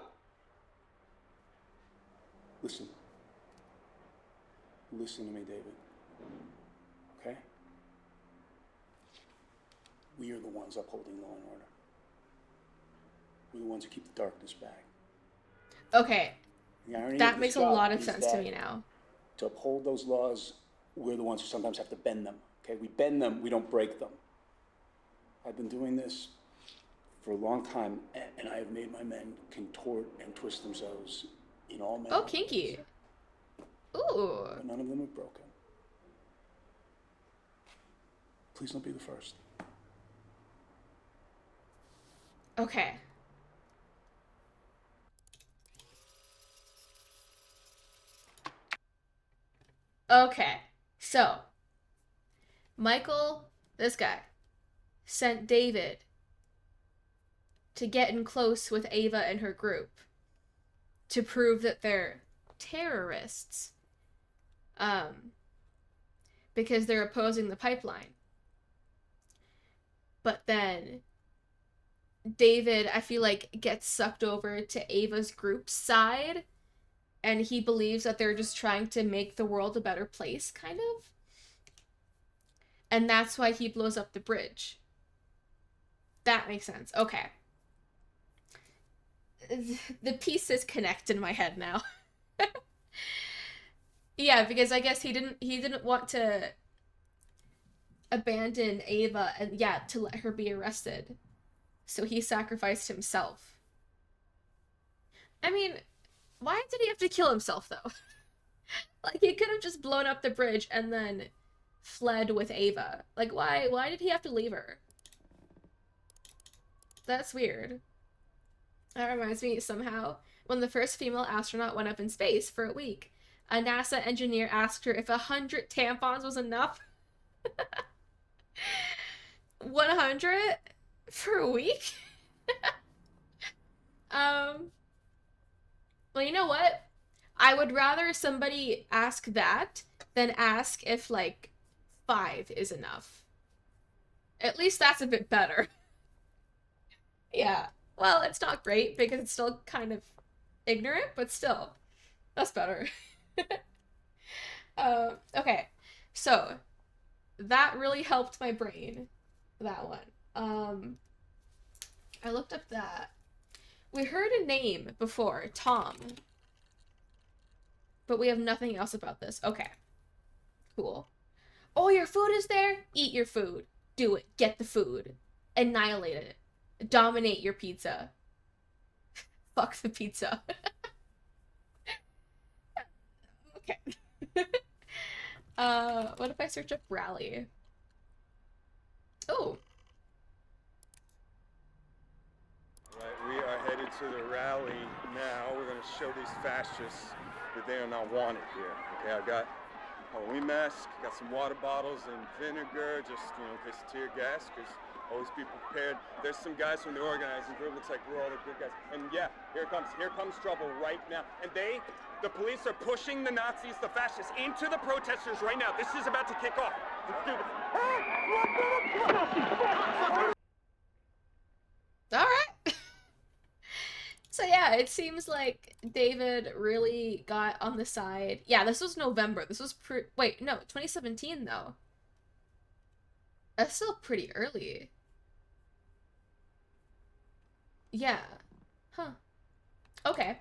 Listen. Listen to me, David. Okay? We are the ones upholding law and order. We're the ones who keep the darkness back. Okay. That makes a lot of sense to me now. To uphold those laws, we're the ones who sometimes have to bend them. Okay? We bend them, we don't break them. I've been doing this for a long time, and I have made my men contort and twist themselves in all manner. Oh, kinky. Ooh. But none of them are broken. Please don't be the first. Okay. Okay. So, Michael, this guy, sent David to get in close with Ava and her group to prove that they're terrorists. Because they're opposing the pipeline. But then David, I feel like, gets sucked over to Ava's group's side, and he believes that they're just trying to make the world a better place, kind of. And that's why he blows up the bridge. That makes sense. Okay. The pieces connect in my head now. Yeah, because I guess he didn't want to abandon Ava and, yeah, to let her be arrested. So he sacrificed himself. I mean, why did he have to kill himself, though? Like, he could have just blown up the bridge and then fled with Ava. Like, why did he have to leave her? That's weird. That reminds me, somehow, when the first female astronaut went up in space for a week, a NASA engineer asked her if 100 tampons was enough. 100 for a week? Well, you know what? I would rather somebody ask that than ask if, like, 5 is enough. At least that's a bit better. Yeah. Well, it's not great because it's still kind of ignorant, but still, that's better. Okay, so that really helped my brain, that one. I looked up that. We heard a name before, Tom, but we have nothing else about this. Okay, cool. Oh, your food is there? Eat your food. Do it. Get the food. Annihilate it. Dominate your pizza. Fuck the pizza. Okay. What if I search up rally? Oh. Right, we are headed to the rally now. We're gonna show these fascists that they are not wanted here. Okay, I've got Halloween mask, got some water bottles and vinegar, just, you know, in case of tear gas, because always be prepared. There's some guys from the organizing group. Looks like we're all the good guys. And yeah, here comes trouble right now. And the police are pushing the Nazis, the fascists, into the protesters right now. This is about to kick off. Let's do this. All right. So yeah, it seems like David really got on the side. Yeah, this was November. This was wait, no, 2017 though. That's still pretty early. Yeah. Huh. Okay.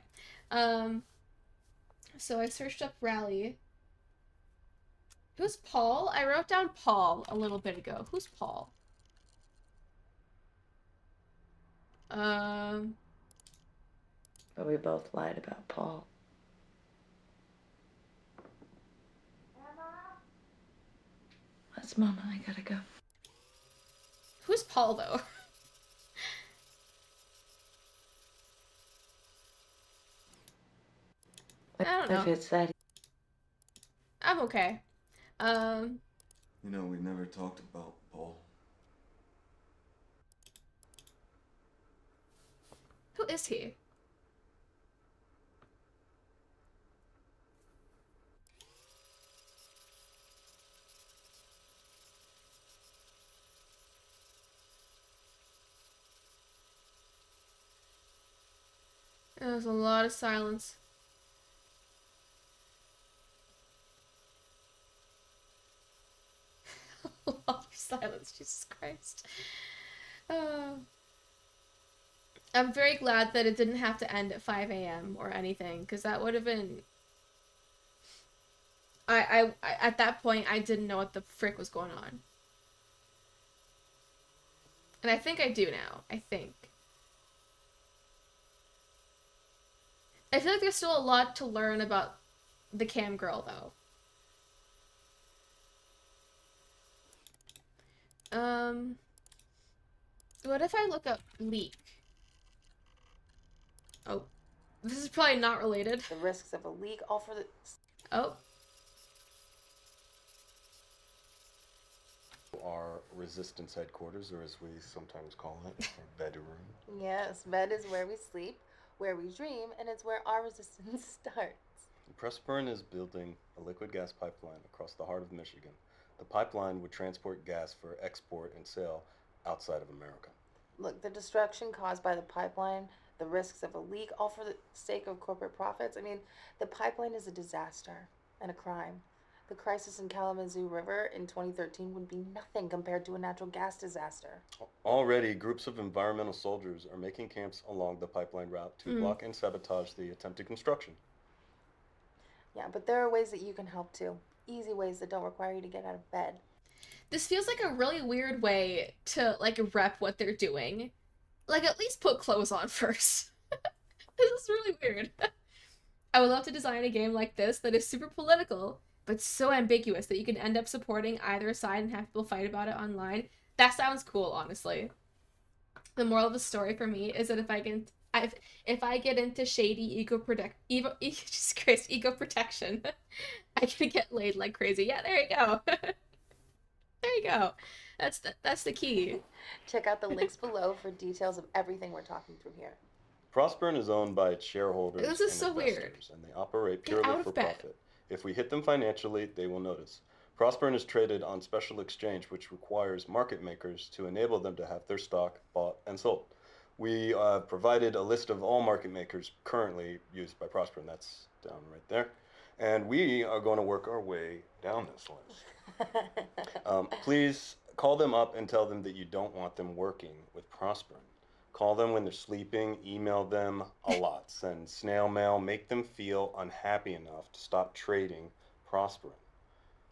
So I searched up Rally. Who's Paul? I wrote down Paul a little bit ago. Who's Paul? But we both lied about Paul. That's Mama. I gotta go. Who's Paul, though? I don't know. If it's that. I'm okay. You know, we never talked about Paul. Who is he? There's a lot of silence. A lot of silence, Jesus Christ. I'm very glad that it didn't have to end at 5 a.m. or anything, because that would have been... I at that point, I didn't know what the frick was going on. And I think I do now. I think. I feel like there's still a lot to learn about the cam girl, though. What if I look up leak? Oh, this is probably not related. The risks of a leak offer the... Oh. Our resistance headquarters, or as we sometimes call it, our bedroom. Yes, bed is where we sleep, where we dream, and it's where our resistance starts. Pressburn is building a liquid gas pipeline across the heart of Michigan. The pipeline would transport gas for export and sale outside of America. Look, the destruction caused by the pipeline, the risks of a leak, all for the sake of corporate profits. I mean, the pipeline is a disaster and a crime. The crisis in Kalamazoo River in 2013 would be nothing compared to a natural gas disaster. Already, groups of environmental soldiers are making camps along the pipeline route to block and sabotage the attempted construction. Yeah, but there are ways that you can help too. Easy ways that don't require you to get out of bed. This feels like a really weird way to, like, rep what they're doing. Like, at least put clothes on first. This is really weird. I would love to design a game like this that is super political, but so ambiguous that you can end up supporting either side and have people fight about it online. That sounds cool, honestly. The moral of the story for me is that if I get into shady ego protection, I can get laid like crazy. Yeah, there you go. There you go. That's the key. Check out the links below for details of everything we're talking through here. Prosperin is owned by its shareholders This is and so investors, weird. and they operate Get out purely of for bed. profit. If we hit them financially, they will notice. Prosperin is traded on special exchange, which requires market makers to enable them to have their stock bought and sold. We provided a list of all market makers currently used by Prosperin. That's down right there. And we are going to work our way down this list. Please call them up and tell them that you don't want them working with Prosperin. Call them when they're sleeping, email them a lot, send snail mail, make them feel unhappy enough to stop trading Prosperin.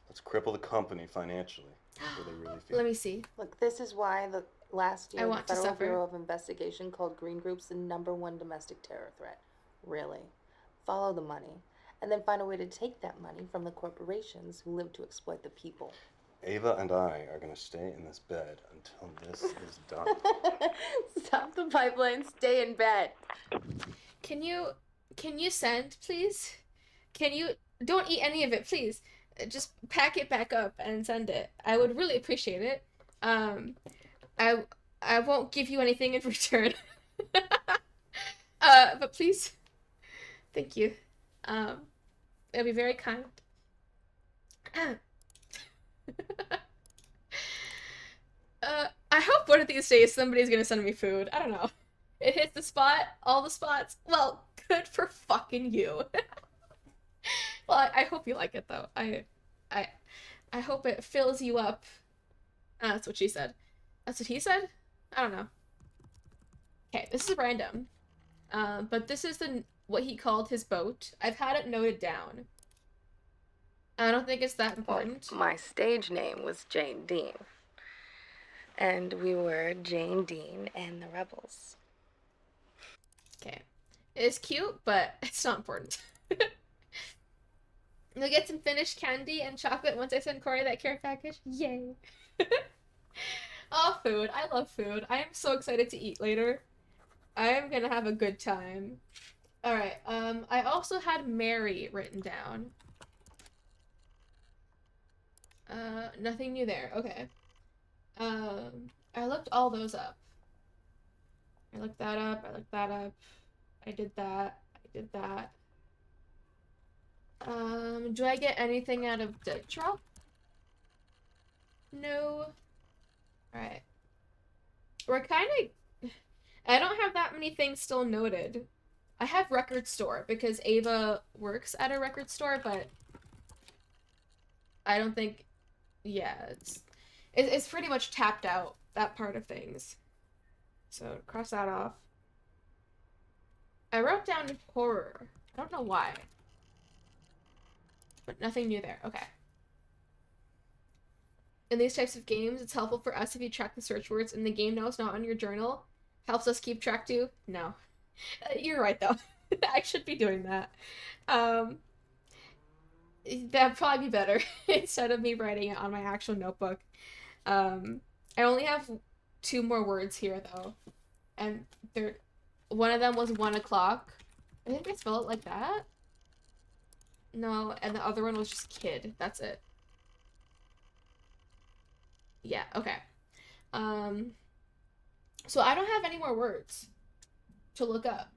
Let's cripple the company financially. That's what they really feel. Let me see. Look, this is why last I year the want to Federal suffer. Bureau of Investigation called green groups the #1 domestic terror threat. Really. Follow the money, and then find a way to take that money from the corporations who live to exploit the people. Ava and I are going to stay in this bed until this is done. Stop the pipeline, stay in bed. Can you send, please? Don't eat any of it, please. Just pack it back up and send it. I would really appreciate it. I won't give you anything in return. But please. Thank you. It'll be very kind. I hope one of these days somebody's gonna send me food. I don't know. It hits the spot, all the spots. Well, good for fucking you. Well, I hope you like it though. I hope it fills you up. That's what she said. That's what he said? I don't know. Okay, this is random. But this is what he called his boat. I've had it noted down. I don't think it's that important. Well, my stage name was Jane Dean. And we were Jane Dean and the Rebels. Okay. It's cute, but it's not important. You'll get some finished candy and chocolate once I send Corey that care package. Yay. Oh, food. I love food. I am so excited to eat later. I am gonna have a good time. Alright, I also had Mary written down. Nothing new there. Okay. I looked all those up. I looked that up. I looked that up. I did that. I did that. Do I get anything out of the drop? No. Alright. We're kind of... I don't have that many things still noted. I have record store because Ava works at a record store, but I don't think... Yeah, it's pretty much tapped out, that part of things. So, cross that off. I wrote down horror. I don't know why. But nothing new there. Okay. In these types of games, it's helpful for us if you track the search words and the game knows not on your journal. Helps us keep track too. No. You're right, though. I should be doing that. That'd probably be better instead of me writing it on my actual notebook. I only have 2 more words here, though. And one of them was 1 o'clock. I think they spell it like that. No, and the other one was just kid. That's it. Yeah, okay. So I don't have any more words to look up.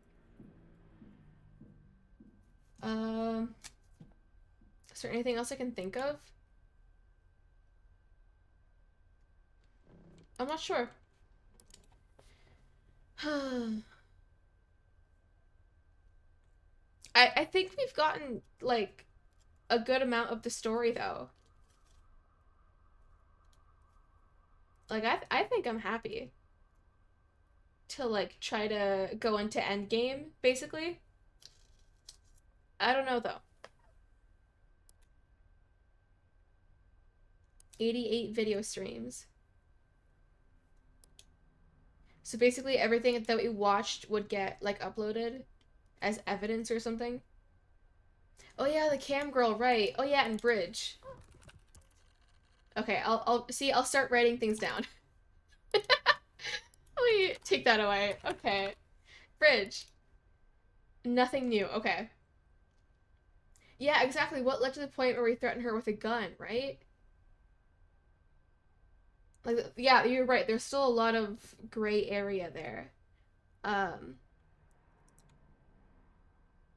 Is there anything else I can think of? I'm not sure. I think we've gotten, like, a good amount of the story, though. Like, I think I'm happy to, like, try to go into endgame, basically. I don't know, though. 88 video streams. So basically everything that we watched would get, like, uploaded as evidence or something. Oh yeah, the cam girl, right. Oh yeah, and Bridge. Okay, I'll start writing things down. Let me take that away. Okay. Bridge. Nothing new. Okay. Yeah, exactly. What led to the point where we threatened her with a gun, right? Like, yeah, you're right. There's still a lot of gray area there.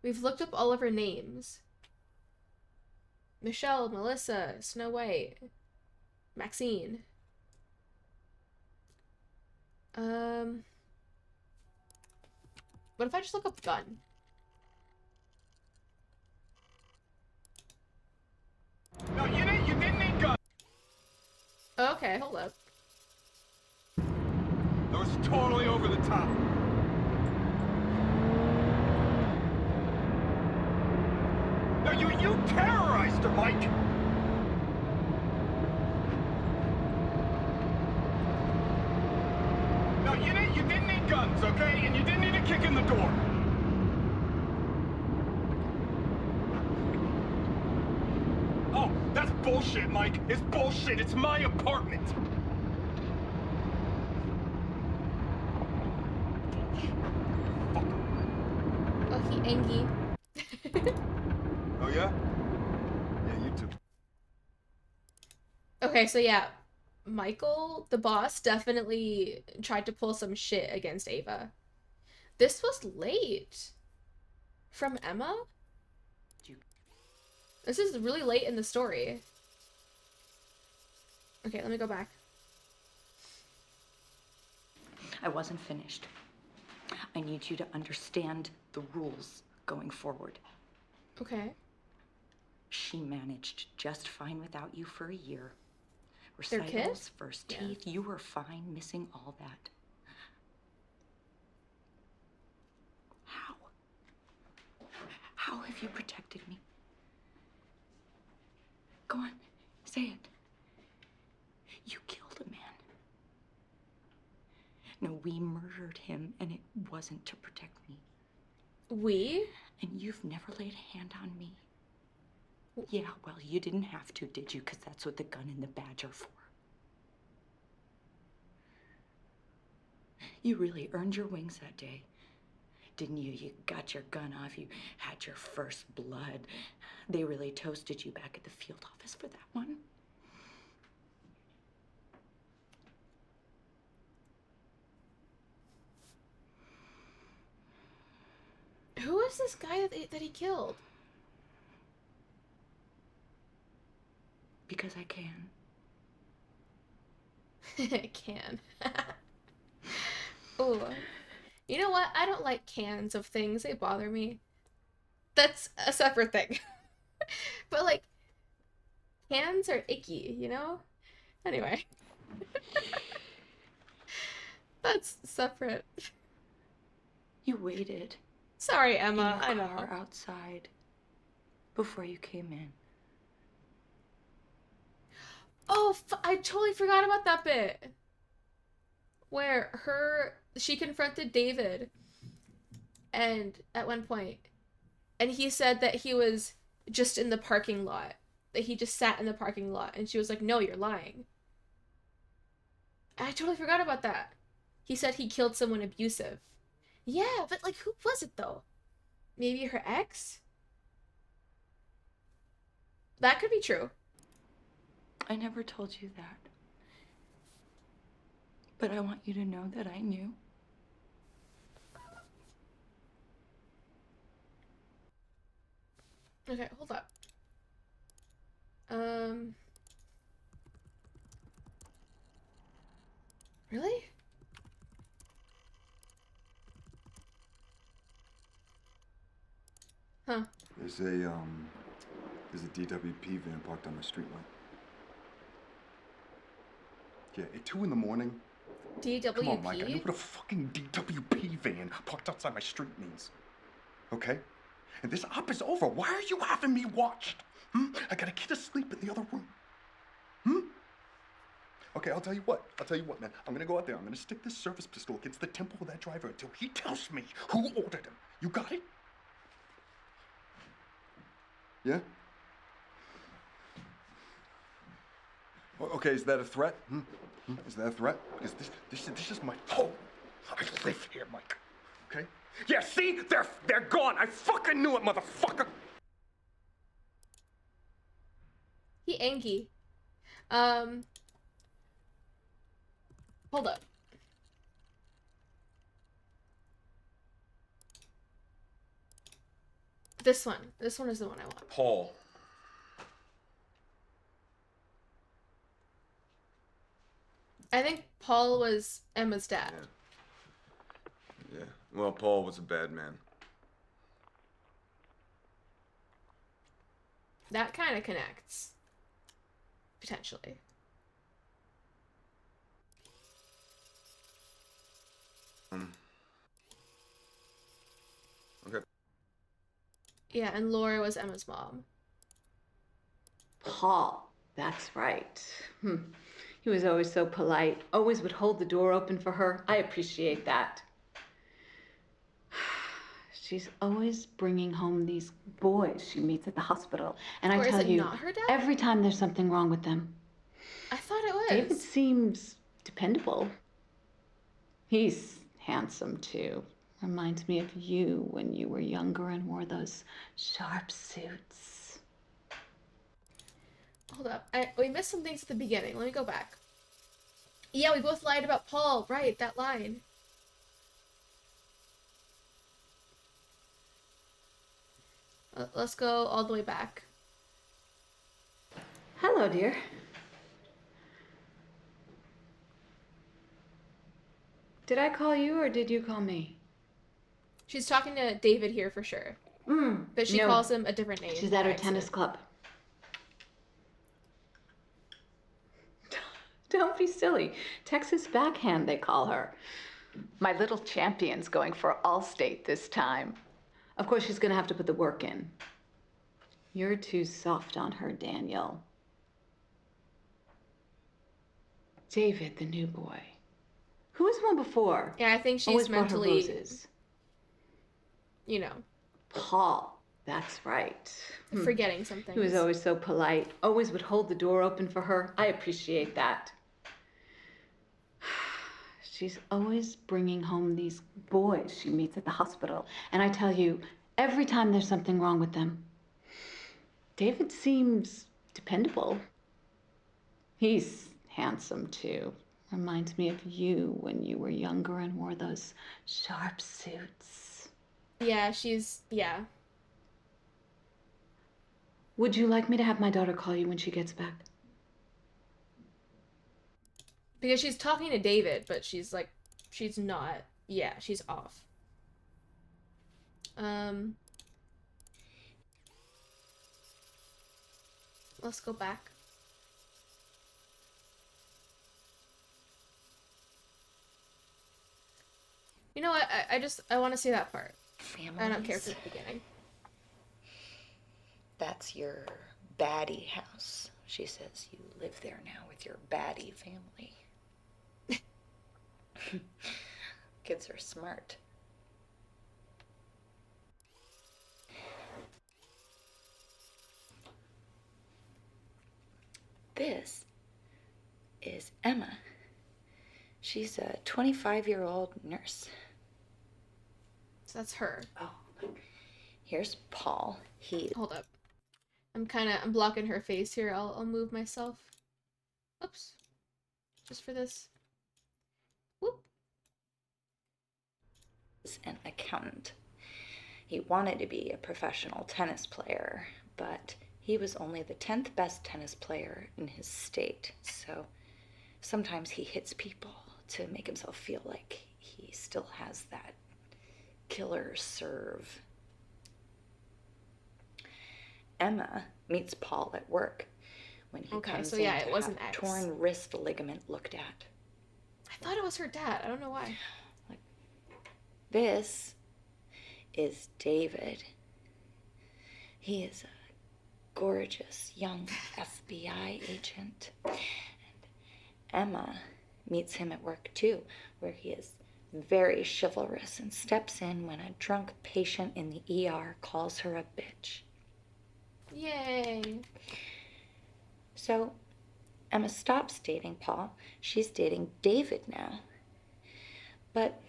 We've looked up all of her names. Michelle, Melissa, Snow White, Maxine. What if I just look up gun? No, you didn't need gun. Okay, hold up. That was totally over the top. No, you terrorized her, Mike. No, you didn't need guns, okay? And you didn't need to kick in the door. Oh, that's bullshit, Mike. It's bullshit. It's my apartment. Oh, he angry. Oh, yeah? Yeah, you too. Okay, so yeah, Michael, the boss, definitely tried to pull some shit against Ava. This was late. From Emma? This is really late in the story. Okay, let me go back. I wasn't finished. I need you to understand the rules going forward. Okay. She managed just fine without you for a year. Their Recitals, kiss? first Yeah. teeth, you were fine missing all that. have you protected me? Go on, say it. You killed a man. No, we murdered him, and it wasn't to protect me. We? And you've never laid a hand on me. Yeah, well, you didn't have to, did you? Because that's what the gun and the badge are for. You really earned your wings that day, didn't you? You got your gun off, you had your first blood. They really toasted you back at the field office for that one. Who is this guy that he killed? Because I can. I can. Oh. You know what? I don't like cans of things. They bother me. That's a separate thing. But, like, cans are icky, you know? Anyway. That's separate. You waited. Sorry, Emma. In I a know. car outside before you came in. Oh, I totally forgot about that bit. Where she confronted David and at one point, and he said that he was just in the parking lot, that he just sat in the parking lot, and she was like, no, you're lying. I totally forgot about that. He said he killed someone abusive. Yeah, but like, who was it though? Maybe her ex? That could be true. I never told you that. But I want you to know that I knew. Okay, hold up. Really? Huh. There's a DWP van parked on my street light. Yeah, at 2 in the morning. DWP? Come on, Mike, I know what a fucking DWP van parked outside my street means. Okay? And this op is over. Why are you having me watched? I got a kid asleep in the other room. Okay, I'll tell you what, man. I'm gonna go out there. I'm gonna stick this service pistol against the temple of that driver until he tells me who ordered him. You got it? Yeah? Okay, is that a threat? Is that a threat? Because this is my home. I live here, Mike. Okay? Yeah, see? They're gone. I fucking knew it, motherfucker. He Angie. Hold up. This one. This one is the one I want. Paul. I think Paul was Emma's dad. Yeah. Well, Paul was a bad man. That kind of connects. Potentially. Okay. Yeah, and Laura was Emma's mom. Paul, that's right. He was always so polite, always would hold the door open for her. I appreciate that. She's always bringing home these boys she meets at the hospital. And I tell you, not her dad? every time there's something wrong with them. I thought it was. David seems dependable. He's handsome, too. Reminds me of you when you were younger and wore those sharp suits. Hold up. We missed some things at the beginning. Let me go back. Yeah, we both lied about Paul. Right, that line. Let's go all the way back. Hello, dear. Did I call you or did you call me? She's talking to David here for sure. But she calls him a different name. She's at her tennis club. Don't be silly. Texas backhand, they call her. My little champion's going for All-State this time. Of course, she's gonna have to put the work in. You're too soft on her, Daniel. David, the new boy. Who was one before? Yeah, I think she's Always brought her mentally, roses. you know, Paul. That's right. forgetting something. He was always so polite. Always would hold the door open for her. I appreciate that. She's always bringing home these boys she meets at the hospital. And I tell you, every time there's something wrong with them, David seems dependable. He's handsome, too. Reminds me of you when you were younger and wore those sharp suits. Yeah, yeah. Would you like me to have my daughter call you when she gets back? Because she's talking to David, but she's not. Yeah, she's off. Let's go back. You know what? I want to see that part. I don't care for the beginning. That's your baddie house. She says you live there now with your baddie family. Kids are smart. This is Emma. She's a 25-year-old nurse. So that's her. Oh, here's Paul. Hold up. I'm blocking her face here. I'll move myself. Oops. Just for this. Whoop. Is an accountant. He wanted to be a professional tennis player, but he was only the 10th best tennis player in his state. So sometimes he hits people to make himself feel like he still has that killer serve. Emma meets Paul at work when he comes in to have a torn wrist ligament looked at. I thought it was her dad. I don't know why. This is David. He is a gorgeous young FBI agent. And Emma meets him at work too, where he is very chivalrous and steps in when a drunk patient in the ER calls her a bitch. Yay. So Emma stops dating Paul. She's dating David now. But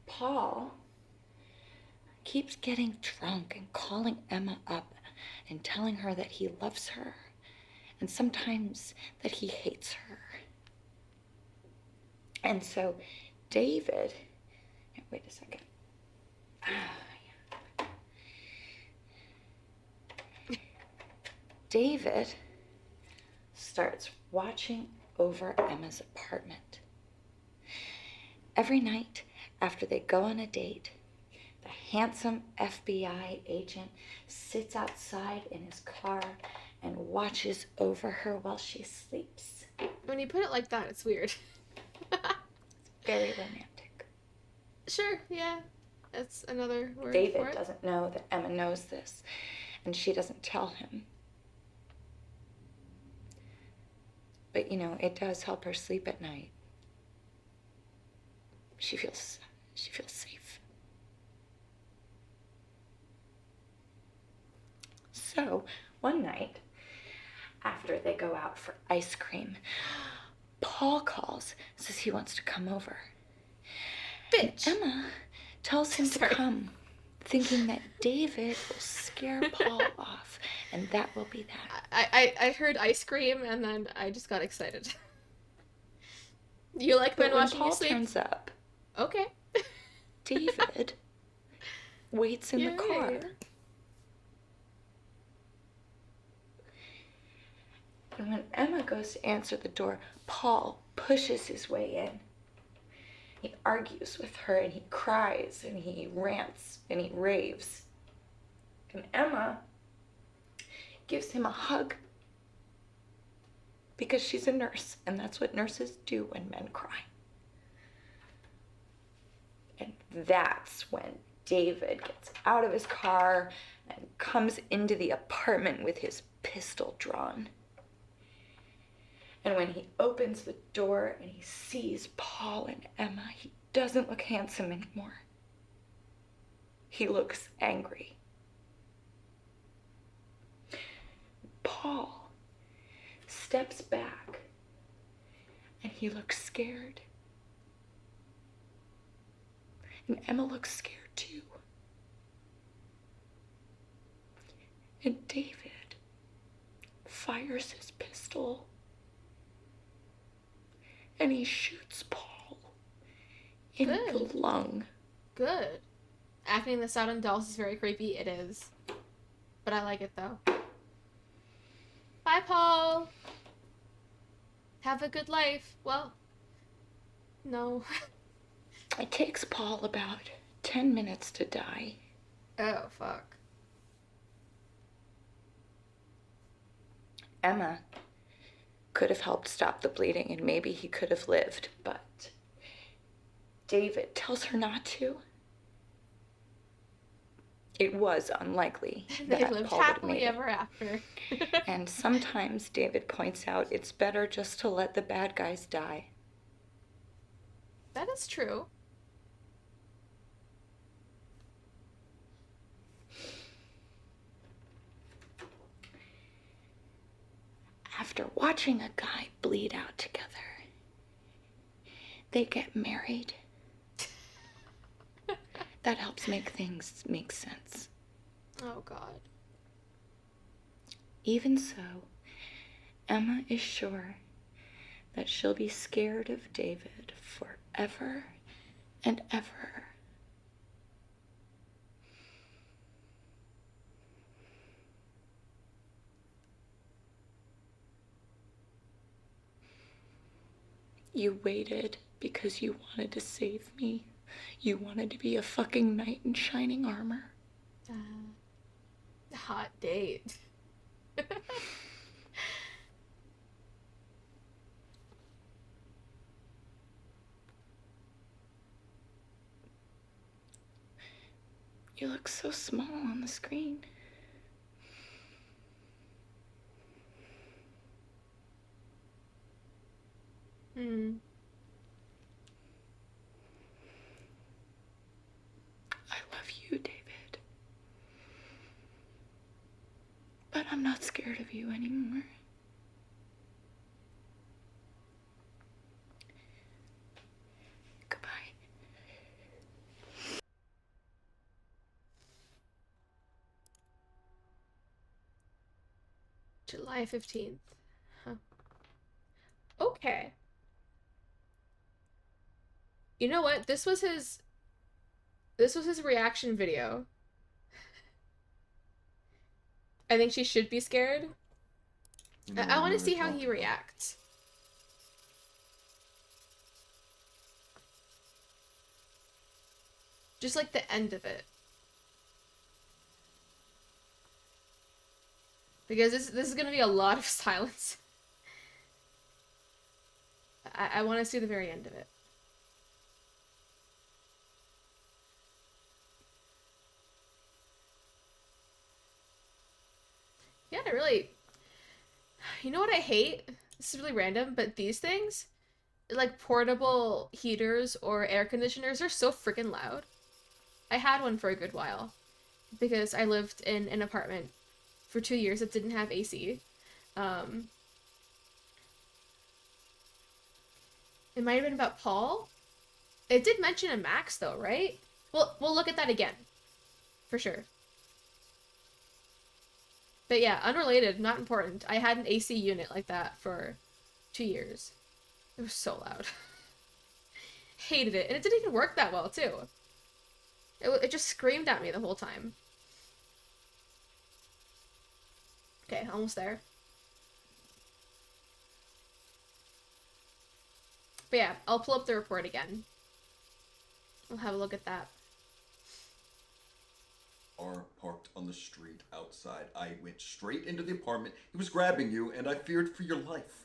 Paul keeps getting drunk and calling Emma up and telling her that he loves her and sometimes that he hates her. And so David, wait a second. David starts watching over Emma's apartment. Every night after they go on a date, the handsome FBI agent sits outside in his car and watches over her while she sleeps. When you put it like that, it's weird. Very romantic. Sure, yeah. That's another word David for it. doesn't know that Emma knows this, and she doesn't tell him. But, you know, it does help her sleep at night. She feels safe. So, one night, after they go out for ice cream, Paul calls, says he wants to come over. Bitch. And Emma tells him to come, thinking that David will scare Paul off, and that will be that. I heard ice cream, and then I just got excited. You like But men when watching Paul you sleep? turns up, Okay. David waits in the car. And when Emma goes to answer the door, Paul pushes his way in. He argues with her, and he cries, and he rants, and he raves. And Emma gives him a hug because she's a nurse, and that's what nurses do when men cry. And that's when David gets out of his car and comes into the apartment with his pistol drawn. And when he opens the door and he sees Paul and Emma, he doesn't look handsome anymore. He looks angry. Paul steps back and he looks scared. And Emma looks scared too. And David fires his pistol and he shoots Paul in the lung. Good. Acting this out on dolls is very creepy. It is. But I like it though. Bye, Paul. Have a good life. Well, no. It takes Paul about 10 minutes to die. Oh, fuck. Emma could have helped stop the bleeding and maybe he could have lived, but David tells her not to. It was unlikely They that lived Paul would have happily made it. ever after. And sometimes David points out it's better just to let the bad guys die. That is true. After watching a guy bleed out together, they get married. That helps make things make sense. Oh, God. Even so, Emma is sure that she'll be scared of David forever and ever. You waited because you wanted to save me. You wanted to be a fucking knight in shining armor. Hot date. You look so small on the screen. I love you, David. But I'm not scared of you anymore. Goodbye. July 15th. Huh. Okay. You know what? This was his reaction video. I think she should be scared. I want to see how he reacts. Just like the end of it. Because this is going to be a lot of silence. I want to see the very end of it. Yeah, you know what I hate? This is really random, but these things, like portable heaters or air conditioners, are so freaking loud. I had one for a good while because I lived in an apartment for 2 years that didn't have AC. It might have been about Paul. It did mention a max though, right? We'll look at that again, for sure. But yeah, unrelated, not important. I had an AC unit like that for 2 years. It was so loud. Hated it. And it didn't even work that well, too. It just screamed at me the whole time. Okay, almost there. But yeah, I'll pull up the report again. We'll have a look at that. Are parked on the street outside. I went straight into the apartment. He was grabbing you, and I feared for your life.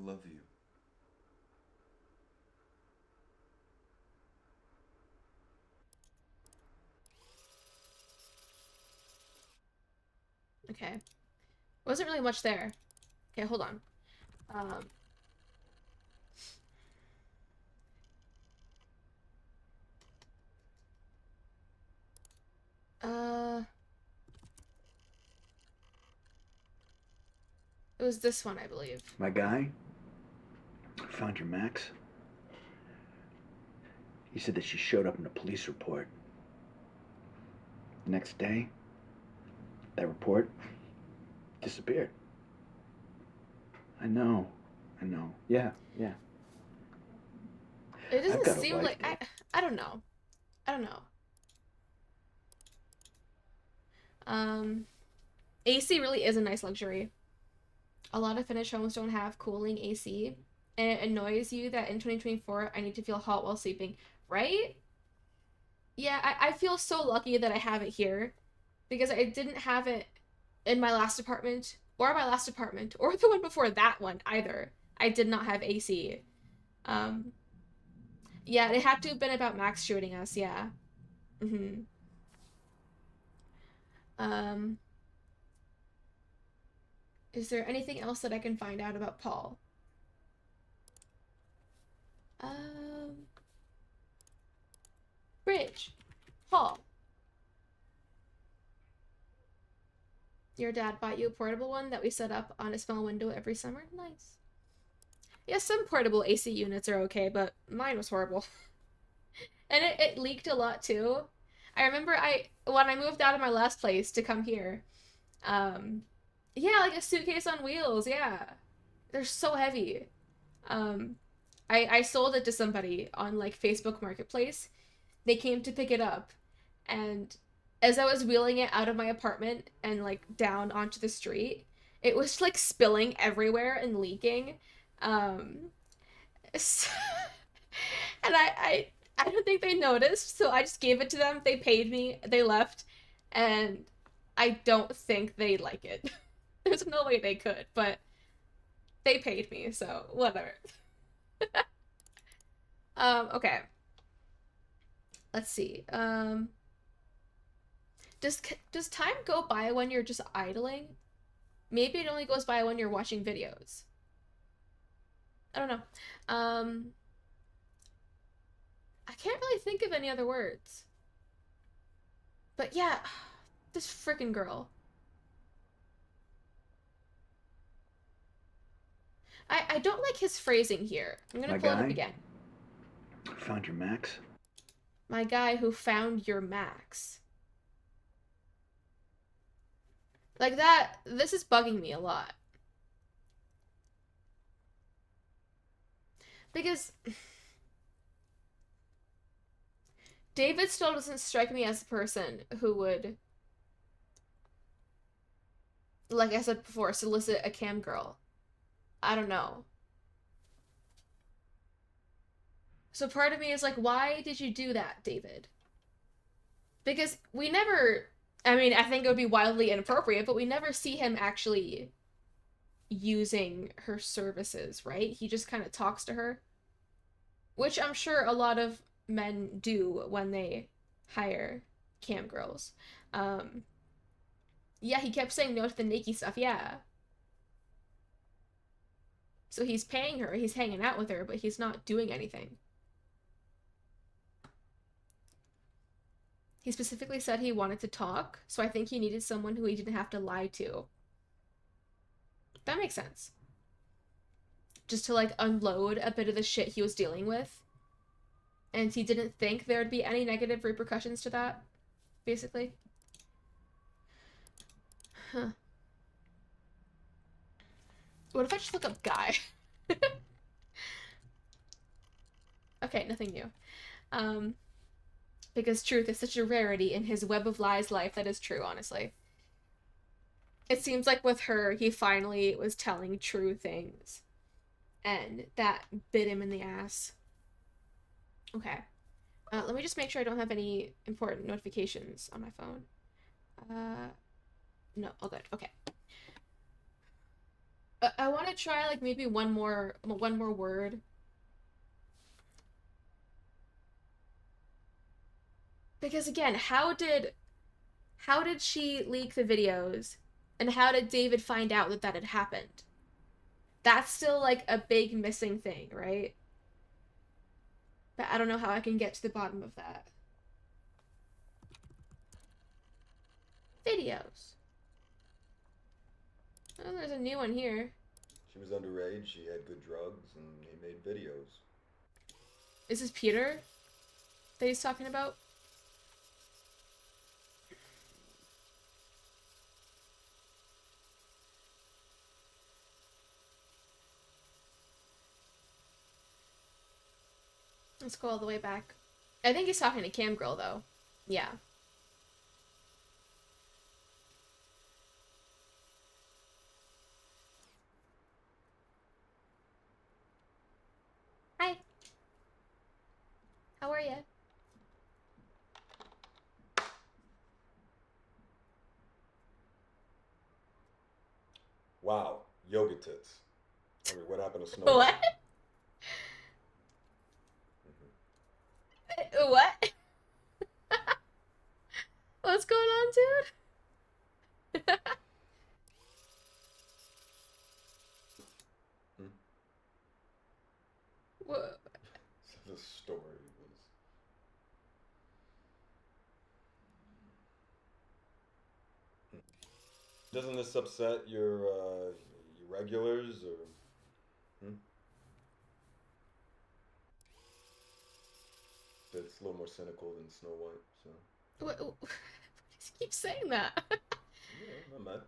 love you. Okay. Wasn't really much there. Okay, hold on. It was this one, I believe. My guy found your Max. He said that she showed up in a police report. The next day, that report disappeared. I know. Yeah. It doesn't seem like I don't know. AC really is a nice luxury. A lot of Finnish homes don't have cooling AC, and it annoys you that in 2024 I need to feel hot while sleeping, right? Yeah, I feel so lucky that I have it here, because I didn't have it in my last apartment, or the one before that one either. I did not have AC. Yeah, it had to have been about Max shooting us, yeah. Is there anything else that I can find out about Paul? Bridge. Paul. Your dad bought you a portable one that we set up on a small window every summer? Nice. Yeah, some portable AC units are okay, but mine was horrible. And it leaked a lot too. I remember when I moved out of my last place to come here, yeah, like a suitcase on wheels, yeah. They're so heavy. I sold it to somebody on like Facebook Marketplace. They came to pick it up, and as I was wheeling it out of my apartment and like down onto the street, it was like spilling everywhere and leaking. And I don't think they noticed, so I just gave it to them. They paid me, they left, and I don't think they like it. There's no way they could, but they paid me, so whatever. Okay. Let's see. Does time go by when you're just idling? Maybe it only goes by when you're watching videos. I don't know. I can't really think of any other words. But yeah, this freaking girl. I don't like his phrasing here. I'm gonna pull it up again. Found your Max? My guy who found your Max. Like that, this is bugging me a lot. Because David still doesn't strike me as a person who would, like I said before, solicit a cam girl. I don't know. So part of me is like, why did you do that, David? Because we never, I mean, I think it would be wildly inappropriate, but we never see him actually using her services, right? He just kind of talks to her, which I'm sure a lot of men do when they hire cam girls. Yeah, he kept saying no to the naked stuff, yeah. So he's paying her, he's hanging out with her, but he's not doing anything. He specifically said he wanted to talk, so I think he needed someone who he didn't have to lie to. That makes sense. Just to like unload a bit of the shit he was dealing with. And he didn't think there would be any negative repercussions to that, basically. Huh. What if I just look up guy? Okay, nothing new. Because truth is such a rarity in his web of lies life. That is true, honestly. It seems like with her, he finally was telling true things. And that bit him in the ass. Okay. Let me just make sure I don't have any important notifications on my phone. No, all good. Okay. I want to try like maybe one more word. Because again, how did she leak the videos? And how did David find out that that had happened? That's still like a big missing thing, right? But I don't know how I can get to the bottom of that. Videos. Oh, there's a new one here. She was underage, she had good drugs, and he made videos. Is this Peter that he's talking about? Let's go all the way back. I think he's talking to Cam Girl, though. Yeah. Hi. How are you? Wow, yoga tits. I mean, what happened to Snow? What? What? What's going on, dude? What? So the story was... Doesn't this upset your regulars, or... It's a little more cynical than Snow White, so... What? Just keep saying that. Yeah, not mad.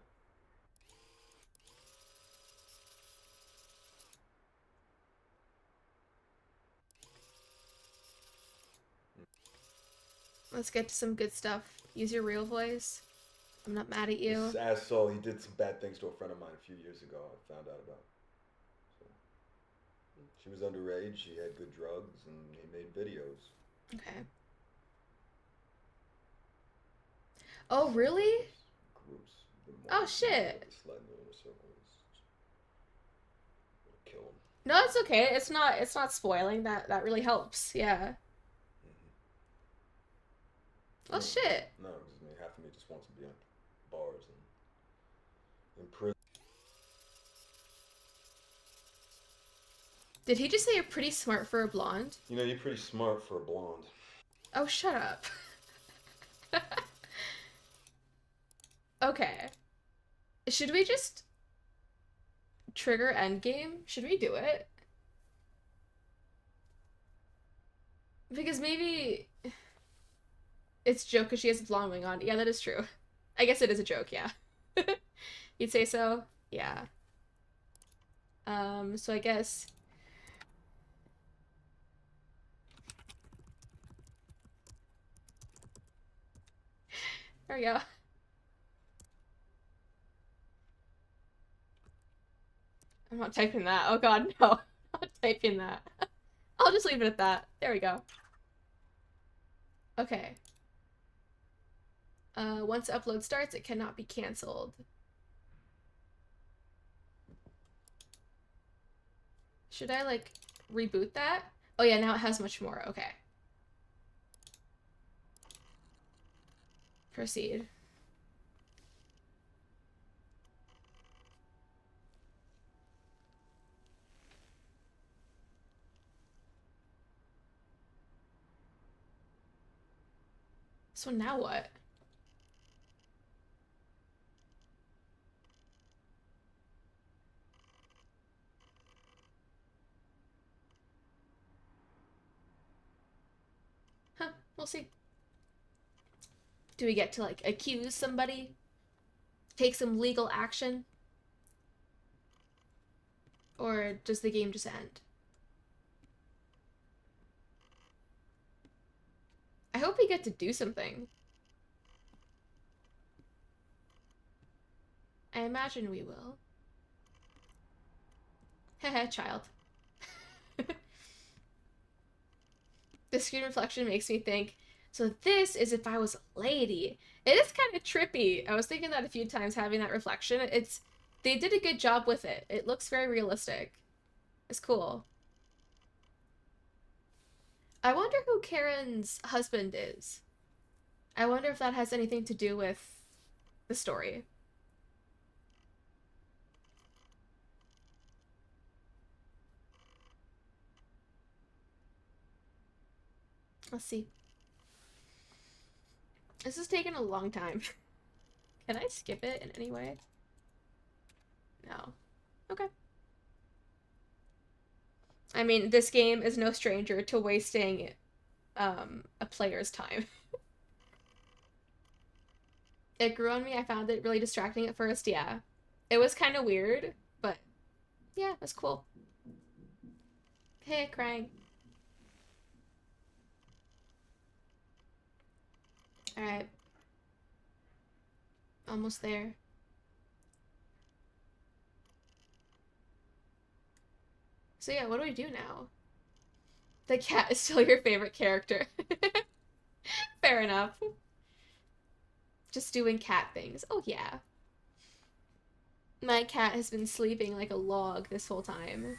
Let's get to some good stuff. Use your real voice. I'm not mad at you. This asshole, he did some bad things to a friend of mine a few years ago, I found out about. So, she was underage, she had good drugs, and he made videos. Okay. Oh, really? Groups. Oh, shit. Sliding in a circle. Kill him. No, it's okay. It's not spoiling. That really helps. Yeah. Oh, shit. No, because I mean, half of me just wants to be on bars and in prison. Did he just say you're pretty smart for a blonde? You know, you're pretty smart for a blonde. Oh, shut up. Okay. Should we just trigger endgame? Should we do it? Because maybe it's a joke because she has a blonde wing on. Yeah, that is true. I guess it is a joke, yeah. You'd say so? Yeah. So I guess... There we go. I'm not typing that. Oh god, no. I'm not typing that. I'll just leave it at that. There we go. Okay. Once upload starts, it cannot be canceled. Should I, like, reboot that? Oh yeah, now it has much more. Okay. Proceed. So now what? Huh, we'll see. Do we get to, like, accuse somebody? Take some legal action? Or does the game just end? I hope we get to do something. I imagine we will. Heh, child. The screen reflection makes me think, so this is if I was a lady. It is kind of trippy. I was thinking that a few times, having that reflection. It's They did a good job with it. It looks very realistic. It's cool. I wonder who Karen's husband is. I wonder if that has anything to do with the story. Let's see. This is taking a long time. Can I skip it in any way? No. Okay. I mean, this game is no stranger to wasting a player's time. It grew on me. I found it really distracting at first, yeah. It was kind of weird, but yeah, it was cool. Hey, crying. Alright. Almost there. So yeah, what do we do now? The cat is still your favorite character. Fair enough. Just doing cat things. Oh yeah. My cat has been sleeping like a log this whole time.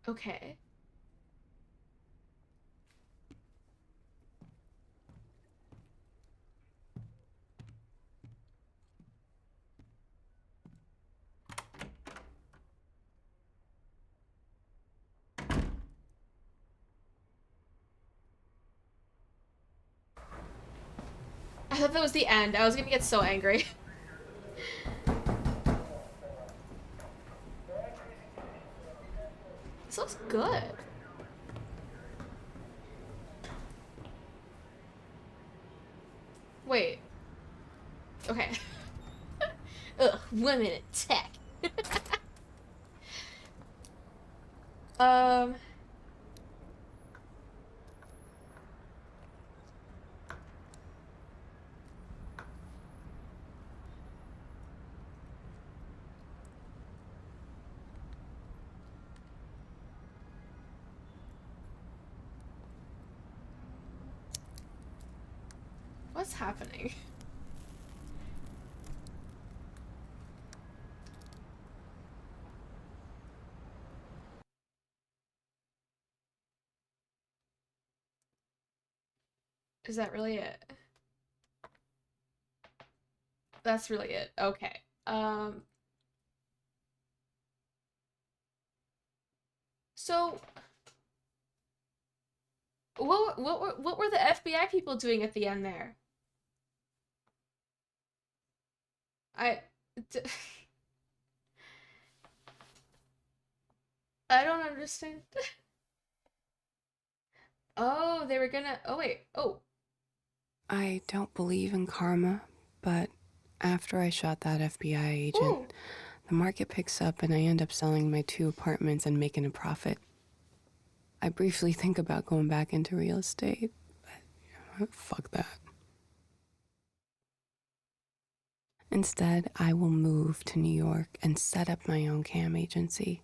Okay. I thought that was the end. I was gonna get so angry. This looks good. Wait. Okay. Ugh, women in tech. What's happening? Is that really it? That's really it. Okay. So what were the FBI people doing at the end there? I don't understand. Oh, they were gonna. Oh wait. Oh. I don't believe in karma, but after I shot that FBI agent, the market picks up and I end up selling my 2 apartments and making a profit. I briefly think about going back into real estate, but fuck that. Instead, I will move to New York and set up my own cam agency.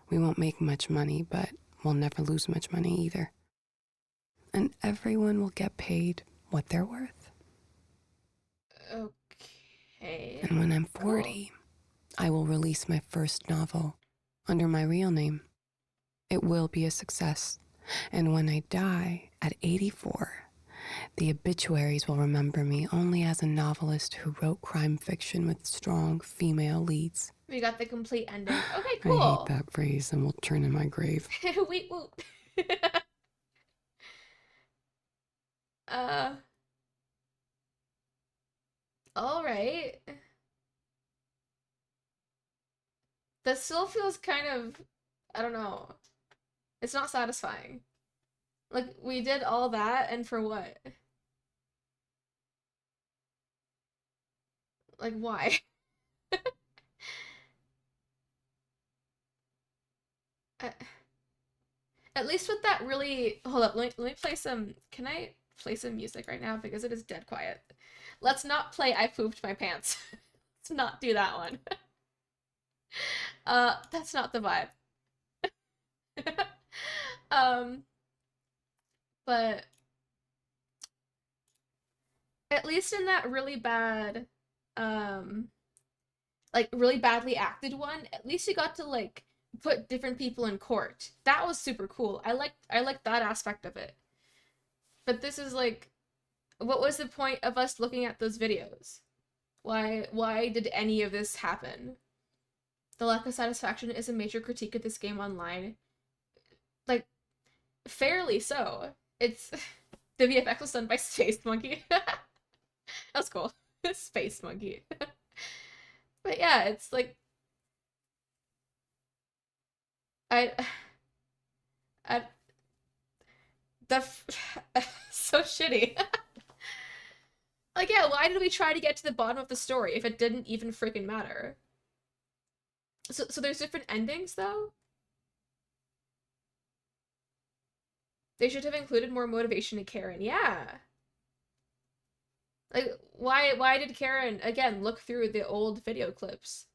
We won't make much money, but we'll never lose much money either. And everyone will get paid what they're worth. Okay. And when I'm 40, I will release my first novel under my real name. It will be a success. And when I die at 84, the obituaries will remember me only as a novelist who wrote crime fiction with strong female leads. We got the complete ending. Okay, cool. I hate that phrase and will turn in my grave. Wait, whoop. All right. That still feels kind of, I don't know. It's not satisfying. Like, we did all that, and for what? Like, why? At least with that really... Hold up, let me play some... Can I play some music right now? Because it is dead quiet. Let's not play I Pooped My Pants. Let's not do that one. That's not the vibe. But... At least in that really bad... like, really badly acted one, at least you got to, like, put different people in court. That was super cool. I liked that aspect of it. But this is like, what was the point of us looking at those videos? Why did any of this happen? The lack of satisfaction is a major critique of this game online. Like, fairly so. It's the VFX was done by Space Monkey. That's cool. Space Monkey. But yeah, it's like I that's so shitty. Like, yeah, why did we try to get to the bottom of the story if it didn't even freaking matter? So there's different endings, though? They should have included more motivation to Karen. Yeah. Like, why did Karen, again, look through the old video clips?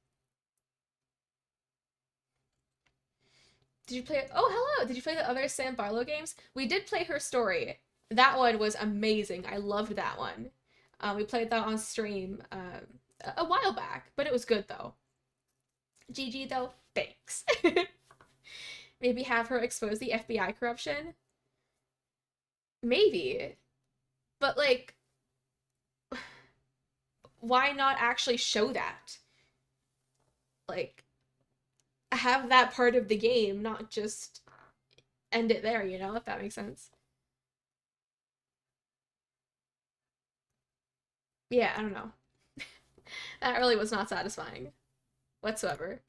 Did you play... Oh, hello! Did you play the other Sam Barlow games? We did play Her Story. That one was amazing. I loved that one. We played that on stream a while back, but it was good, though. GG, though. Thanks. Maybe have her expose the FBI corruption? Maybe. But, like... why not actually show that? Like... have that part of the game, not just end it there, you know, if that makes sense. Yeah, I don't know. That really was not satisfying whatsoever.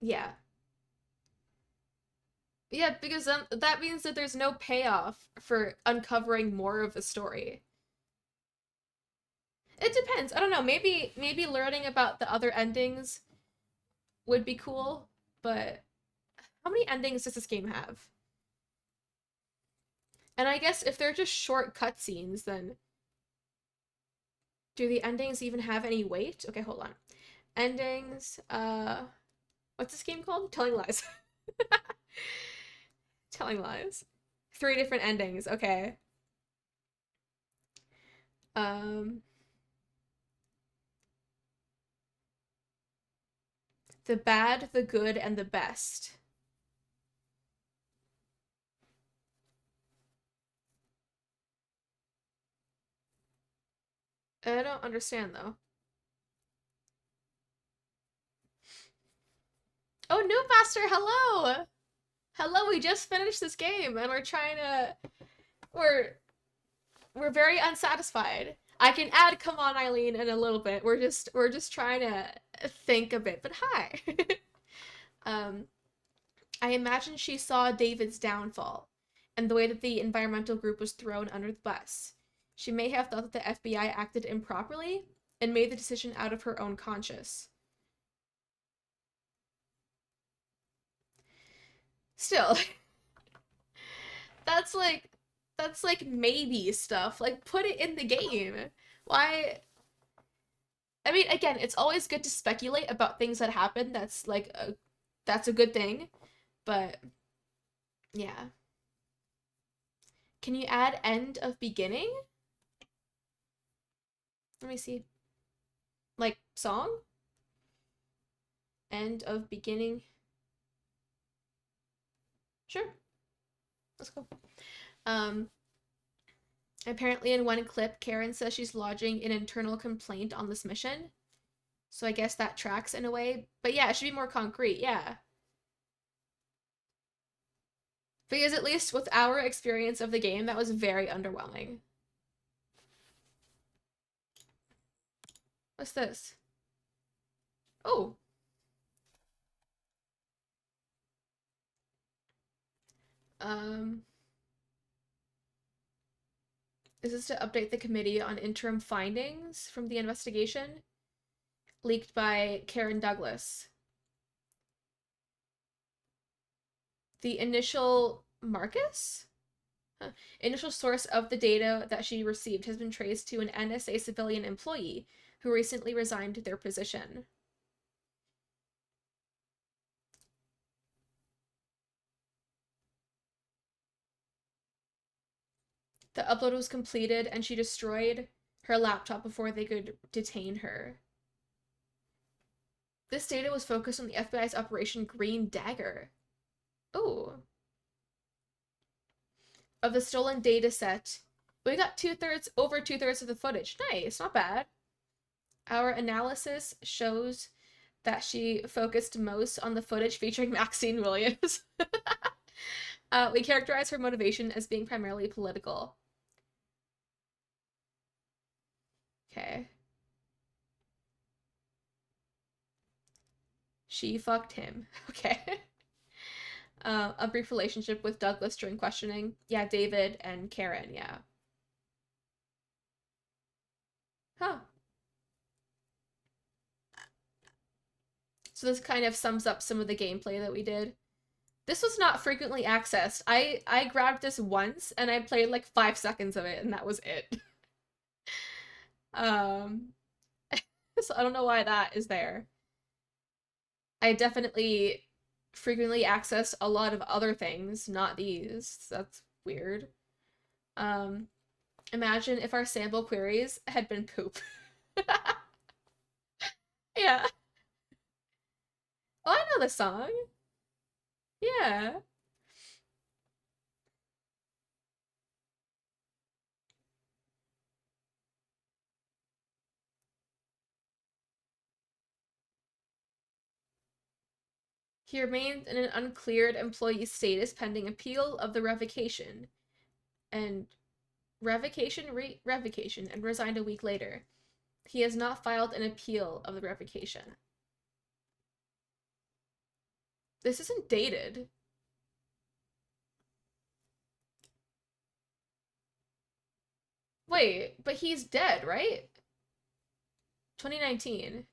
Yeah. Yeah, because that means that there's no payoff for uncovering more of the story. It depends. I don't know. Maybe learning about the other endings would be cool, but how many endings does this game have? And I guess if they're just short cutscenes, then do the endings even have any weight? Okay, hold on. Endings, what's this game called? Telling Lies. Telling Lies. 3 different endings, okay. The bad, the good, and the best. I don't understand, though. Oh, Noobmaster, hello! Hello, we just finished this game, and we're trying to... We're very unsatisfied. I can add Come On Eileen in a little bit. We're just trying to think a bit, but hi! I imagine she saw David's downfall, and the way that the environmental group was thrown under the bus. She may have thought that the FBI acted improperly, and made the decision out of her own conscience. Still, that's like maybe stuff. Like, put it in the game. Why? I mean, again, it's always good to speculate about things that happen. That's like that's a good thing. But yeah. Can you add end of beginning? Let me see. Like, song? End of beginning. Sure. Let's go. Apparently in one clip, Karen says she's lodging an internal complaint on this mission. So I guess that tracks in a way. But yeah, it should be more concrete, yeah. Because at least with our experience of the game, that was very underwhelming. What's this? Oh. This is to update the committee on interim findings from the investigation leaked by Karen Douglas. The initial Marcus? Initial source of the data that she received has been traced to an NSA civilian employee who recently resigned their position. The upload was completed and she destroyed her laptop before they could detain her. This data was focused on the FBI's Operation Green Dagger. Oh. Of the stolen data set, we got over two-thirds of the footage. Nice, not bad. Our analysis shows that she focused most on the footage featuring Maxine Williams. We characterize her motivation as being primarily political. Okay. She fucked him. Okay. A brief relationship with Douglas during questioning. Yeah, David and Karen, yeah. Huh. So this kind of sums up some of the gameplay that we did. This was not frequently accessed. I grabbed this once and I played like 5 seconds of it and that was it. So I don't know why that is there. I definitely frequently access a lot of other things, not these. That's weird. Imagine if our sample queries had been poop. Yeah. Oh, I know the song. Yeah. He remained in an uncleared employee status pending appeal of the revocation and revocation and resigned a week later. He has not filed an appeal of the revocation. This isn't dated. Wait, but he's dead, right? 2019.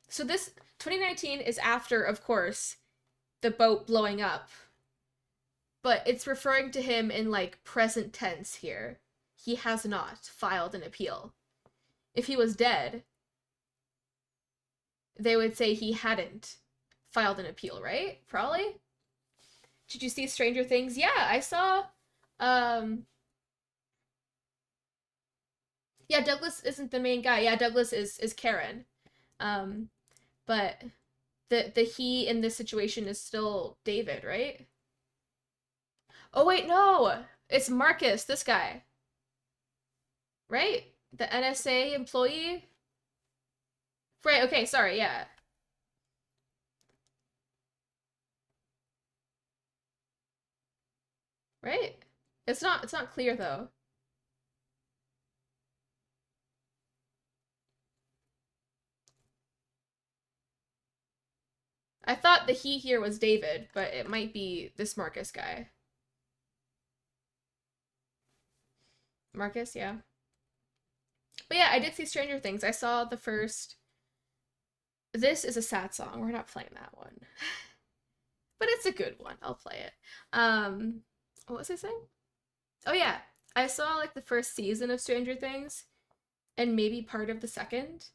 So this 2019 is after, of course, the boat blowing up. But it's referring to him in like present tense here. He has not filed an appeal. If he was dead, they would say he hadn't filed an appeal, right? Probably. Did you see Stranger Things? Yeah, I saw yeah, Douglas isn't the main guy. Yeah, Douglas is Karen. But the he in this situation is still David, right? Oh wait, no! It's Marcus, this guy. Right? The NSA employee? Right, okay, sorry, yeah. Right? It's not clear though. I thought the he here was David, but it might be this Marcus guy. Marcus, yeah. But yeah, I did see Stranger Things. I saw the first... This is a sad song. We're not playing that one. But it's a good one. I'll play it. What was I saying? Oh yeah, I saw like the first season of Stranger Things and maybe part of the second.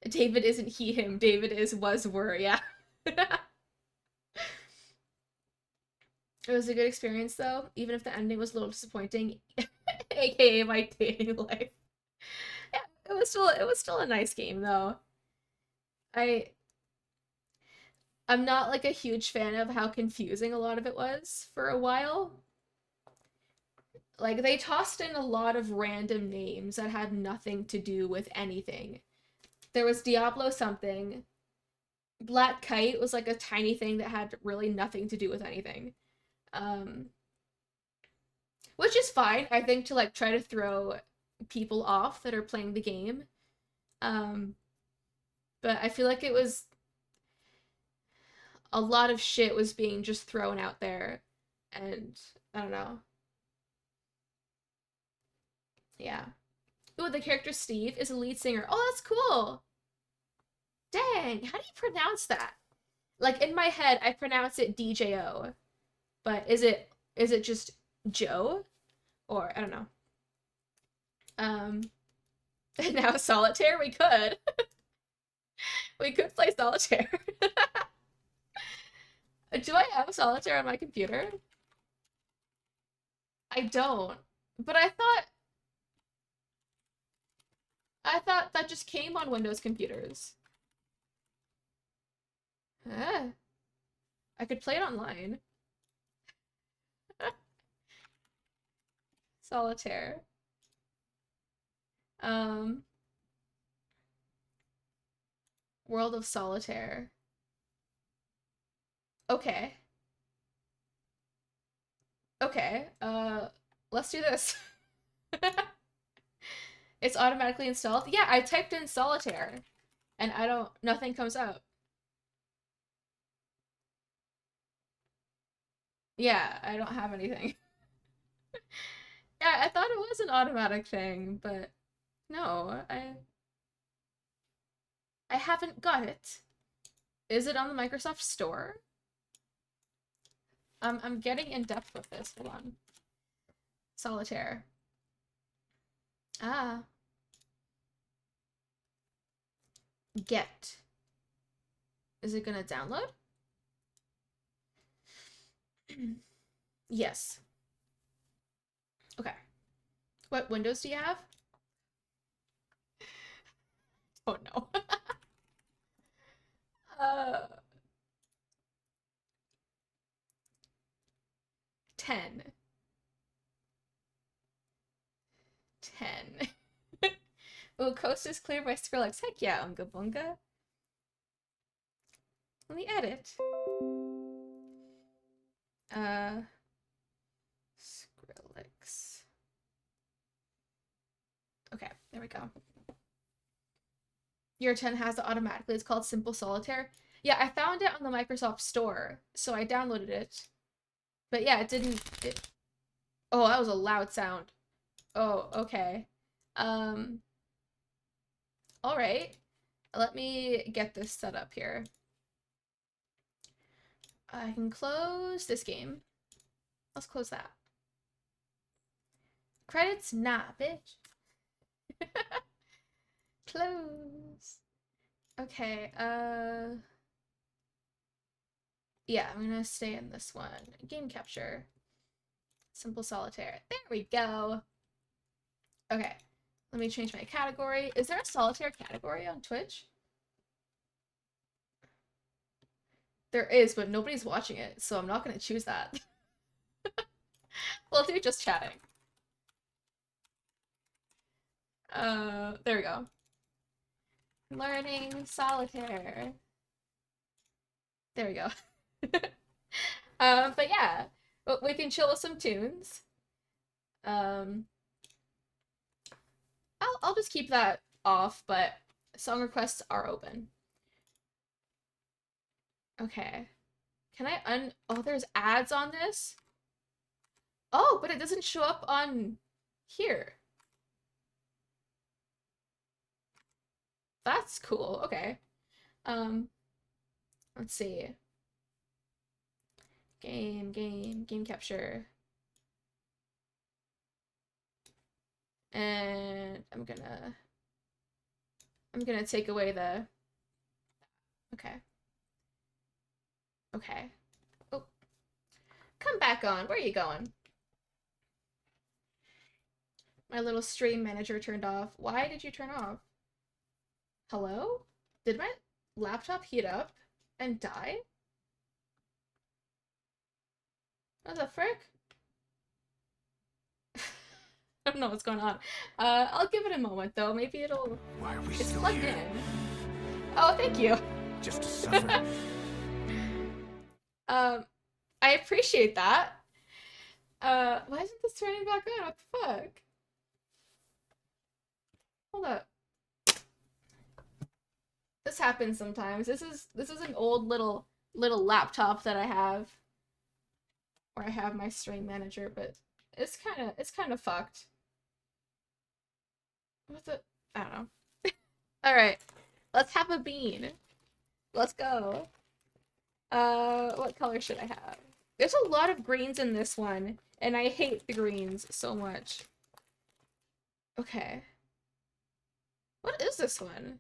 David isn't he, him. David is, was, were, yeah. It was a good experience though, even if the ending was a little disappointing, aka my dating life. Yeah, it was still a nice game though. I'm not like a huge fan of how confusing a lot of it was for a while. Like they tossed in a lot of random names that had nothing to do with anything. There was Diablo something. Black Kite was like a tiny thing that had really nothing to do with anything. Which is fine, I think, to like try to throw people off that are playing the game. But I feel like it was a lot of shit was being just thrown out there and I don't know. Yeah. Ooh, the character Steve is a lead singer. Oh, that's cool. Dang, how do you pronounce that? Like in my head, I pronounce it DJO, but is it just Joe, or I don't know. And now solitaire, we could. We could play solitaire. Do I have solitaire on my computer? I don't, but I thought that just came on Windows computers. I could play it online. Solitaire. World of Solitaire. Okay. Okay, let's do this. It's automatically installed? Yeah, I typed in solitaire, and nothing comes up. Yeah, I don't have anything. Yeah, I thought it was an automatic thing, but no, I haven't got it. Is it on the Microsoft Store? I'm getting in depth with this. Hold on. Solitaire. Ah. Get. Is it gonna download? Yes. Okay. What Windows do you have? Oh no. 10. 10. Oh, coast is clear by Skrillex. Heck yeah, Unga Bunga. Let me edit. Skrillex. Okay, there we go. Year 10 has it automatically. It's called Simple Solitaire. Yeah, I found it on the Microsoft Store, so I downloaded it. But yeah, it didn't... Oh, that was a loud sound. Oh, okay. Alright. Let me get this set up here. I can close this game. Let's close that. Credits? Nah, bitch. Close. Okay, yeah, I'm gonna stay in this one. Game capture. Simple solitaire. There we go. Okay, let me change my category. Is there a solitaire category on Twitch? There is, but nobody's watching it, so I'm not gonna choose that. We'll do just chatting. There we go. Learning solitaire. There we go. But yeah, we can chill with some tunes. I'll just keep that off, but song requests are open. Okay. Can I oh, there's ads on this? Oh, but it doesn't show up on here. That's cool. Okay. Let's see. Game capture. And I'm gonna take away the... Okay. Okay. Oh. Come back on. Where are you going? My little stream manager turned off. Why did you turn off? Hello? Did my laptop heat up and die? What the frick? I don't know what's going on. I'll give it a moment though. Maybe it'll... Why are we it's still plugged here? in. Oh, thank you. Just to suffer. I appreciate that. Why isn't this turning back on? What the fuck? Hold up. This happens sometimes. This is an old little laptop that I have. where I have my string manager, but it's kind of fucked. What's it? I don't know. All right, let's have a bean. Let's go. What color should I have? There's a lot of greens in this one, and I hate the greens so much. Okay. What is this one?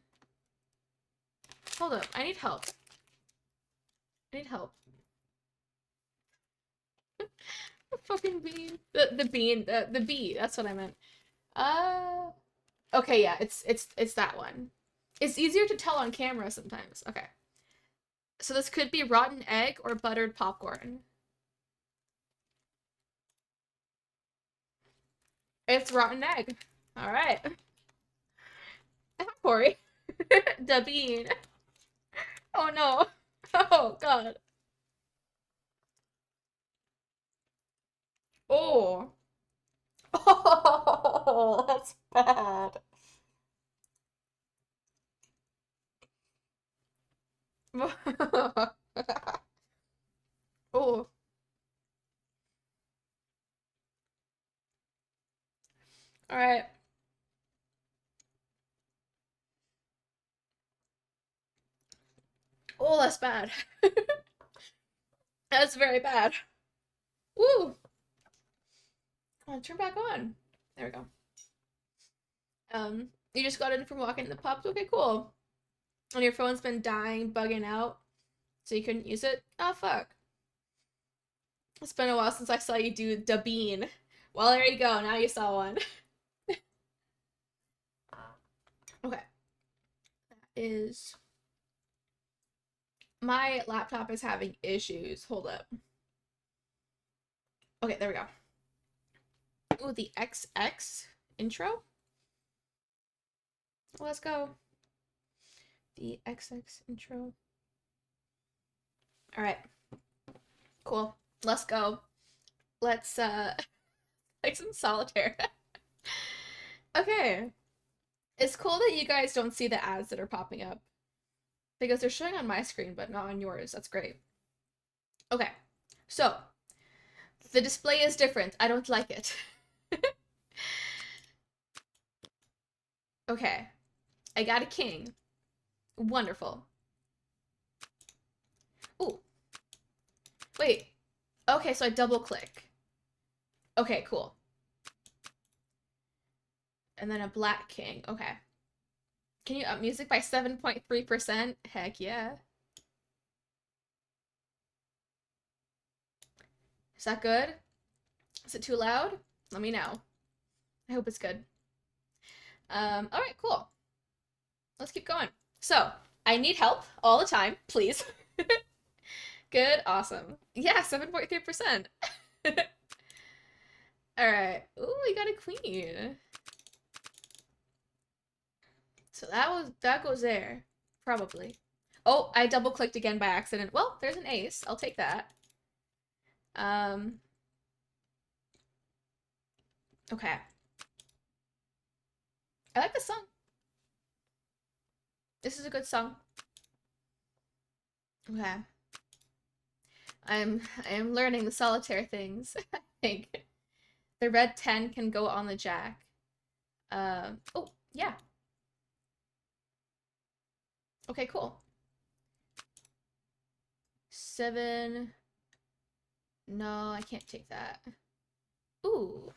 Hold up, I need help. I need help. The fucking bean. The bean, the bee, that's what I meant. Okay, yeah, it's that one. It's easier to tell on camera sometimes. Okay. So this could be rotten egg or buttered popcorn. It's rotten egg. All right. Corey. The bean. Oh no. Oh god. Oh. Oh, that's bad. Oh. All right. Oh, that's bad. That's very bad. Woo. Oh, turn back on. There we go. You just got in from walking the pubs? Okay, cool. And your phone's been dying, bugging out, so you couldn't use it? Oh, fuck. It's been a while since I saw you do the bean. Well, there you go. Now you saw one. Okay. That is... My laptop is having issues. Hold up. Okay, there we go. Ooh, the XX intro? Let's go. The XX intro. Alright. Cool. Let's go. Let's, play some solitaire. Okay. It's cool that you guys don't see the ads that are popping up. Because they're showing on my screen, but not on yours. That's great. Okay. So. The display is different. I don't like it. Okay. I got a king. Wonderful. Ooh. Wait. Okay, so I double click. Okay, cool. And then a black king. Okay. Can you up music by 7.3%? Heck yeah. Is that good? Is it too loud? Let me know. I hope it's good. Alright, cool. Let's keep going. So, I need help all the time, please. Good, awesome. Yeah, 7.3%. Alright. Ooh, we got a queen. So that goes there. Probably. Oh, I double clicked again by accident. Well, there's an ace. I'll take that. Okay. I like this song. This is a good song. Okay. I am learning the solitaire things, I think. The red 10 can go on the jack. Oh, yeah. Okay, cool. 7. No, I can't take that. Ooh.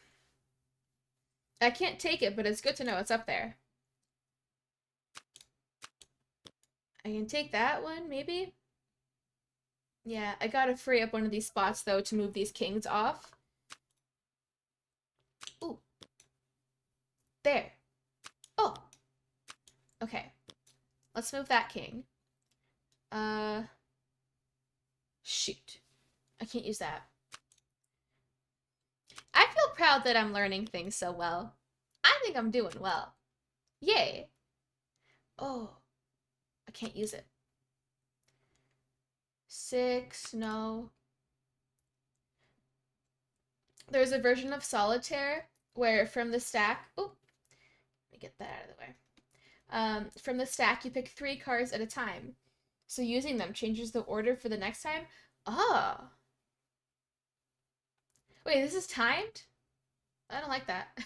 I can't take it, but it's good to know it's up there. I can take that one, maybe? Yeah, I gotta free up one of these spots, though, to move these kings off. Ooh. There. Oh. Okay. Let's move that king. Shoot. I can't use that. I feel proud that I'm learning things so well. I think I'm doing well. Yay. Oh. I can't use it. 6, no. There's a version of solitaire where from the stack, oh, let me get that out of the way. From the stack, you pick 3 cards at a time. So using them changes the order for the next time. Ah. Wait, this is timed? I don't like that.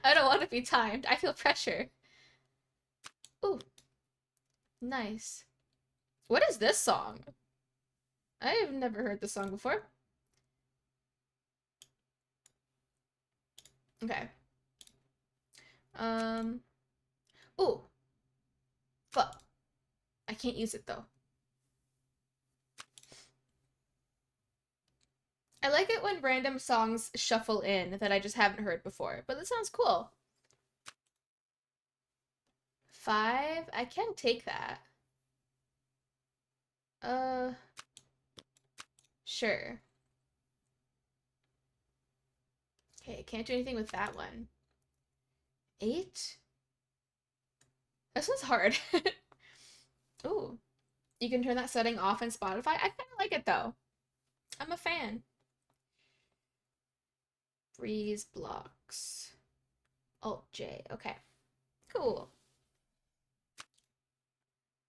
I don't want to be timed. I feel pressure. Ooh. Nice. What is this song? I have never heard this song before. Okay. Ooh. Fuck. I can't use it though. I like it when random songs shuffle in that I just haven't heard before, but this sounds cool. 5? I can take that. Sure. Okay, can't do anything with that one. 8? This one's hard. Ooh. You can turn that setting off in Spotify. I kind of like it though. I'm a fan. Breeze blocks. Alt J. Okay. Cool.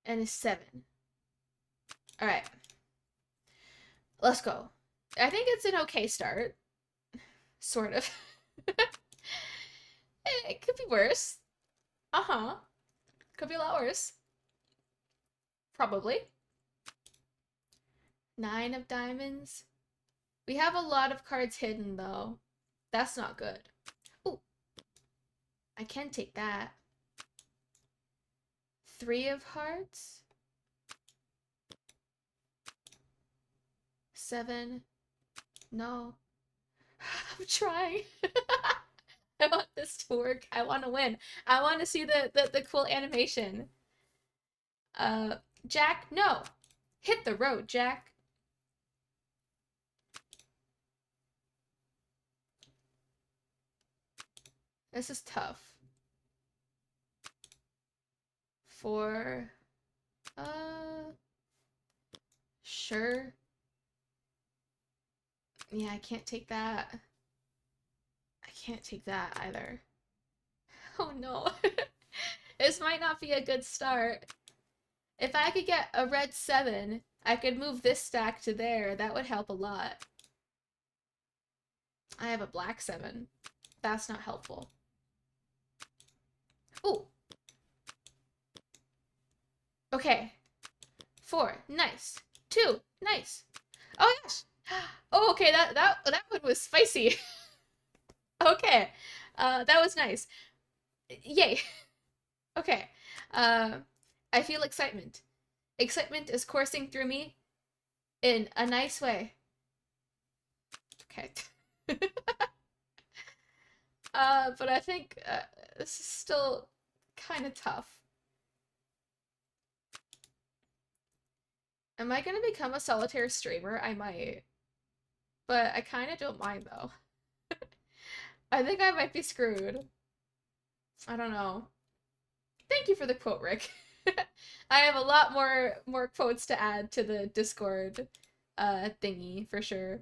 And a 7. Alright. Let's go. I think it's an okay start. Sort of. It could be worse. Uh-huh. Could be a lot worse. Probably. 9 of diamonds. We have a lot of cards hidden, though. That's not good. Ooh. I can take that. 3 of hearts. 7. No. I'm trying. I want this to work. I want to win. I want to see the cool animation. Jack, no. Hit the road, Jack. This is tough. 4. Sure. Yeah, I can't take that. I can't take that either. Oh no. This might not be a good start. If I could get a red 7, I could move this stack to there. That would help a lot. I have a black 7. That's not helpful. Ooh. Okay. 4. Nice. 2. Nice. Oh gosh. Oh, okay. That one was spicy. Okay. That was nice. Yay. Okay. I feel excitement. Excitement is coursing through me in a nice way. Okay. But I think this is still kind of tough. Am I gonna become a solitaire streamer? I might. But I kind of don't mind, though. I think I might be screwed. I don't know. Thank you for the quote, Rick. I have a lot more quotes to add to the Discord thingy, for sure.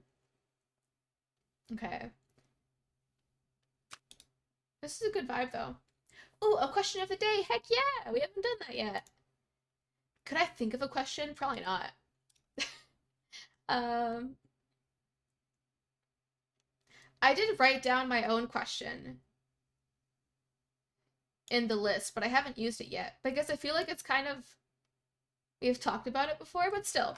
Okay. This is a good vibe, though. Ooh, a question of the day! Heck yeah! We haven't done that yet. Could I think of a question? Probably not. I did write down my own question in the list, but I haven't used it yet because I feel like it's kind of, we've talked about it before, but still,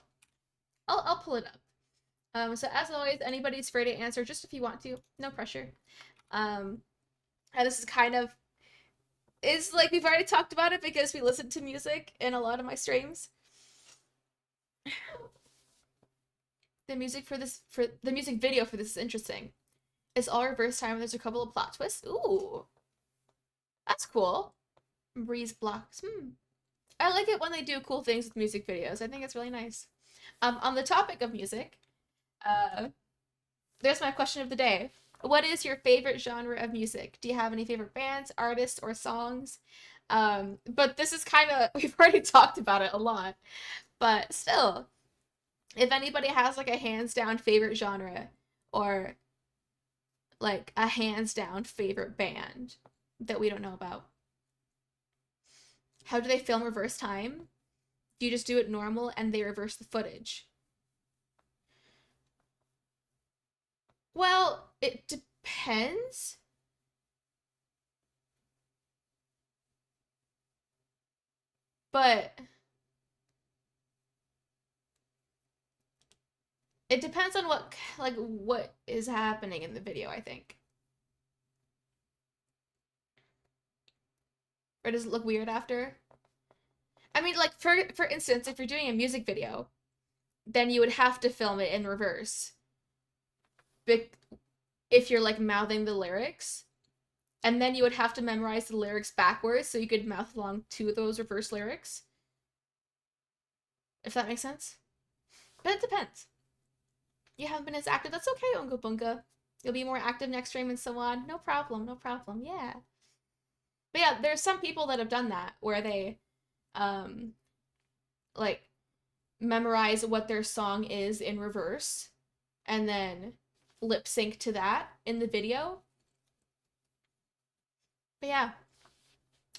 I'll pull it up. So as always, anybody's free to answer just if you want to, no pressure. And this is kind of, is like we've already talked about it because we listen to music in a lot of my streams. The music video for this is interesting. It's all reverse time and there's a couple of plot twists. Ooh. That's cool. Breeze blocks. I like it when they do cool things with music videos. I think it's really nice. On the topic of music, there's my question of the day. What is your favorite genre of music? Do you have any favorite bands, artists, or songs? But this is kind of, we've already talked about it a lot. But still, if anybody has like a hands down favorite genre or like a hands down favorite band that we don't know about. How do they film reverse time? Do you just do it normal and they reverse the footage? Well, it depends. But it depends on what is happening in the video, I think. Or does it look weird after? I mean, like, for instance, if you're doing a music video, then you would have to film it in reverse. If you're, like, mouthing the lyrics. And then you would have to memorize the lyrics backwards so you could mouth along to those reverse lyrics. If that makes sense. But it depends. You haven't been as active. That's okay, Unga Bunga. You'll be more active next stream and so on. No problem, no problem. Yeah. But yeah, there's some people that have done that where they, like, memorize what their song is in reverse and then lip sync to that in the video. But yeah.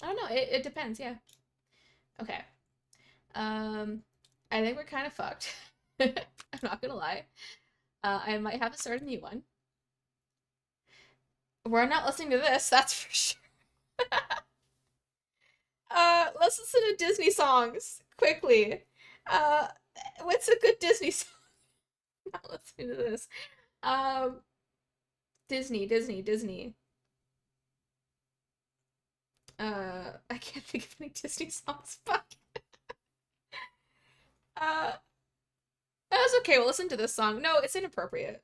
I don't know. It depends, yeah. Okay. I think we're kind of fucked. I'm not gonna lie. I might have to start a new one. We're not listening to this, that's for sure. Let's listen to Disney songs quickly. What's a good Disney song? I'm not listening to this. Disney. I can't think of any Disney songs. Fuck. That's okay. We'll listen to this song. No, it's inappropriate.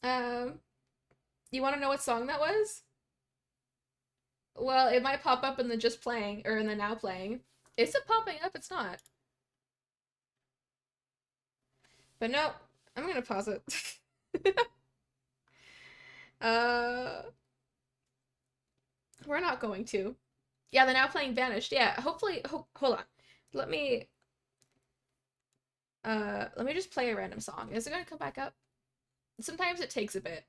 You want to know what song that was? Well, it might pop up in the just playing, or in the now playing. Is it popping up? It's not. But no, I'm gonna pause it. We're not going to. Yeah, the now playing vanished. Yeah, hopefully, hold on. Let me just play a random song. Is it gonna come back up? Sometimes it takes a bit.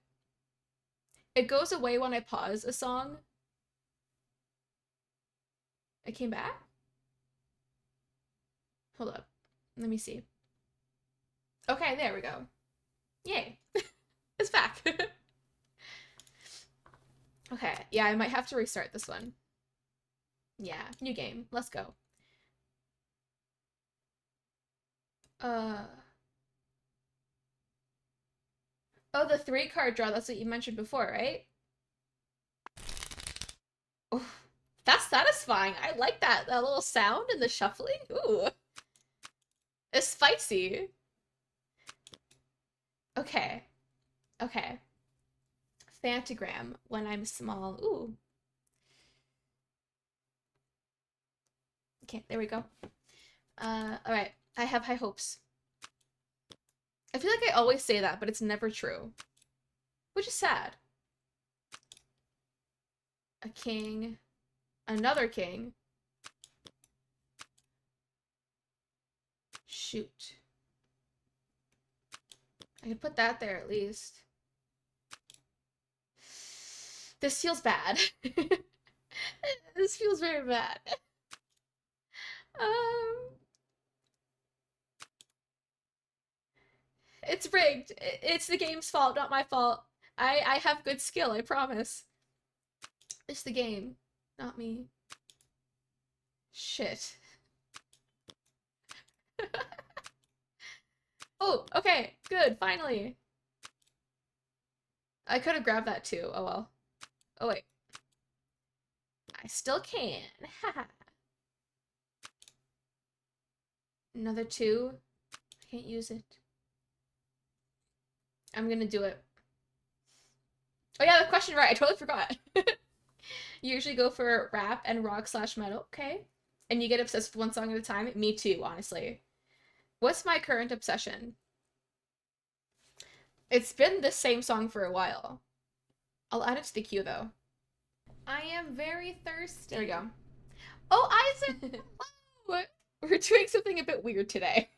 It goes away when I pause a song. It came back? Hold up. Let me see. Okay, there we go. Yay. It's back. Okay, yeah, I might have to restart this one. Yeah, new game. Let's go. Oh, the 3-card draw, that's what you mentioned before, right? Oh, that's satisfying. I like that little sound and the shuffling. Ooh. It's spicy. Okay. Okay. Fantagram when I'm small. Ooh. Okay, there we go. Alright. I have high hopes. I feel like I always say that, but it's never true. Which is sad. A king. Another king. Shoot. I could put that there at least. This feels bad. This feels very bad. It's rigged. It's the game's fault, not my fault. I have good skill, I promise. It's the game, not me. Shit. Oh, okay, good, finally. I could have grabbed that too, oh well. Oh wait. I still can. Haha. Another 2. I can't use it. I'm gonna do it. Oh yeah, the question right. I totally forgot. You usually go for rap and rock/metal. Okay. And you get obsessed with one song at a time? Me too, honestly. What's my current obsession? It's been the same song for a while. I'll add it to the queue though. I am very thirsty. There we go. Oh, Isaac! We're doing something a bit weird today.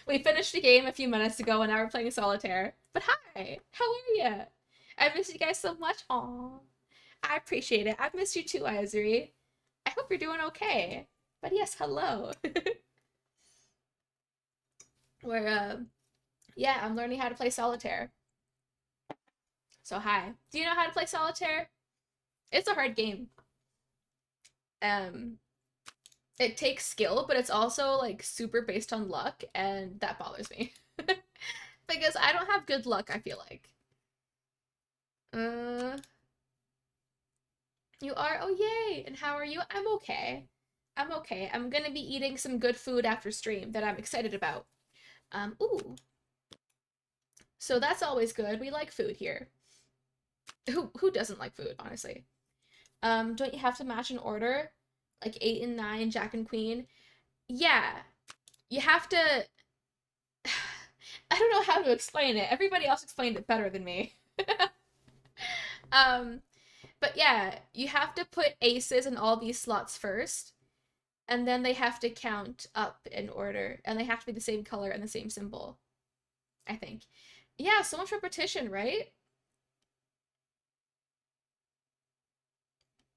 We finished the game a few minutes ago and now we're playing solitaire. But hi! How are you? I miss you guys so much. Aww. I appreciate it. I've missed you too, Izuri. I hope you're doing okay. But yes, hello. Yeah, I'm learning how to play solitaire. So hi. Do you know how to play solitaire? It's a hard game. It takes skill, but it's also like super based on luck, and that bothers me. Because I don't have good luck, I feel like. You are? Oh, yay! And how are you? I'm okay. I'm okay. I'm gonna be eating some good food after stream that I'm excited about. Ooh. So that's always good. We like food here. Who doesn't like food, honestly? Don't you have to match an order? Like 8 and 9, Jack and Queen? Yeah. You have to... I don't know how to explain it. Everybody else explained it better than me. But yeah, you have to put aces in all these slots first, and then they have to count up in order, and they have to be the same color and the same symbol, I think. Yeah, so much repetition, right?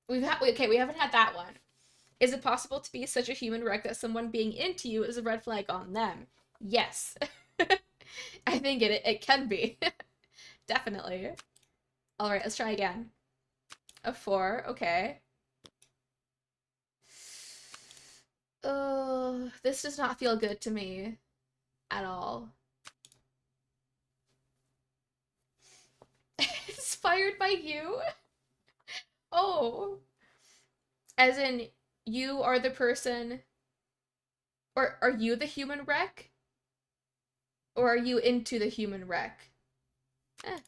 We haven't had that one. Is it possible to be such a human wreck that someone being into you is a red flag on them? Yes. I think it can be. Definitely. All right, let's try again. A 4, okay. Oh, this does not feel good to me at all. Inspired by you? Oh. As in, you are the person, or are you the human wreck? Or are you into the human wreck? Eh.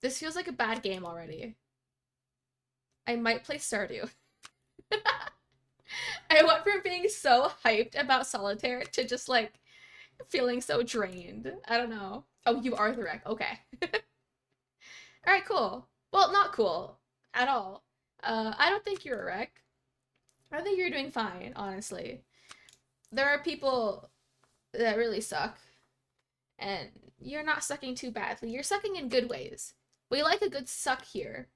This feels like a bad game already. I might play Stardew. I went from being so hyped about Solitaire to just like feeling so drained. I don't know. Oh, you are the wreck. Okay. Alright, cool. Well, not cool at all. I don't think you're a wreck. I think you're doing fine, honestly. There are people that really suck, and you're not sucking too badly. You're sucking in good ways. We like a good suck here.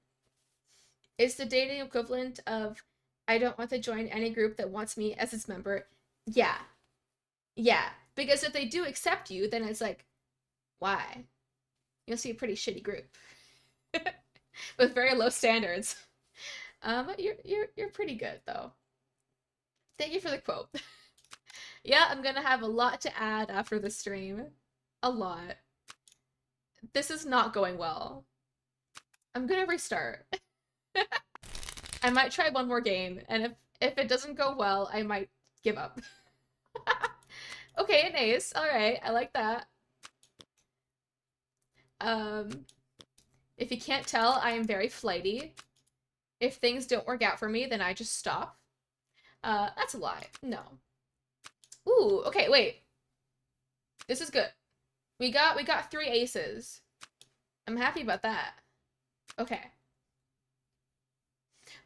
It's the dating equivalent of, I don't want to join any group that wants me as its member. Yeah. Yeah. Because if they do accept you, then it's like, why? You'll see a pretty shitty group. With very low standards. You're pretty good though. Thank you for the quote. Yeah, I'm gonna have a lot to add after the stream. A lot. This is not going well. I'm gonna restart. I might try one more game, and if it doesn't go well, I might give up. Okay, an ace. Alright, I like that. If you can't tell, I am very flighty. If things don't work out for me, then I just stop. That's a lie. No. Ooh, okay, wait. This is good. We got 3 aces. I'm happy about that. Okay.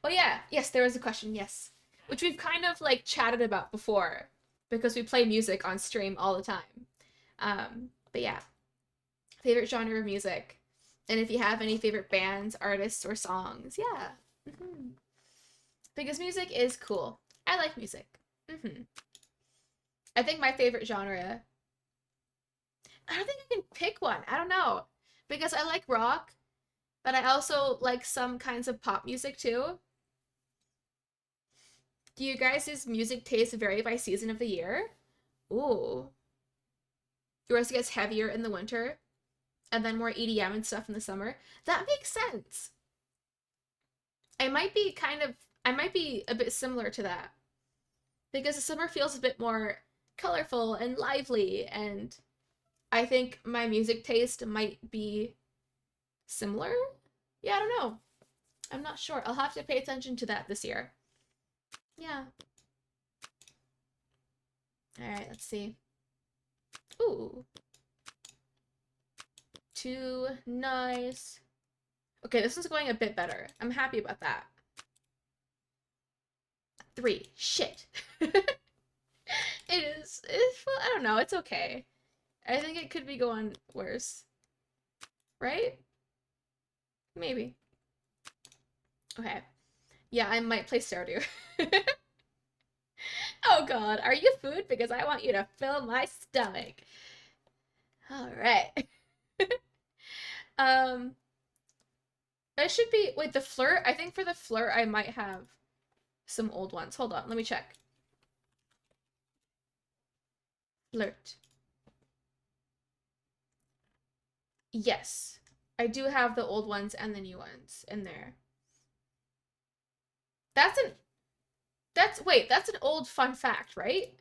Oh yeah, yes, there was a question, yes. Which we've kind of like chatted about before, because we play music on stream all the time. But yeah. Favorite genre of music. And if you have any favorite bands, artists, or songs, yeah. Because music is cool. I like music. I think my favorite genre... I don't think I can pick one. I don't know. Because I like rock, but I also like some kinds of pop music too. Do you guys' music taste vary by season of the year? Ooh. Yours gets heavier in the winter, and then more EDM and stuff in the summer. That makes sense. I might be a bit similar to that. Because the summer feels a bit more colorful and lively, and I think my music taste might be similar? Yeah, I don't know. I'm not sure. I'll have to pay attention to that this year. Yeah. Alright, let's see. Ooh. 2, nice. Okay, this is going a bit better. I'm happy about that. 3, shit. Well, I don't know, it's okay. I think it could be going worse. Right? Maybe. Okay. Yeah, I might play Stardew. Oh god, are you food? Because I want you to fill my stomach. Alright. It should be, wait, the flirt? I think for the flirt, I might have some old ones. Hold on, let me check. Flirt. Yes. I do have the old ones and the new ones in there. Wait, that's an old fun fact, right?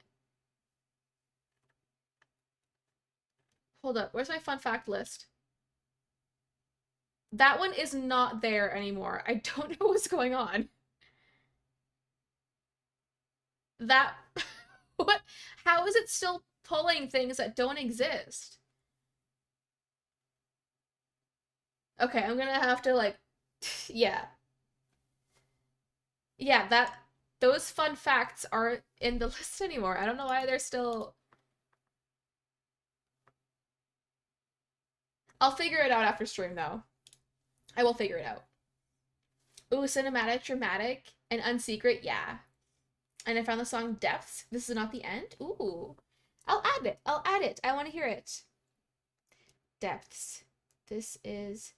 Hold up, where's my fun fact list? That one is not there anymore. I don't know what's going on. That, what, how is it still pulling things that don't exist? Okay, I'm gonna have to like, yeah. Yeah, those fun facts aren't in the list anymore. I don't know why they're still... I'll figure it out after stream, though. I will figure it out. Ooh, cinematic, dramatic, and unsecret, yeah. And I found the song Depths. This is not the end? Ooh. I'll add it. I'll add it. I want to hear it. Depths. This is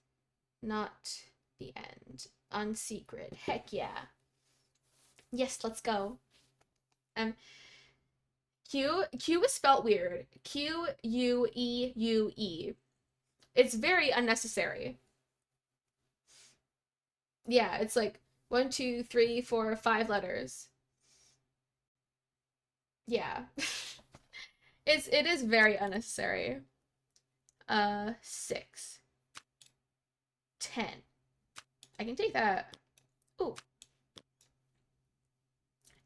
not the end. Unsecret. Heck yeah. Yes, let's go. Q is spelled weird. Q-U-E-U-E. It's very unnecessary. Yeah, it's like 1, 2, 3, 4, 5 letters. Yeah. It is very unnecessary. 6. 10. I can take that. Ooh.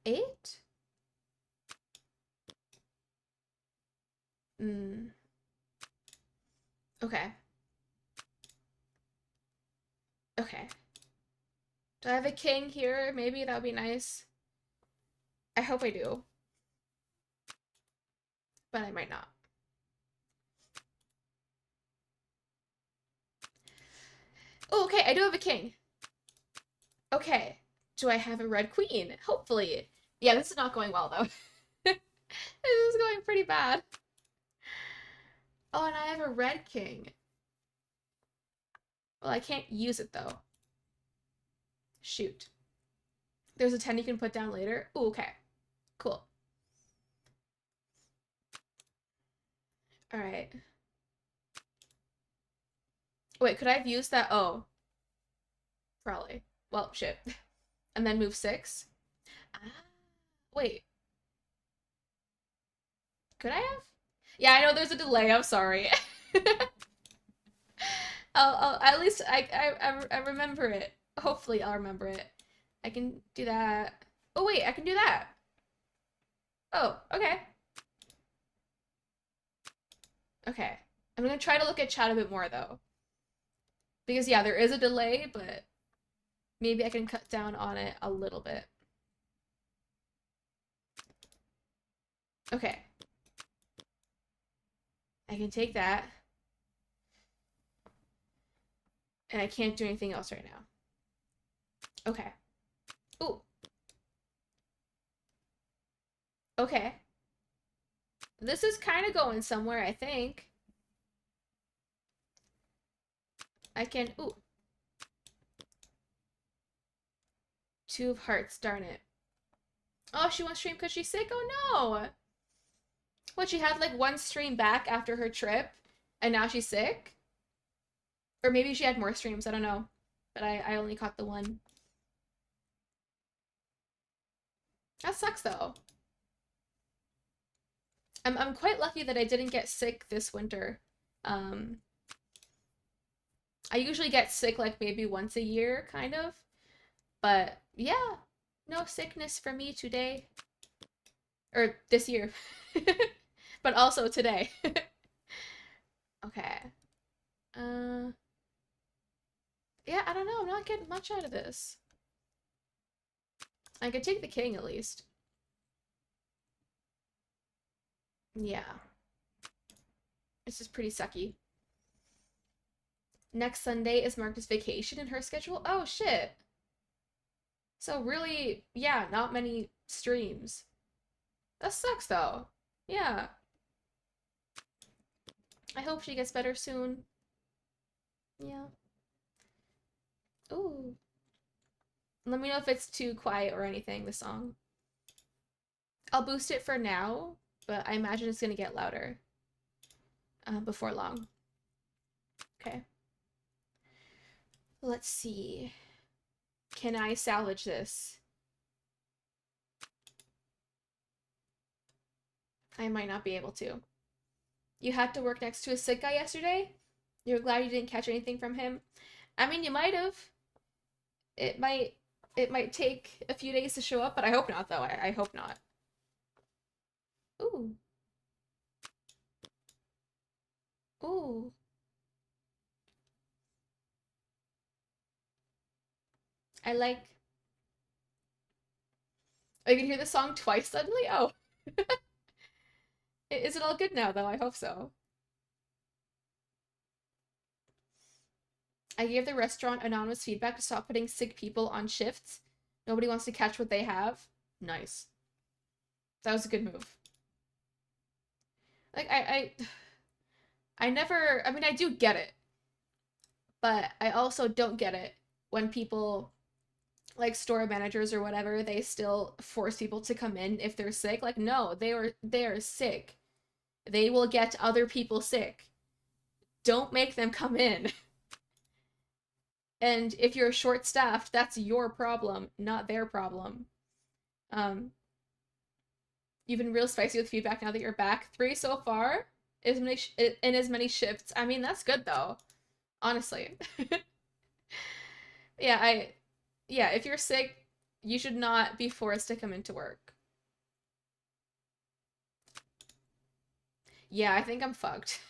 8? Okay. Okay. Do I have a king here? Maybe that would be nice. I hope I do. But I might not. Oh, okay, I do have a king. Okay. Do I have a red queen? Hopefully. Yeah, this is not going well, though. This is going pretty bad. Oh, and I have a red king. Well, I can't use it, though. Shoot. There's a 10 you can put down later. Ooh, okay. Cool. Alright. Wait, could I have used that? Oh. Probably. Well, shit. And then move 6? Ah, wait. Could I have? Yeah, I know there's a delay. I'm sorry. At least I remember it. Hopefully I'll remember it. I can do that. Oh wait, I can do that. Oh, okay. Okay. I'm gonna try to look at chat a bit more though. Because yeah, there is a delay, but maybe I can cut down on it a little bit. Okay. I can take that. And I can't do anything else right now. Okay. Ooh. Okay. This is kind of going somewhere, I think. I can... Ooh. 2 of hearts, darn it. Oh, she won't stream because she's sick? Oh, no! What, she had like 1 stream back after her trip, and now she's sick? Or maybe she had more streams, I don't know. But I only caught the 1. That sucks, though. I'm quite lucky that I didn't get sick this winter. I usually get sick like maybe once a year, kind of. But yeah, no sickness for me today. Or this year. But also today. Okay. Yeah, I don't know. I'm not getting much out of this. I could take the king at least. Yeah. This is pretty sucky. Next Sunday is Marcus' vacation in her schedule. Oh, shit. So really, yeah, not many streams. That sucks, though. Yeah. I hope she gets better soon. Yeah. Ooh. Let me know if it's too quiet or anything, the song. I'll boost it for now, but I imagine it's gonna get louder before long. Okay. Let's see. Can I salvage this? I might not be able to. You had to work next to a sick guy yesterday? You're glad you didn't catch anything from him? I mean, you might have. It might take a few days to show up, but I hope not, though. I hope not. Ooh. Ooh. I like... Oh, you can hear the song twice suddenly? Oh. Is it all good now, though? I hope so. I gave the restaurant anonymous feedback to stop putting sick people on shifts. Nobody wants to catch what they have. Nice. That was a good move. Like, I never... I mean, I do get it. But I also don't get it when people, like store managers or whatever, they still force people to come in if they're sick. Like, no, they are sick. They will get other people sick. Don't make them come in. And if you're short-staffed, that's your problem, not their problem. You've been real spicy with feedback now that you're back. 3 so far, in as many shifts. I mean, that's good though, honestly. Yeah, if you're sick, you should not be forced to come into work. Yeah, I think I'm fucked.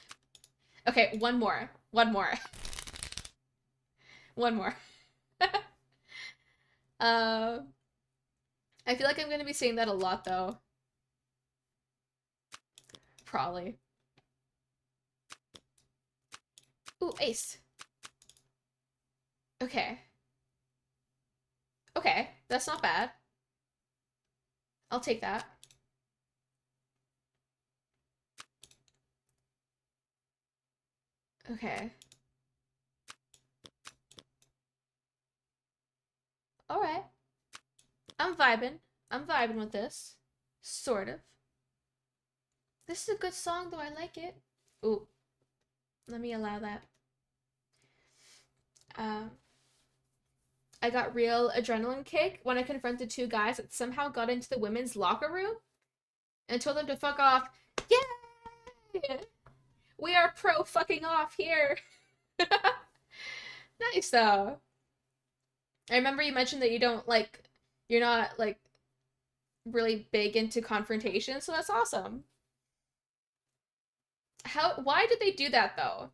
Okay, one more. One more. One more. I feel like I'm gonna be saying that a lot, though. Probably. Ooh, ace. Okay. Okay, that's not bad. I'll take that. Okay. Alright. I'm vibing. I'm vibing with this. Sort of. This is a good song, though. I like it. Ooh. Let me allow that. I got real adrenaline kick when I confronted 2 guys that somehow got into the women's locker room and told them to fuck off. Yay! We are pro fucking off here. Nice, though. I remember you mentioned that you're not, really big into confrontation, so that's awesome. Why did they do that, though?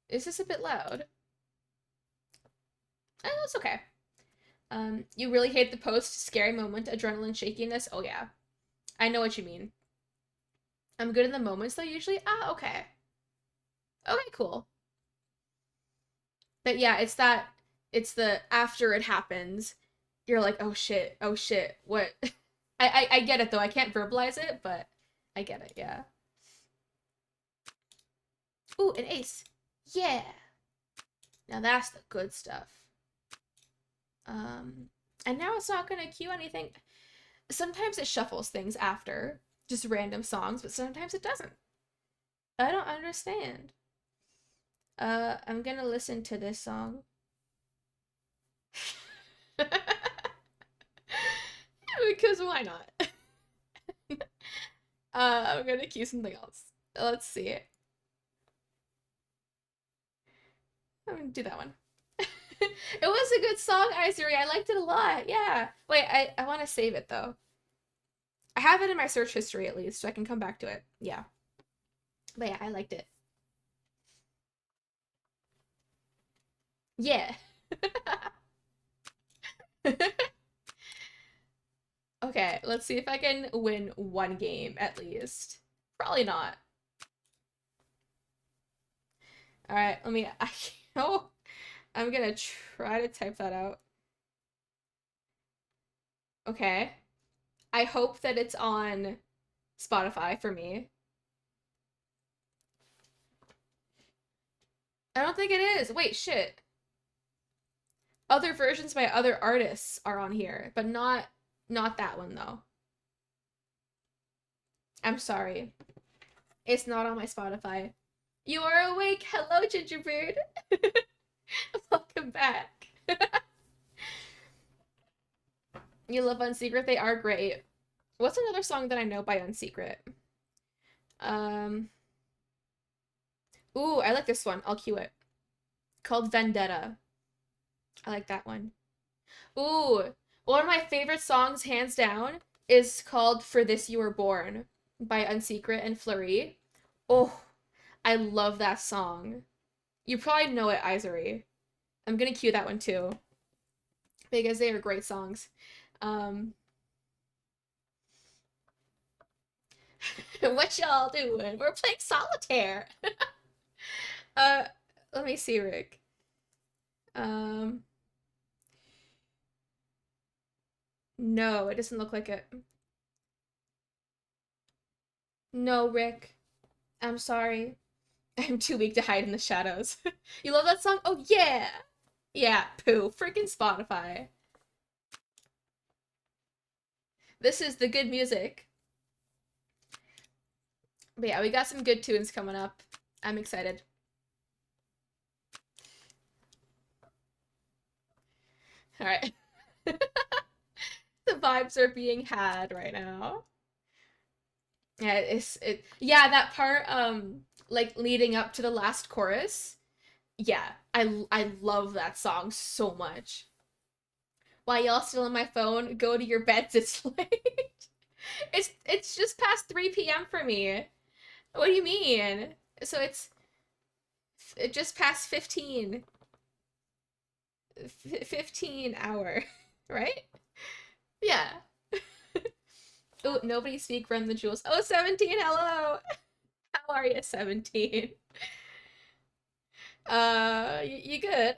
Is this a bit loud? Oh, it's okay. You really hate the post-scary moment, adrenaline shakiness? Oh, yeah. I know what you mean. I'm good in the moments, though, usually? Ah, okay. Okay, cool. But yeah, it's the after it happens, you're like, oh shit, what? I get it, though. I can't verbalize it, but I get it, yeah. Ooh, an ace. Yeah. Now that's the good stuff. And now it's not gonna cue anything. Sometimes it shuffles things after, just random songs, but sometimes it doesn't. I don't understand. I'm gonna listen to this song. Because why not? I'm gonna cue something else. Let's see it. I'm gonna do that one. It was a good song, Izuri. I liked it a lot. Yeah. Wait, I want to save it, though. I have it in my search history, at least, so I can come back to it. Yeah. But yeah, I liked it. Yeah. Okay, let's see if I can win one game, at least. Probably not. Alright, oh, I'm gonna try to type that out. Okay. I hope that it's on Spotify for me. I don't think it is. Wait, shit. Other versions by other artists are on here, but not that one though. I'm sorry. It's not on my Spotify. You are awake. Hello, Gingerbird. Welcome back. You love Unsecret? They are great. What's another song that I know by Unsecret? Ooh, I like this one. I'll cue it. Called Vendetta. I like that one. Ooh, one of my favorite songs, hands down, is called For This You Were Born by Unsecret and Fleury. Oh, I love that song. You probably know it, Isery. I'm gonna cue that one too, because they are great songs. What y'all doing? We're playing solitaire. Let me see, Rick. No, it doesn't look like it. No, Rick. I'm sorry. I'm too weak to hide in the shadows. You love that song? Oh, yeah! Yeah, poo. Freaking Spotify. This is the good music. But yeah, we got some good tunes coming up. I'm excited. Alright. The vibes are being had right now. Yeah, yeah, that part, like, leading up to the last chorus. Yeah, I love that song so much. While y'all still on my phone, go to your beds, it's late. It's just past 3 p.m. for me. What do you mean? So it just past 15 hour, right? Yeah. Oh, nobody speak Run the Jewels. Oh, 17, hello. How are you, 17? You good?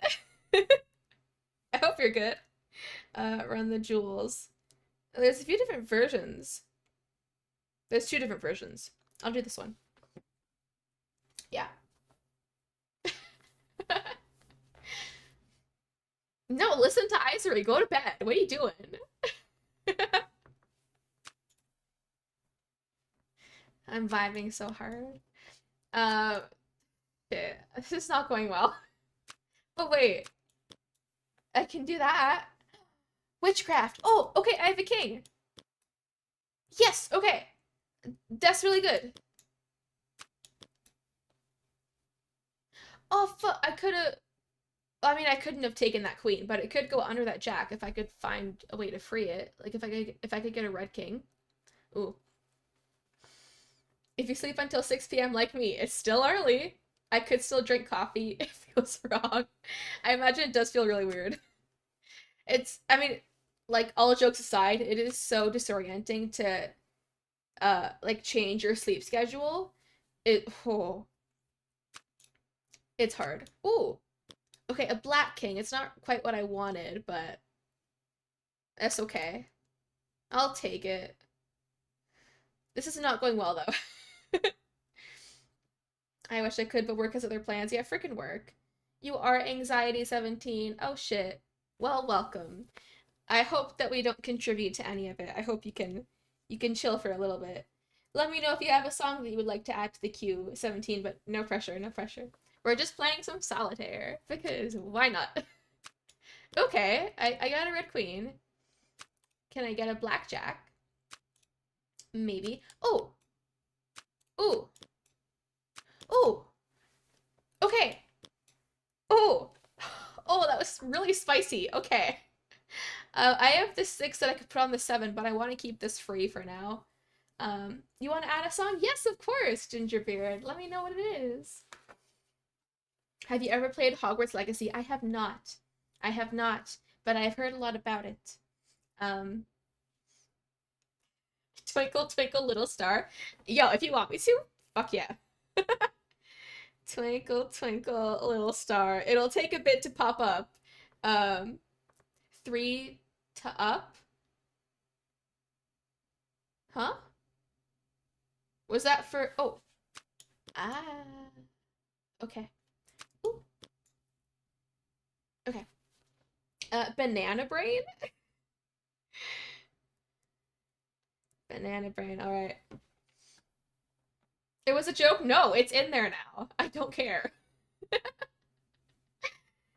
I hope you're good. Run the Jewels. There's a few different versions. There's 2 different versions. I'll do this one. Yeah. No, listen to Isery. Go to bed. What are you doing? I'm vibing so hard. Shit. This is not going well. But wait. I can do that. Witchcraft. Oh, okay, I have a king. Yes, okay. That's really good. Oh, fuck. I couldn't have taken that queen, but it could go under that jack if I could find a way to free it. Like, if I could get a red king. Ooh. If you sleep until 6 p.m. like me, it's still early. I could still drink coffee. It feels wrong. I imagine it does feel really weird. I mean, like, all jokes aside, it is so disorienting to, like, change your sleep schedule. Oh. It's hard. Ooh. Okay, a black king. It's not quite what I wanted, but that's okay. I'll take it. This is not going well, though. I wish I could, but work has other plans. Yeah, freaking work. You are Anxiety 17. Oh, shit. Well, welcome. I hope that we don't contribute to any of it. I hope you can chill for a little bit. Let me know if you have a song that you would like to add to the queue, 17, but no pressure, no pressure. We're just playing some solitaire, because why not? Okay, I got a red queen. Can I get a blackjack? Maybe. Oh! Ooh! Ooh! Okay! Oh! Oh, that was really spicy. Okay. I have this 6 that I could put on the 7, but I want to keep this free for now. You want to add a song? Yes, of course, Gingerbeard. Let me know what it is. Have you ever played Hogwarts Legacy? I have not. I have not, but I've heard a lot about it. Twinkle, twinkle, little star. Yo, if you want me to, fuck yeah. Twinkle, twinkle, little star. It'll take a bit to pop up. 3 to up? Huh? Was that for... Oh. Ah. Okay. Ooh. Banana brain? Banana brain, alright. It was a joke? No, it's in there now. I don't care.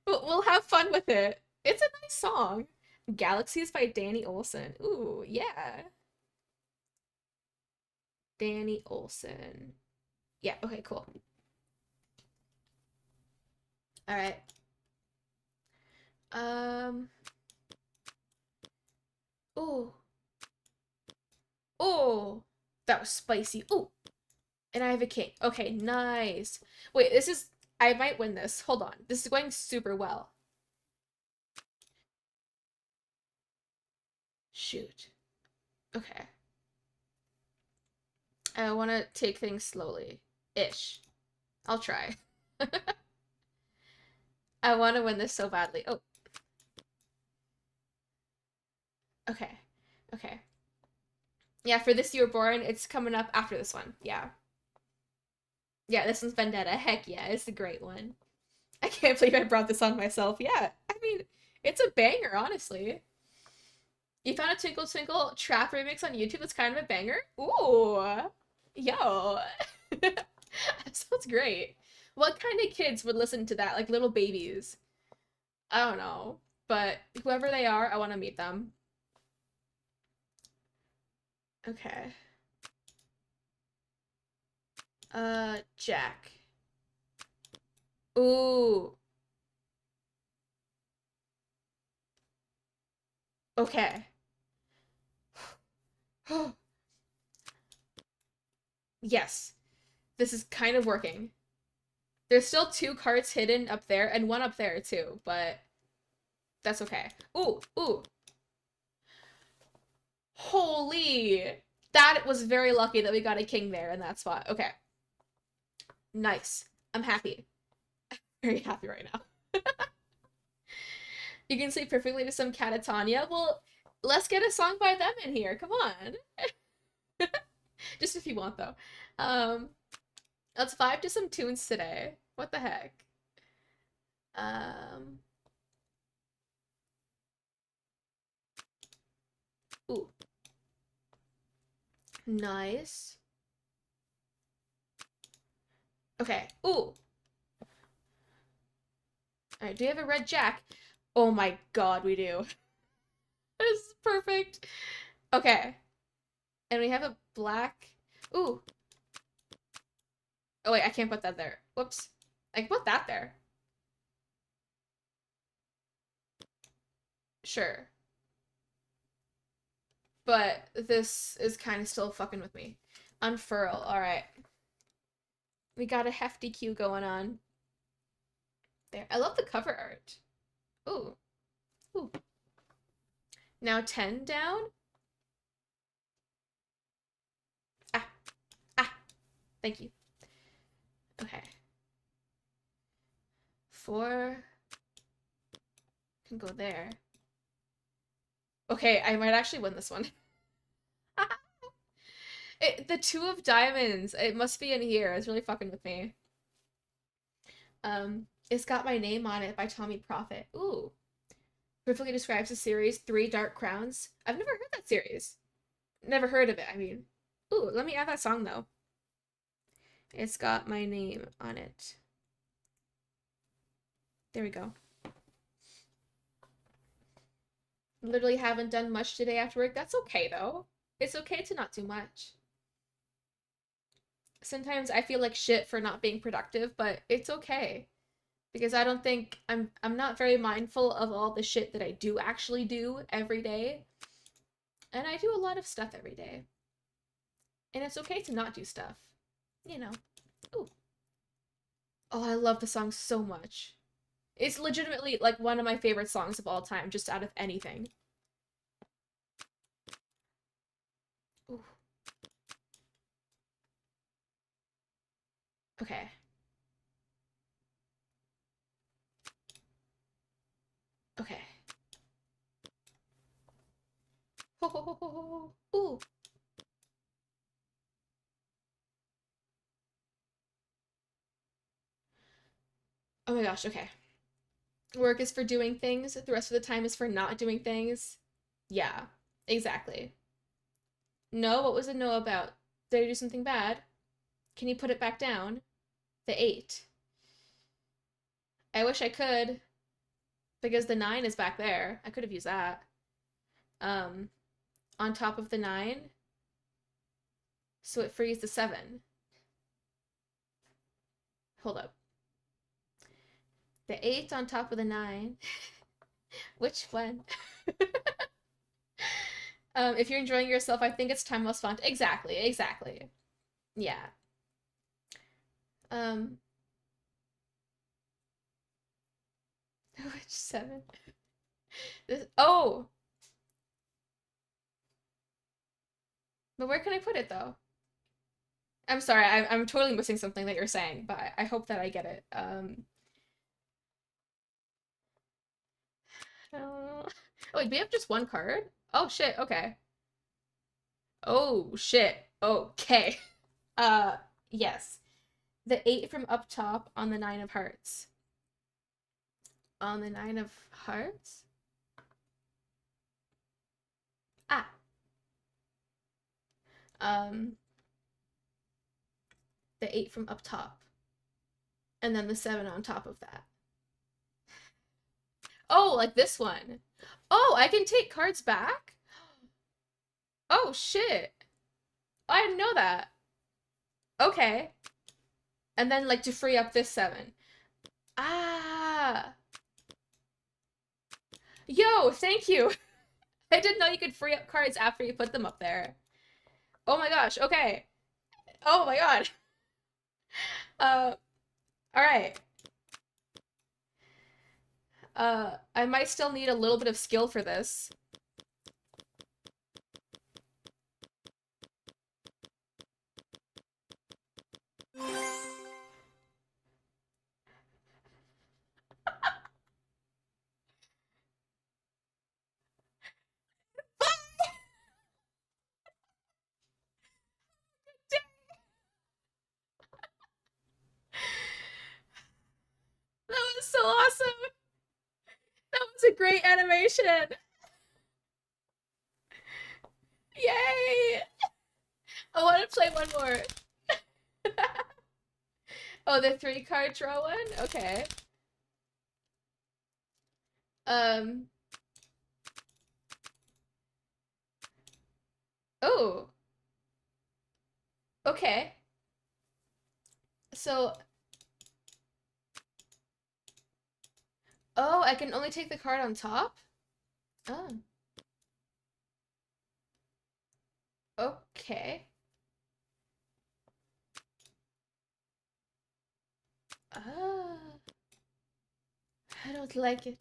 We'll have fun with it. It's a nice song. Galaxies by Danny Olson. Ooh, yeah. Danny Olson. Yeah, okay, cool. Alright. Ooh. Oh, that was spicy. Ooh. And I have a king. Okay, nice. Wait, this is... I might win this. Hold on. This is going super well. Shoot. Okay. I want to take things slowly. Ish. I'll try. I want to win this so badly. Oh. Okay. Okay. Yeah, for This You Were Born, it's coming up after this one. Yeah. Yeah, this one's Vendetta. Heck yeah, it's a great one. I can't believe I brought this on myself. Yeah, I mean, it's a banger, honestly. You found a Twinkle Twinkle Trap remix on YouTube that's kind of a banger? Ooh. Yo. That sounds great. What kind of kids would listen to that? Like little babies? I don't know. But whoever they are, I want to meet them. Okay. Jack. Ooh. Okay. Yes. This is kind of working. There's still 2 carts hidden up there and 1 up there too, but that's okay. Ooh, ooh. Holy! That was very lucky that we got a king there in that spot. Okay. Nice. I'm happy. Very happy right now. You can sleep perfectly to some Catatonia. Well, let's get a song by them in here. Come on. Just if you want, though. Let's vibe to some tunes today. What the heck? Ooh. Nice. Okay. Ooh. Alright, do we have a red jack? Oh my god, we do. This is perfect. Okay. And we have a black... Ooh. Oh wait, I can't put that there. Whoops. I can put that there. Sure. But this is kind of still fucking with me. Unfurl. Alright. We got a hefty queue going on. There. I love the cover art. Ooh. Ooh. Now 10 down. Ah. Ah. Thank you. Okay. 4 can go there. Okay, I might actually win this one. The 2 of diamonds. It must be in here. It's really fucking with me. It's Got My Name on It by Tommy Prophet. Ooh. Perfectly describes the series 3 Dark Crowns. I've never heard that series. Never heard of it, I mean. Ooh, let me add that song, though. It's Got My Name on It. There we go. Literally haven't done much today after work. That's okay, though. It's okay to not do much. Sometimes I feel like shit for not being productive, but it's okay. Because I don't think I'm not very mindful of all the shit that I do actually do every day. And I do a lot of stuff every day. And it's okay to not do stuff. You know. Ooh. Oh, I love the song so much. It's legitimately like one of my favorite songs of all time, just out of anything. Ooh. Okay. Okay. Ho, ho, ho, ho, ho. Ooh. Oh my gosh, okay. Work is for doing things. The rest of the time is for not doing things. Yeah, exactly. No, what was the no about? Did I do something bad? Can you put it back down? The 8. I wish I could, because the 9 is back there. I could have used that. On top of the 9. So it frees the 7. Hold up. The 8 on top of the 9. Which one? If you're enjoying yourself, I think it's time well spent. Exactly, exactly. Yeah. Which 7? Oh! But where can I put it, though? I'm sorry, I'm totally missing something that you're saying, but I hope that I get it. Oh, wait, do we have just one card? Oh, shit, okay. Oh, shit, okay. Yes. The 8 from up top on the 9 of hearts. On the 9 of hearts? Ah. The 8 from up top. And then the 7 on top of that. Oh, like this one. Oh, I can take cards back? Oh, shit. I didn't know that. Okay. And then, like, to free up this 7. Ah. Yo, thank you. I didn't know you could free up cards after you put them up there. Oh my gosh, okay. Oh my god. Alright. I might still need a little bit of skill for this. That was so awesome! That was a great animation! Yay! I want to play one more. Oh, the 3-card draw one? Okay. Oh. Okay. So. Oh, I can only take the card on top? Oh. Okay. Ah. I don't like it.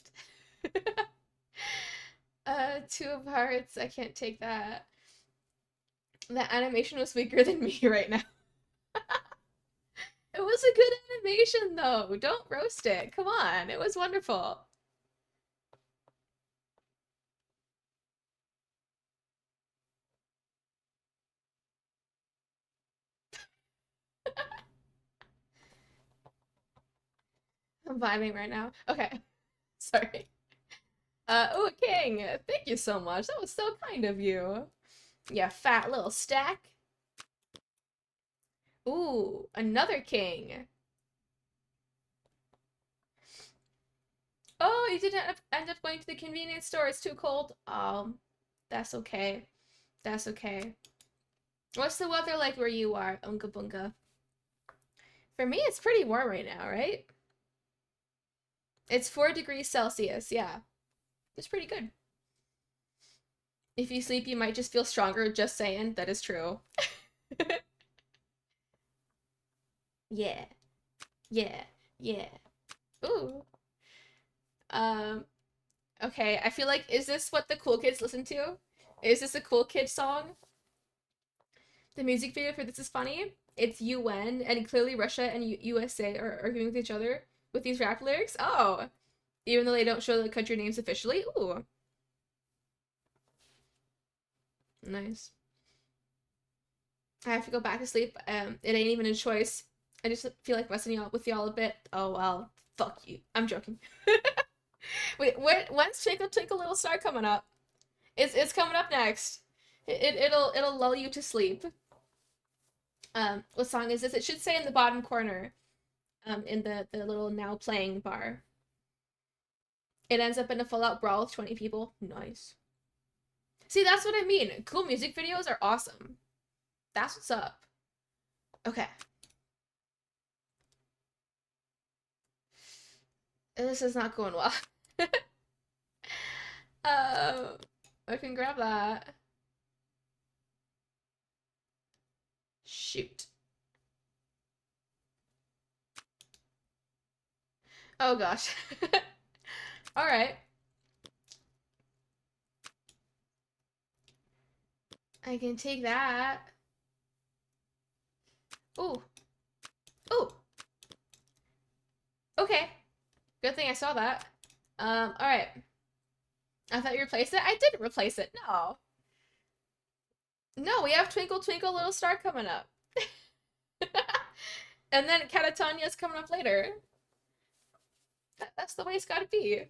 2 of hearts, I can't take that. The animation was weaker than me right now. It was a good animation though. Don't roast it. Come on. It was wonderful. I'm vibing right now. Okay. Sorry. Oh, King, thank you so much. That was so kind of you. Yeah, fat little stack. Ooh, another king. Oh, you didn't end up going to the convenience store. It's too cold. That's okay. That's okay. What's the weather like where you are, Unga Bunga? For me, it's pretty warm right now, right? It's 4 degrees Celsius, yeah. It's pretty good. If you sleep, you might just feel stronger. Just saying, that is true. Yeah. Yeah. Yeah. Ooh. Okay, I feel like, is this what the cool kids listen to? Is this a cool kid song? The music video for this is funny. It's UN, and clearly Russia and USA are arguing with each other with these rap lyrics. Oh! Even though they don't show the country names officially. Ooh. Nice. I have to go back to sleep. It ain't even a choice. I just feel like messing with y'all a bit. Oh well. Fuck you. I'm joking. Wait, when's Twinkle Twinkle Little Star coming up? It's coming up next. It'll lull you to sleep. What song is this? It should say in the bottom corner, in the little now playing bar. It ends up in a full-out brawl with 20 people. Nice. See, that's what I mean. Cool music videos are awesome. That's what's up. Okay. This is not going well. I can grab that. Shoot. Oh gosh. All right. I can take that. Ooh. Ooh. Okay. Good thing I saw that. All right. I thought you replaced it. I didn't replace it. No. No, we have Twinkle Twinkle Little Star coming up. And then Catatanya's coming up later. That's the way it's gotta be.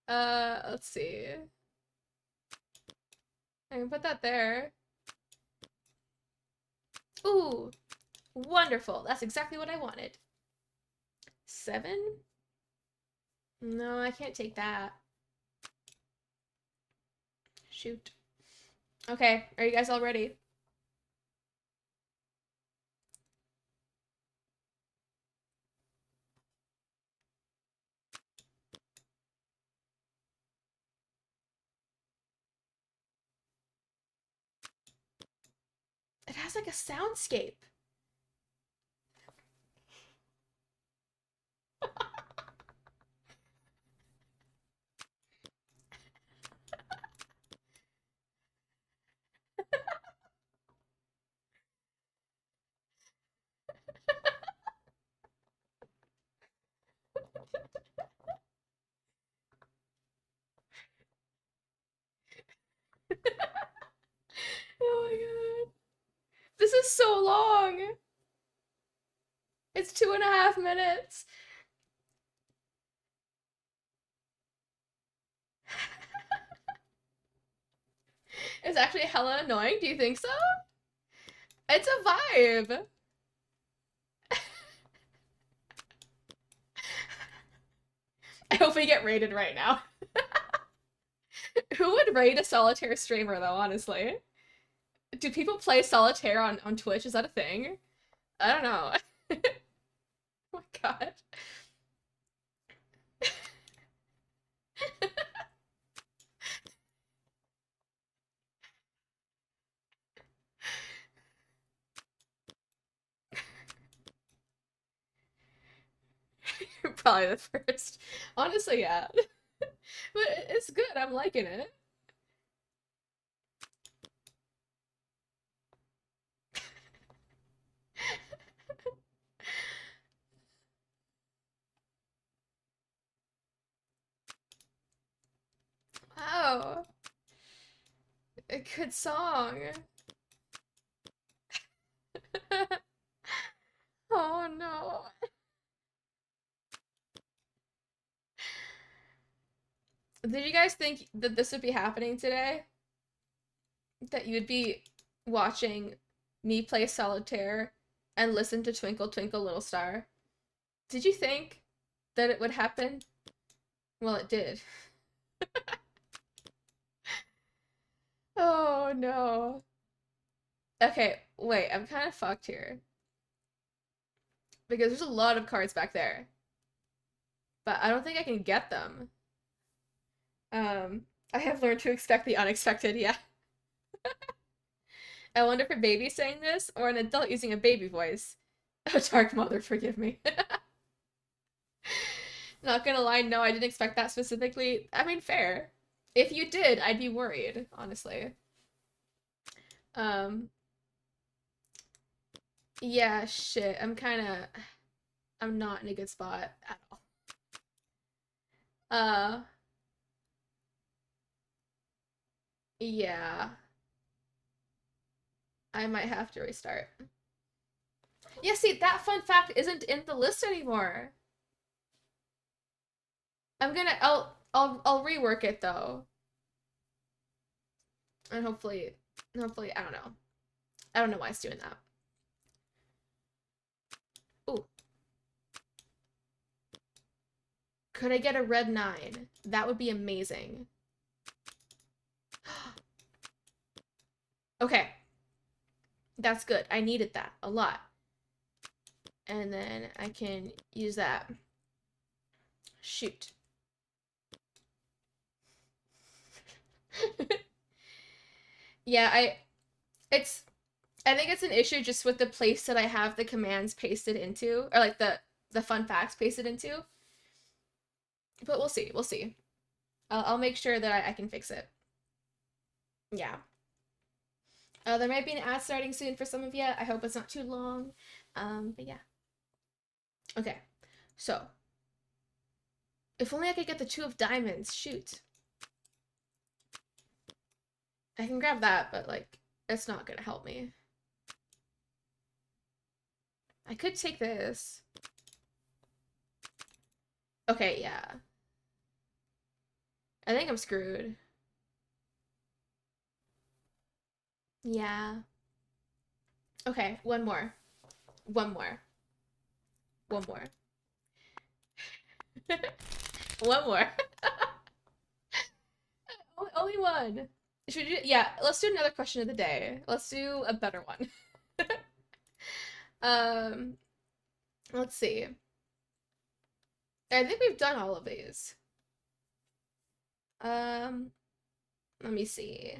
Let's see. I can put that there. Ooh, wonderful. That's exactly what I wanted. 7? No, I can't take that. Shoot. Okay, are you guys all ready? It has like a soundscape. Oh my god. This is so long. It's 2.5 minutes. It's actually hella annoying. Do you think so? It's a vibe. I hope we get raided right now. Who would raid a solitaire streamer though, honestly? Do people play solitaire on Twitch? Is that a thing? I don't know. Oh my god. You're probably the first. Honestly, yeah. But it's good. I'm liking it. Wow. A good song. Oh no. Did you guys think that this would be happening today? That you would be watching me play solitaire and listen to Twinkle Twinkle Little Star? Did you think that it would happen? Well, it did. Oh no. Okay, wait, I'm kind of fucked here. Because there's a lot of cards back there. But I don't think I can get them. I have learned to expect the unexpected, yeah. I wonder if a baby's saying this or an adult using a baby voice. A dark mother, forgive me. Not gonna lie, no, I didn't expect that specifically. I mean, fair. If you did, I'd be worried, honestly. Yeah, shit. I'm not in a good spot at all. Yeah. I might have to restart. Yeah, see, that fun fact isn't in the list anymore. I'll rework it though. And hopefully, I don't know. I don't know why it's doing that. Ooh. Could I get a red 9? That would be amazing. Okay. That's good. I needed that a lot. And then I can use that. Shoot. Yeah, I think it's an issue just with the place that I have the commands pasted into, or like the fun facts pasted into. But we'll see. We'll see. I'll make sure that I can fix it. Yeah. There might be an ad starting soon for some of you. I hope it's not too long. But yeah. Okay. So. If only I could get the 2 of diamonds. Shoot. I can grab that, but like, it's not gonna help me. I could take this. Okay, yeah. I think I'm screwed. Yeah. Okay, one more. One more. One more. One more. Only one. Should we do, yeah, let's do another question of the day. Let's do a better one. Let's see. I think we've done all of these. Let me see.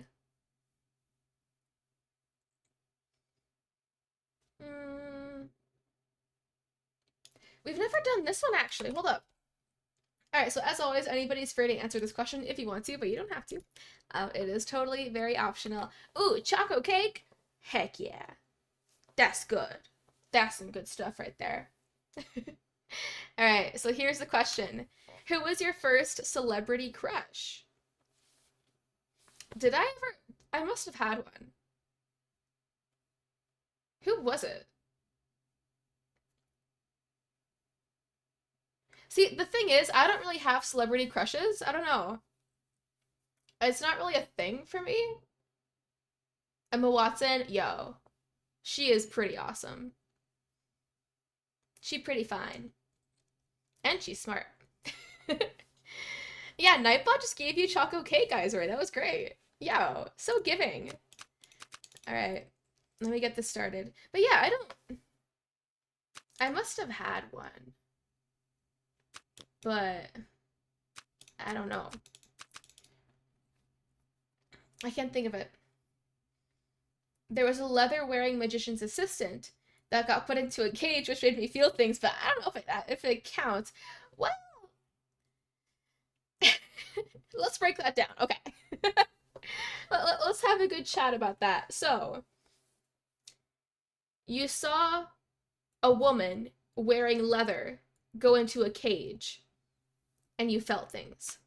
We've never done this one actually. Hold up. Alright, so as always, anybody's free to answer this question if you want to, but you don't have to. It is totally very optional. Ooh, choco cake? Heck yeah. That's good. That's some good stuff right there. Alright, so here's the question. Who was your first celebrity crush? Did I ever? I must have had one. Who was it? See, the thing is, I don't really have celebrity crushes. I don't know. It's not really a thing for me. Emma Watson, yo. She is pretty awesome. She pretty fine. And she's smart. Yeah, Nightbot just gave you choco cake, Izor. That was great. Yo, so giving. Alright. Let me get this started. But yeah, I must have had one. But I don't know. I can't think of it. There was a leather-wearing magician's assistant that got put into a cage, which made me feel things, but I don't know if it counts. Well, let's break that down. Okay. Let's have a good chat about that. So, you saw a woman wearing leather go into a cage, and you felt things.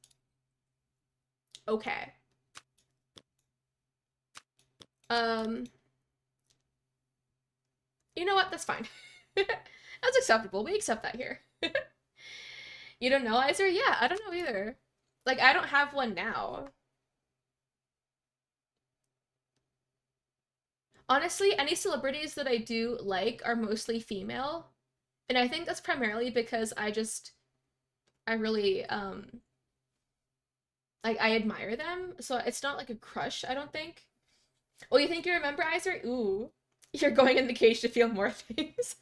Okay. You know what? That's fine. That's acceptable. We accept that here. You don't know, Izor? Yeah, I don't know either. Like, I don't have one now. Honestly, any celebrities that I do like are mostly female. And I think that's primarily because I really, like, I admire them. So it's not like a crush, I don't think. Oh, you think you remember, Izor? Ooh. You're going in the cage to feel more things.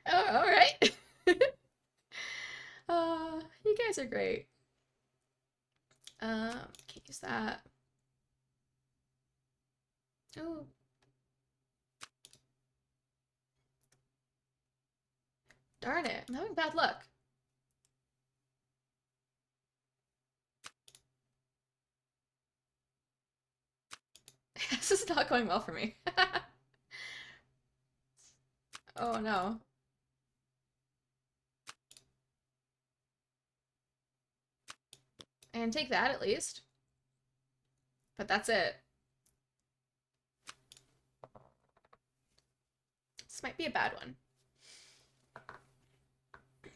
Oh, alright. You guys are great. Can't use that. Oh. Darn it, I'm having bad luck. This is not going well for me. Oh no. And take that at least. But that's it. This might be a bad one.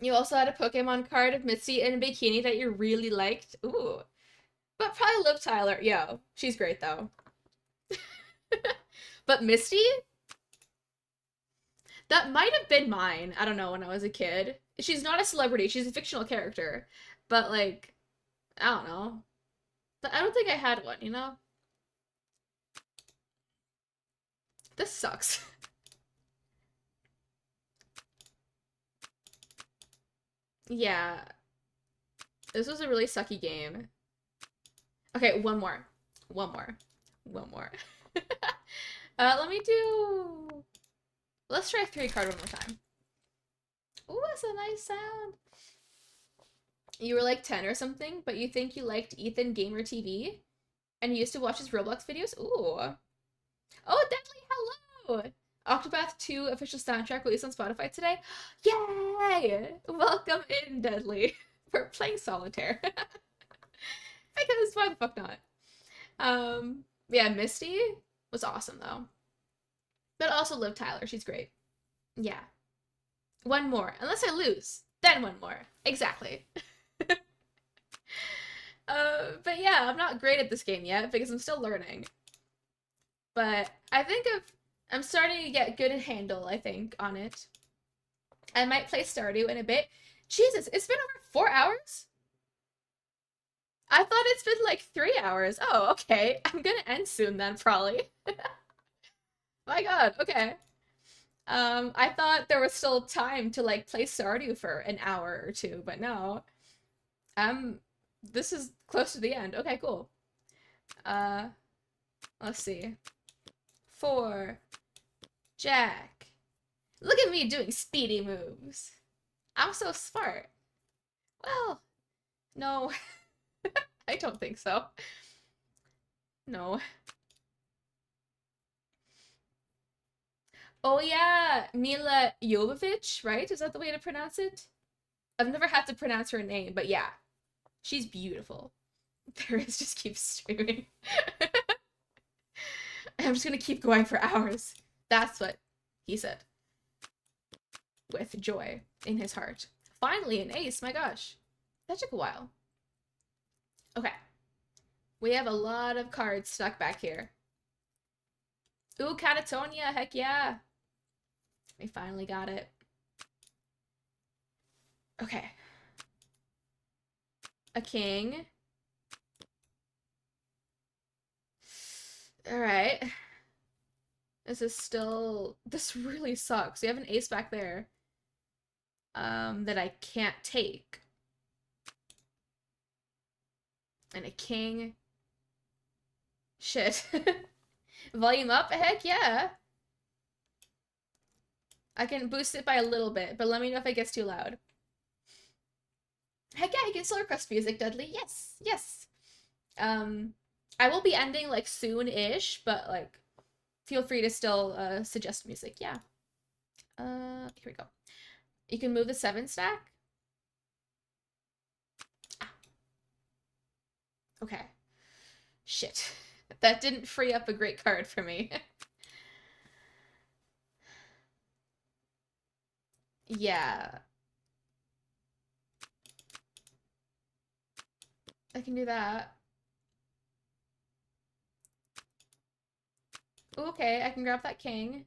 You also had a Pokemon card of Mitzi in a bikini that you really liked. Ooh. But probably Liv Tyler. Yo, she's great though. But Misty? That might have been mine. I don't know, when I was a kid. She's not a celebrity. She's a fictional character. But, like, I don't know. But I don't think I had one, you know? This sucks. Yeah. This was a really sucky game. Okay, one more. One more. One more. Let me do... Let's try 3-card one more time. Ooh, that's a nice sound. You were like 10 or something, but you think you liked Ethan Gamer TV? And you used to watch his Roblox videos? Ooh. Oh, Deadly, hello! Octopath 2 official soundtrack released on Spotify today. Yay! Welcome in, Deadly. We're playing solitaire. Because why the fuck not? Yeah, Misty was awesome though. But also Liv Tyler, she's great. Yeah. One more. Unless I lose. Then one more. Exactly. But yeah, I'm not great at this game yet because I'm still learning. But I think I'm starting to get good handle, I think, on it. I might play Stardew in a bit. Jesus, it's been over 4 hours? I thought it's been like 3 hours. Oh, okay. I'm gonna end soon then, probably. My god, okay. I thought there was still time to like play Stardew for an hour or two, but no. This is close to the end. Okay, cool. Let's see. 4. Jack. Look at me doing speedy moves. I'm so smart. Well, no. I don't think so. No. Oh yeah, Mila Jovovich, right? Is that the way to pronounce it? I've never had to pronounce her name, but yeah. She's beautiful. Paris just keeps streaming. I'm just gonna keep going for hours. That's what he said. With joy in his heart. Finally, an ace, my gosh. That took a while. Okay. We have a lot of cards stuck back here. Ooh, Catatonia, heck yeah. We finally got it. Okay. A king. Alright. This really sucks. We have an ace back there. That I can't take. And a king. Shit. Volume up? Heck yeah. I can boost it by a little bit, but let me know if it gets too loud. Heck yeah, you can still request music, Dudley. Yes, yes. I will be ending like soon-ish, but like feel free to still suggest music. Yeah. Here we go. You can move the 7 stack. Ah. Okay. Shit. That didn't free up a great card for me. Yeah. I can do that. Okay, I can grab that king.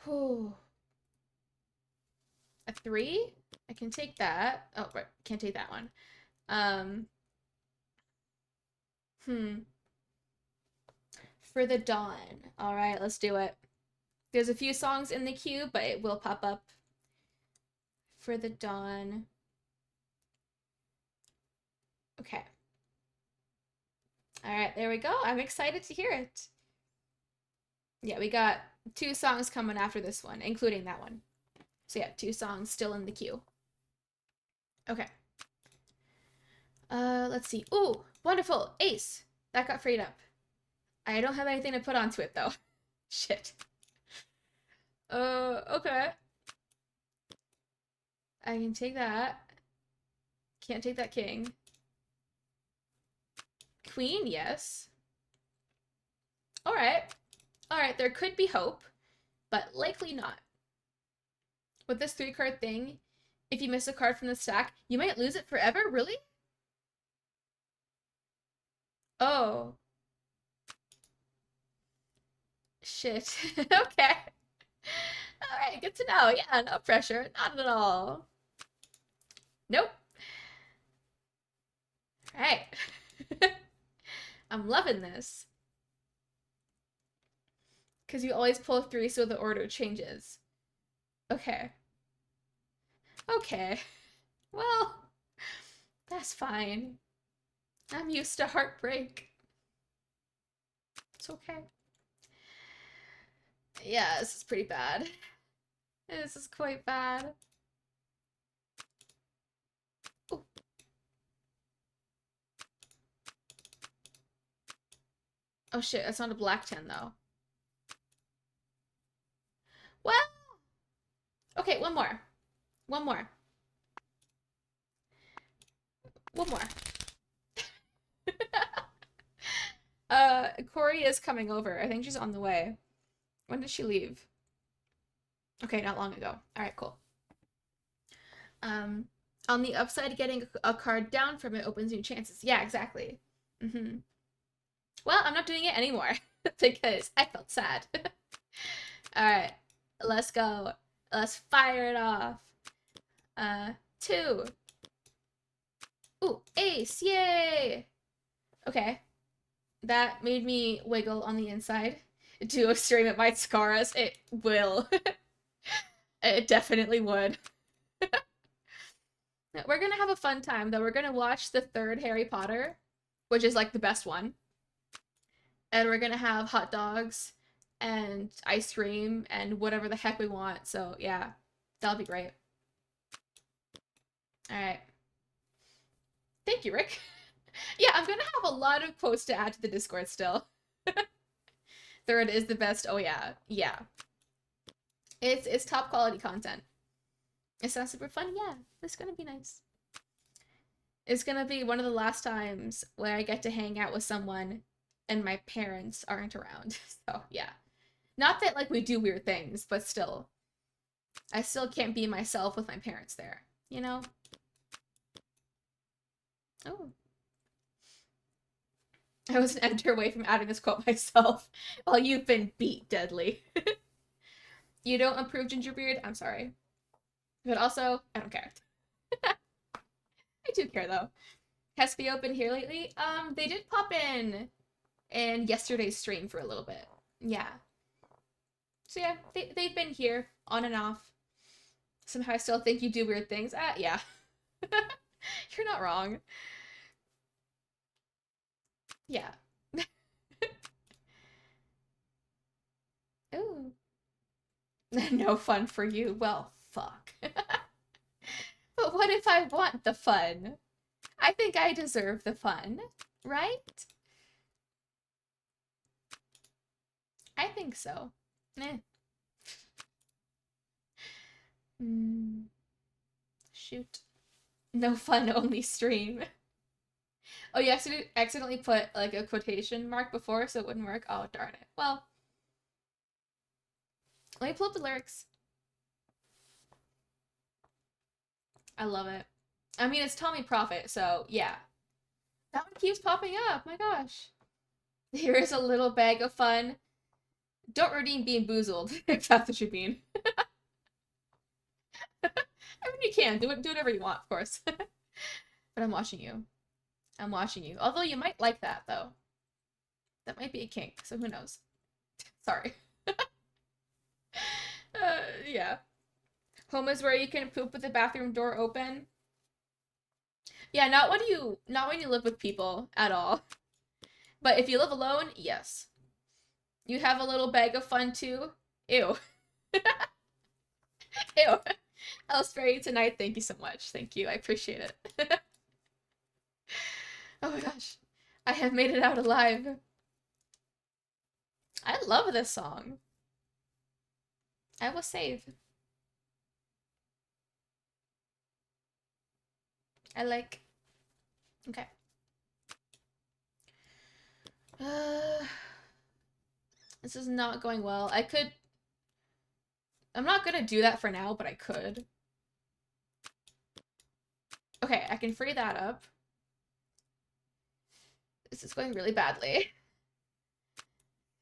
Whew. A 3? I can take that. Oh, right. Can't take that one. For the dawn. All right, let's do it. There's a few songs in the queue, but it will pop up. For the dawn. Okay. All right, there we go. I'm excited to hear it. Yeah, we got 2 songs coming after this one, including that one. So yeah, 2 songs still in the queue. Okay. Let's see. Ooh, wonderful. Ace. That got freed up. I don't have anything to put onto it, though. Shit. Okay. I can take that. Can't take that king. Queen, yes. Alright. Alright, there could be hope, but likely not. With this 3-card thing, if you miss a card from the stack, you might lose it forever? Really? Oh. Shit. Okay. Alright, good to know. Yeah, no pressure. Not at all. Nope. Alright. I'm loving this. Because you always pull 3 so the order changes. Okay. Okay. Well, that's fine. I'm used to heartbreak. It's okay. Yeah, this is pretty bad. This is quite bad. Ooh. Oh shit, that's not a black 10 though. Well, okay, one more. One more. One more. Corey is coming over. I think she's on the way. When did she leave? Okay, not long ago. Alright, cool. On the upside, getting a card down from it opens new chances. Yeah, exactly. Well, I'm not doing it anymore because I felt sad. Alright, let's go. Let's fire it off. 2. Ooh, ace, yay! Okay. That made me wiggle on the inside. To a stream, it might scar us. It will. It definitely would. We're gonna have a fun time, though. We're gonna watch the 3rd Harry Potter, which is, like, the best one. And we're gonna have hot dogs and ice cream and whatever the heck we want. So, yeah. That'll be great. Alright. Thank you, Rick. Yeah, I'm gonna have a lot of quotes to add to the Discord still. 3rd is the best. Oh, yeah. Yeah. It's top quality content. It sounds super fun. Yeah, it's gonna be nice. It's gonna be one of the last times where I get to hang out with someone and my parents aren't around. So, yeah. Not that, like, we do weird things, but still. I still can't be myself with my parents there, you know? Oh. I was an editor away from adding this quote myself. While you've been beat deadly. You don't approve Gingerbeard? I'm sorry. But also, I don't care. I do care, though. Has Theo been here lately? They did pop in yesterday's stream for a little bit. Yeah. So yeah, they've been here, on and off. Somehow I still think you do weird things. Yeah. You're not wrong. Yeah. Ooh. No fun for you. Well, fuck. But what if I want the fun? I think I deserve the fun, right? I think so. Eh. Shoot. No fun, only stream. Oh, you accidentally put, like, a quotation mark before, so it wouldn't work? Oh, darn it. Well, let me pull up the lyrics. I love it. I mean, it's Tommy Prophet, so yeah. That one keeps popping up, my gosh. Here is a little bag of fun. Don't redeem being boozled, if that's what you mean. I mean, you can. Do whatever you want, of course. But I'm watching you. I'm watching you. Although you might like that, though. That might be a kink, so who knows. Sorry. Yeah. Home is where you can poop with the bathroom door open. Yeah, not when you live with people at all. But if you live alone, yes. You have a little bag of fun too. Ew. Ew. Elsbury tonight, thank you so much. Thank you. I appreciate it. Oh my gosh. I have made it out alive. I love this song. I will save. I like. Okay. This is not going well. I could I'm not gonna do that for now, but I could. Okay, I can free that up. This is going really badly.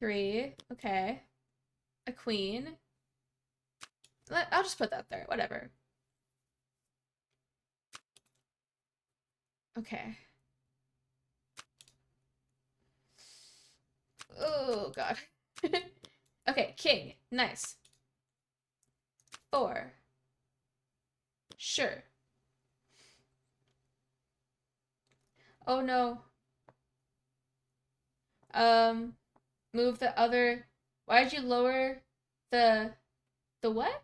3, okay. A queen. I'll just put that there, whatever. Okay. Oh, God. Okay, king. Nice. 4. Sure. Oh, no. Move the other... Why'd you lower the what?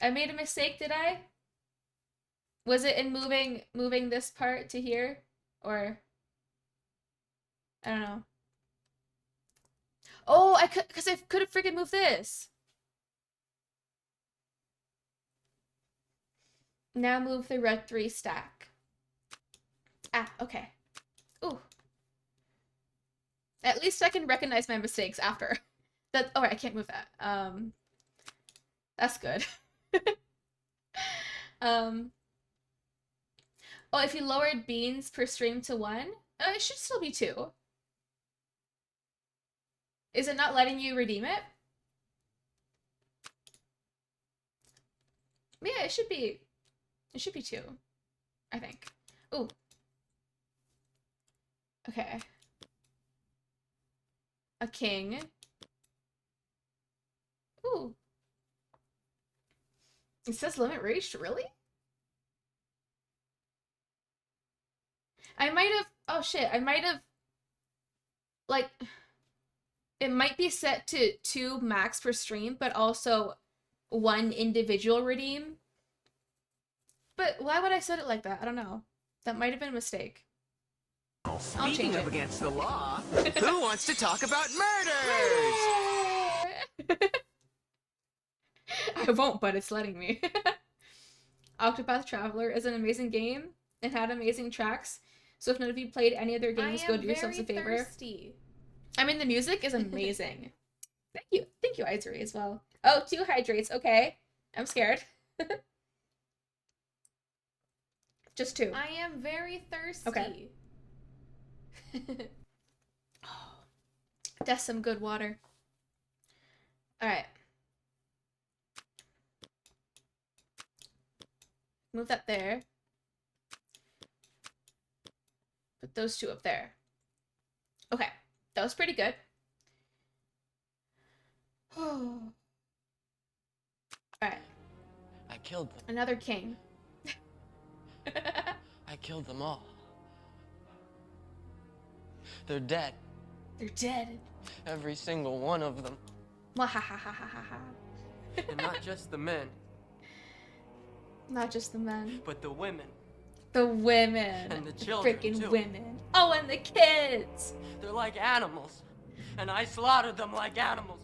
I made a mistake, did I? Was it in moving this part to here? Or... I don't know. Oh, because I could have freaking moved this. Now move the red 3 stack. Ah, okay. Ooh. At least I can recognize my mistakes after. That. Oh, I can't move that. That's good. Oh, if you lowered beans per stream to 1, it should still be 2. Is it not letting you redeem it? Yeah, it should be 2, I think. Ooh. Okay. A king. Ooh. It says limit reached, really? I might have, oh shit, I might have, like, it might be set to 2 max per stream, but also 1 individual redeem. But why would I set it like that? I don't know. That might have been a mistake. Speaking of against the law, who wants to talk about murders? I won't, but it's letting me. Octopath Traveler is an amazing game and had amazing tracks. So if none of you played any other games, go do yourselves a favor. Thirsty. I mean, the music is amazing. Thank you, Izuri, as well. Oh, 2 hydrates. Okay, I'm scared. Just 2. I am very thirsty. Okay. Oh, that's some good water. All right. Move that there. Put those 2 up there. Okay, that was pretty good. Oh. All right. I killed them. Another king. I killed them all. They're dead. They're dead. Every single one of them. Wahahahahaha. And not just the men. Not just the men. But the women. The women. And the children, Freaking too. women. Oh, and the kids. They're like animals. And I slaughtered them like animals.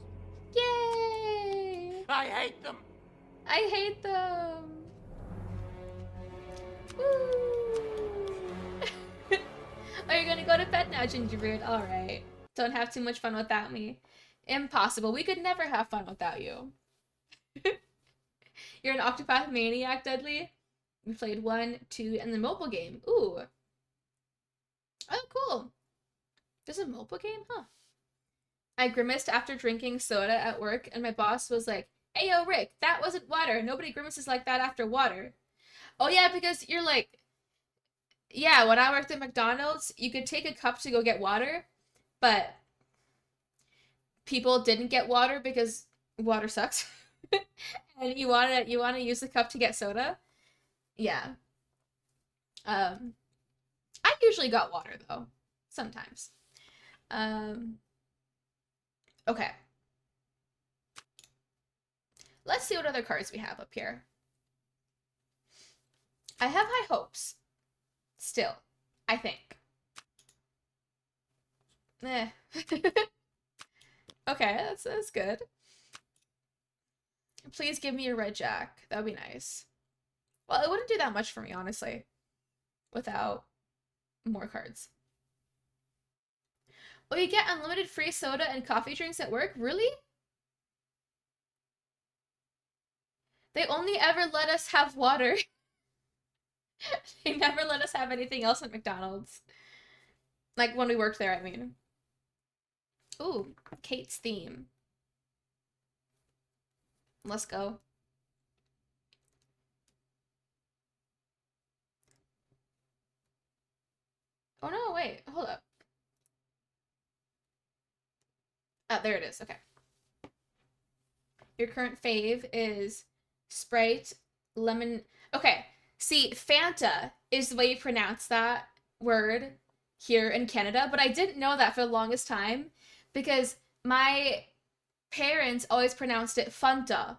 Yay! I hate them. I hate them. Woo. Oh, you're gonna go to bed now, Gingerbread. All right. Don't have too much fun without me. Impossible. We could never have fun without you. You're an Octopath Maniac, Dudley. We played 1, 2, and the mobile game. Ooh. Oh, cool. There's a mobile game? Huh. I grimaced after drinking soda at work, and my boss was like, "Hey, yo, Rick, that wasn't water. Nobody grimaces like that after water." Oh, yeah, because you're like... Yeah, when I worked at McDonald's, you could take a cup to go get water, but people didn't get water because water sucks. And you wanna use the cup to get soda. Yeah. I usually got water though. Sometimes. Okay. Let's see what other cards we have up here. I have high hopes. Still, I think. Eh. Okay, that's good. Please give me a red jack. That would be nice. Well, it wouldn't do that much for me, honestly, without more cards. Oh, you get unlimited free soda and coffee drinks at work? Really? They only ever let us have water. They never let us have anything else at McDonald's. Like when we worked there, I mean. Ooh, Kate's theme. Let's go. Oh no, wait, hold up. Oh, there it is, okay. Your current fave is Sprite, lemon. Okay, see, Fanta is the way you pronounce that word here in Canada, but I didn't know that for the longest time because my parents always pronounced it Fanta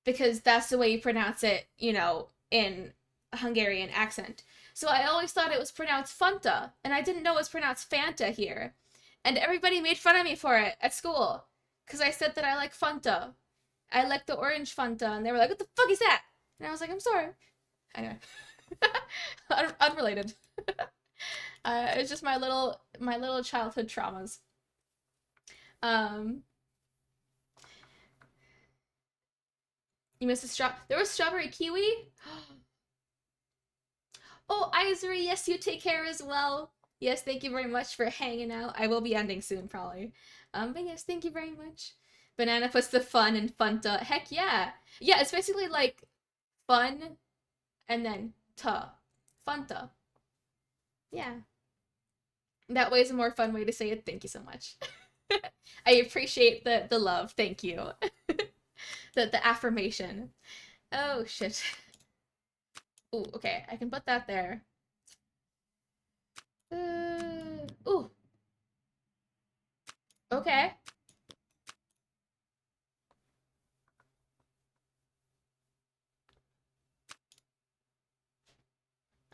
because that's the way you pronounce it, you know, in a Hungarian accent. So I always thought it was pronounced Fanta, and I didn't know it was pronounced Fanta here. And everybody made fun of me for it at school because I said that I like Fanta. I like the orange Fanta, and they were like, "What the fuck is that?" And I was like, "I'm sorry." Anyway, unrelated. It's just my little childhood traumas. You missed a there was strawberry kiwi. Oh, Izuri, yes, you take care as well. Yes, thank you very much for hanging out. I will be ending soon, probably. But yes, thank you very much. Banana puts the fun in Fanta. Heck yeah. Yeah, it's basically like fun and then ta. Fanta. Yeah. That way is a more fun way to say it. Thank you so much. I appreciate the love. Thank you. the affirmation. Oh, shit. Ooh, okay. I can put that there. Ooh. Okay.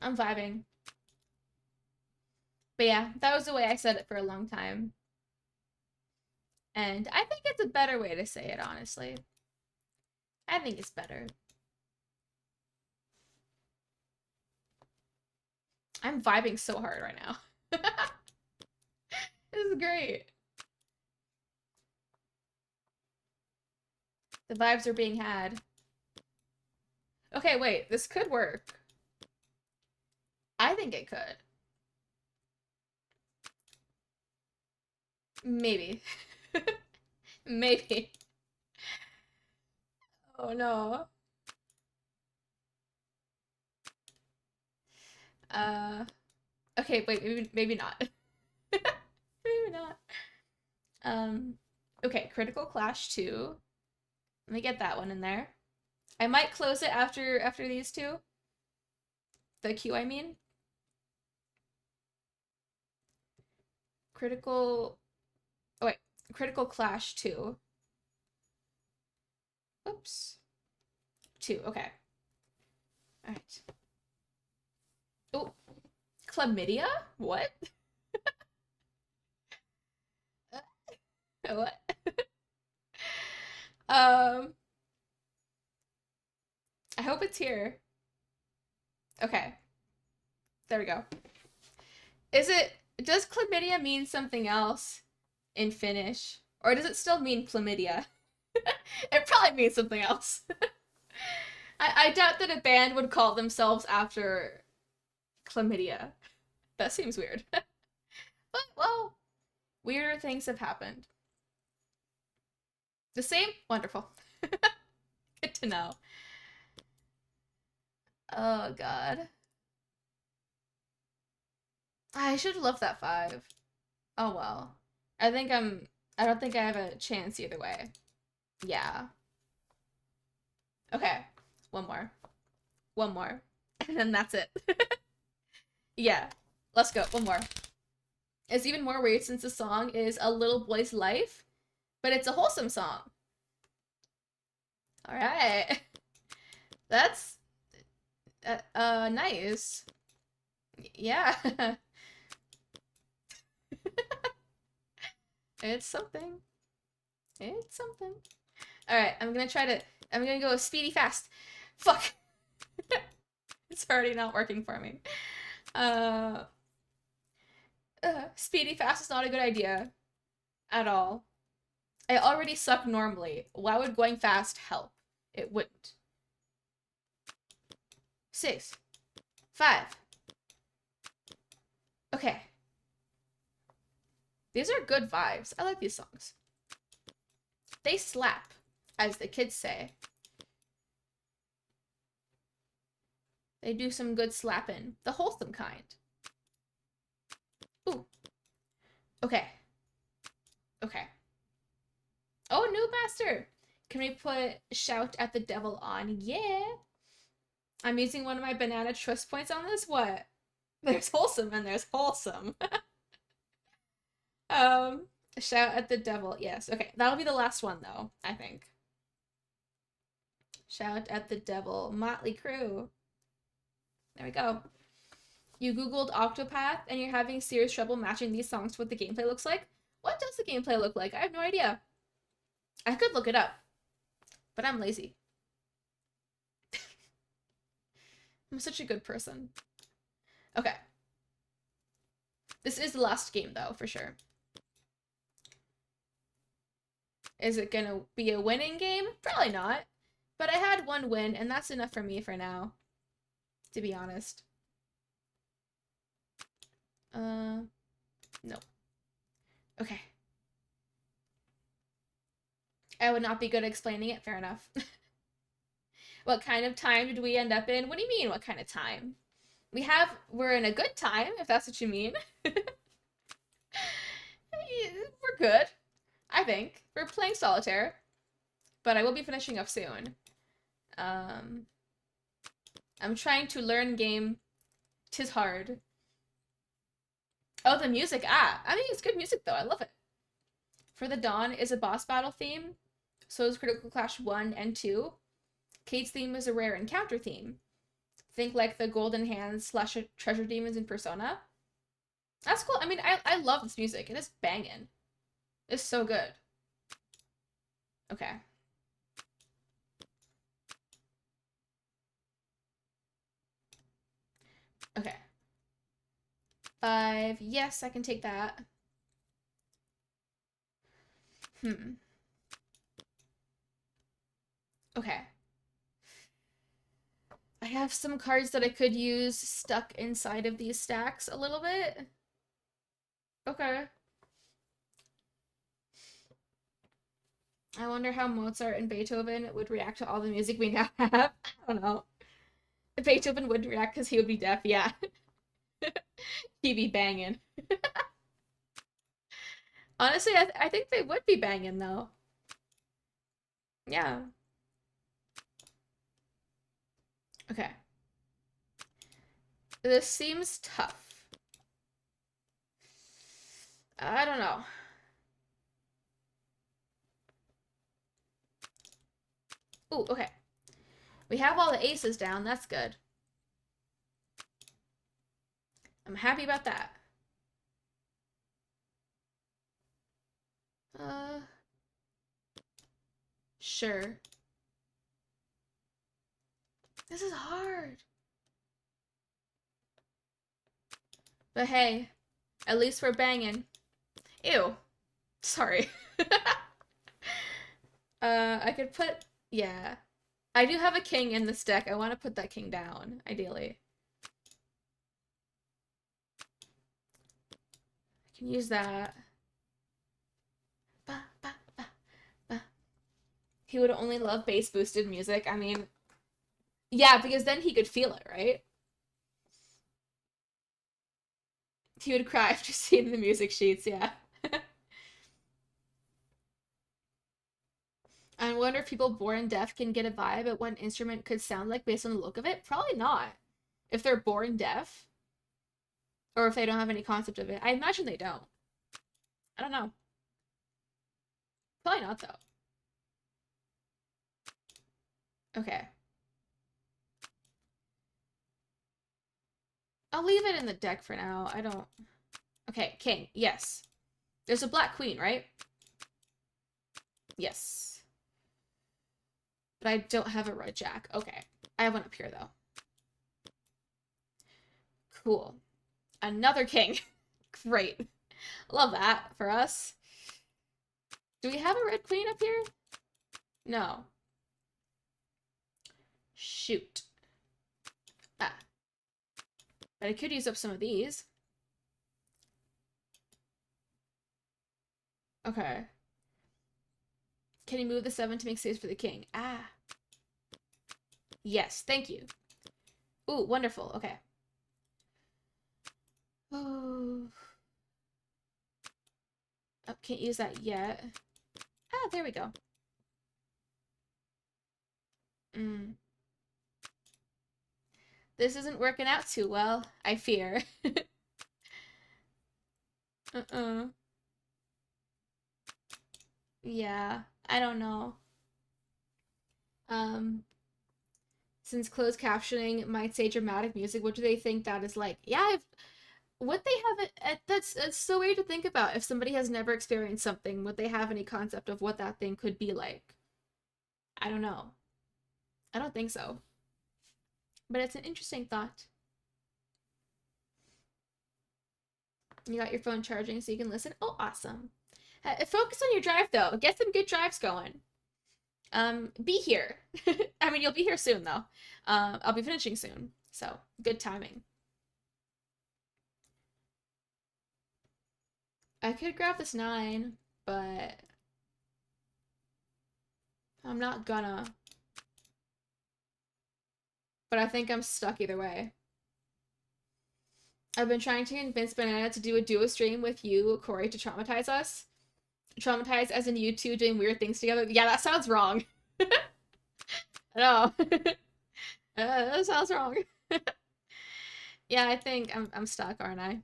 I'm vibing. But yeah, that was the way I said it for a long time. And I think it's a better way to say it, honestly. I think it's better. I'm vibing so hard right now. This is great. The vibes are being had. Okay, wait, this could work. I think it could. Maybe. Maybe. Oh no. Okay, wait, maybe not. Maybe not. Okay, Critical Clash 2. Let me get that one in there. I might close it after these two. The queue, I mean. Critical... Oh, wait. Critical Clash 2. Oops. 2, okay. Alright. Oh. Chlamydia? What? What? I hope it's here. Okay. There we go. Does chlamydia mean something else in Finnish? Or does it still mean chlamydia? It probably means something else. I doubt that a band would call themselves after chlamydia. That seems weird. But, well, weirder things have happened. The same? Wonderful. Good to know. Oh, God. I should have left that 5. Oh, well. I don't think I have a chance either way. Yeah. Okay. One more. One more. And then that's it. Yeah. Let's go. One more. It's even more weird since the song is A Little Boy's Life, but it's a wholesome song. All right. That's nice. Yeah. It's something. It's something. All right, I'm gonna go speedy fast. Fuck. It's already not working for me. Speedy fast is not a good idea at all. I already suck normally. Why would going fast help? It wouldn't. 6, 5. Okay. These are good vibes. I like these songs. They slap, as the kids say. They do some good slapping. The wholesome kind. Ooh. Okay. Okay. Oh, new master. Can we put Shout at the Devil on? Yeah. I'm using one of my banana trust points on this. What? There's wholesome and there's wholesome. Shout at the Devil. Yes. Okay. That'll be the last one though, I think. Shout at the Devil. Motley Crue. There we go. You Googled Octopath and you're having serious trouble matching these songs to what the gameplay looks like? What does the gameplay look like? I have no idea. I could look it up, but I'm lazy. I'm such a good person. Okay. This is the last game though, for sure. Is it gonna be a winning game? Probably not. But I had one win, and that's enough for me for now. To be honest. No. Okay. I would not be good at explaining it. Fair enough. What kind of time did we end up in? What do you mean, what kind of time? We're in a good time, if that's what you mean. We're good, I think. We're playing solitaire, but I will be finishing up soon. I'm trying to learn game. 'Tis hard. Oh, the music. I mean, it's good music, though. I love it. For the Dawn is a boss battle theme. So is Critical Clash 1 and 2. Kate's theme is a rare encounter theme. Think like the Golden Hands / Treasure Demons in Persona. That's cool. I mean, I love this music. It is banging. It's so good. Okay. Okay. 5. Yes, I can take that. Okay. I have some cards that I could use stuck inside of these stacks a little bit. Okay. I wonder how Mozart and Beethoven would react to all the music we now have. I don't know. Beethoven would react because he would be deaf, yeah. He'd be banging. Honestly, I think they would be banging, though. Yeah. Okay. This seems tough. I don't know. Ooh, okay. We have all the aces down. That's good. I'm happy about that. Sure. This is hard. But hey, at least we're banging. Ew. Sorry. I could put... Yeah. I do have a king in this deck. I want to put that king down, ideally. I can use that. He would only love bass boosted music. I mean, yeah, because then he could feel it, right? He would cry after seeing the music sheets, yeah. I wonder if people born deaf can get a vibe at what an instrument could sound like based on the look of it. Probably not. If they're born deaf. Or if they don't have any concept of it. I imagine they don't. I don't know. Probably not, though. Okay. I'll leave it in the deck for now. I don't... Okay, king. Yes. There's a black queen, right? Yes. But I don't have a red jack. Okay. I have one up here, though. Cool. Another king. Great. Love that for us. Do we have a red queen up here? No. Shoot. But I could use up some of these. Okay. Can you move the 7 to make space for the king? Ah. Yes, thank you. Ooh, wonderful. Okay. Oh. Oh, can't use that yet. Ah, there we go. This isn't working out too well, I fear. Yeah, I don't know. Since closed captioning might say dramatic music, what do they think that is like? Yeah, would they have it? That's so weird to think about. If somebody has never experienced something, would they have any concept of what that thing could be like? I don't know. I don't think so. But it's an interesting thought. You got your phone charging so you can listen? Oh, awesome. Focus on your drive, though. Get some good drives going. Be here. I mean, you'll be here soon, though. I'll be finishing soon. So, good timing. I could grab this 9, but I'm not gonna. But I think I'm stuck either way. I've been trying to convince Banana to do a duo stream with you, Corey, to traumatize us. Traumatize as in you two doing weird things together. Yeah, that sounds wrong. No. That sounds wrong. Yeah, I think I'm stuck, aren't I?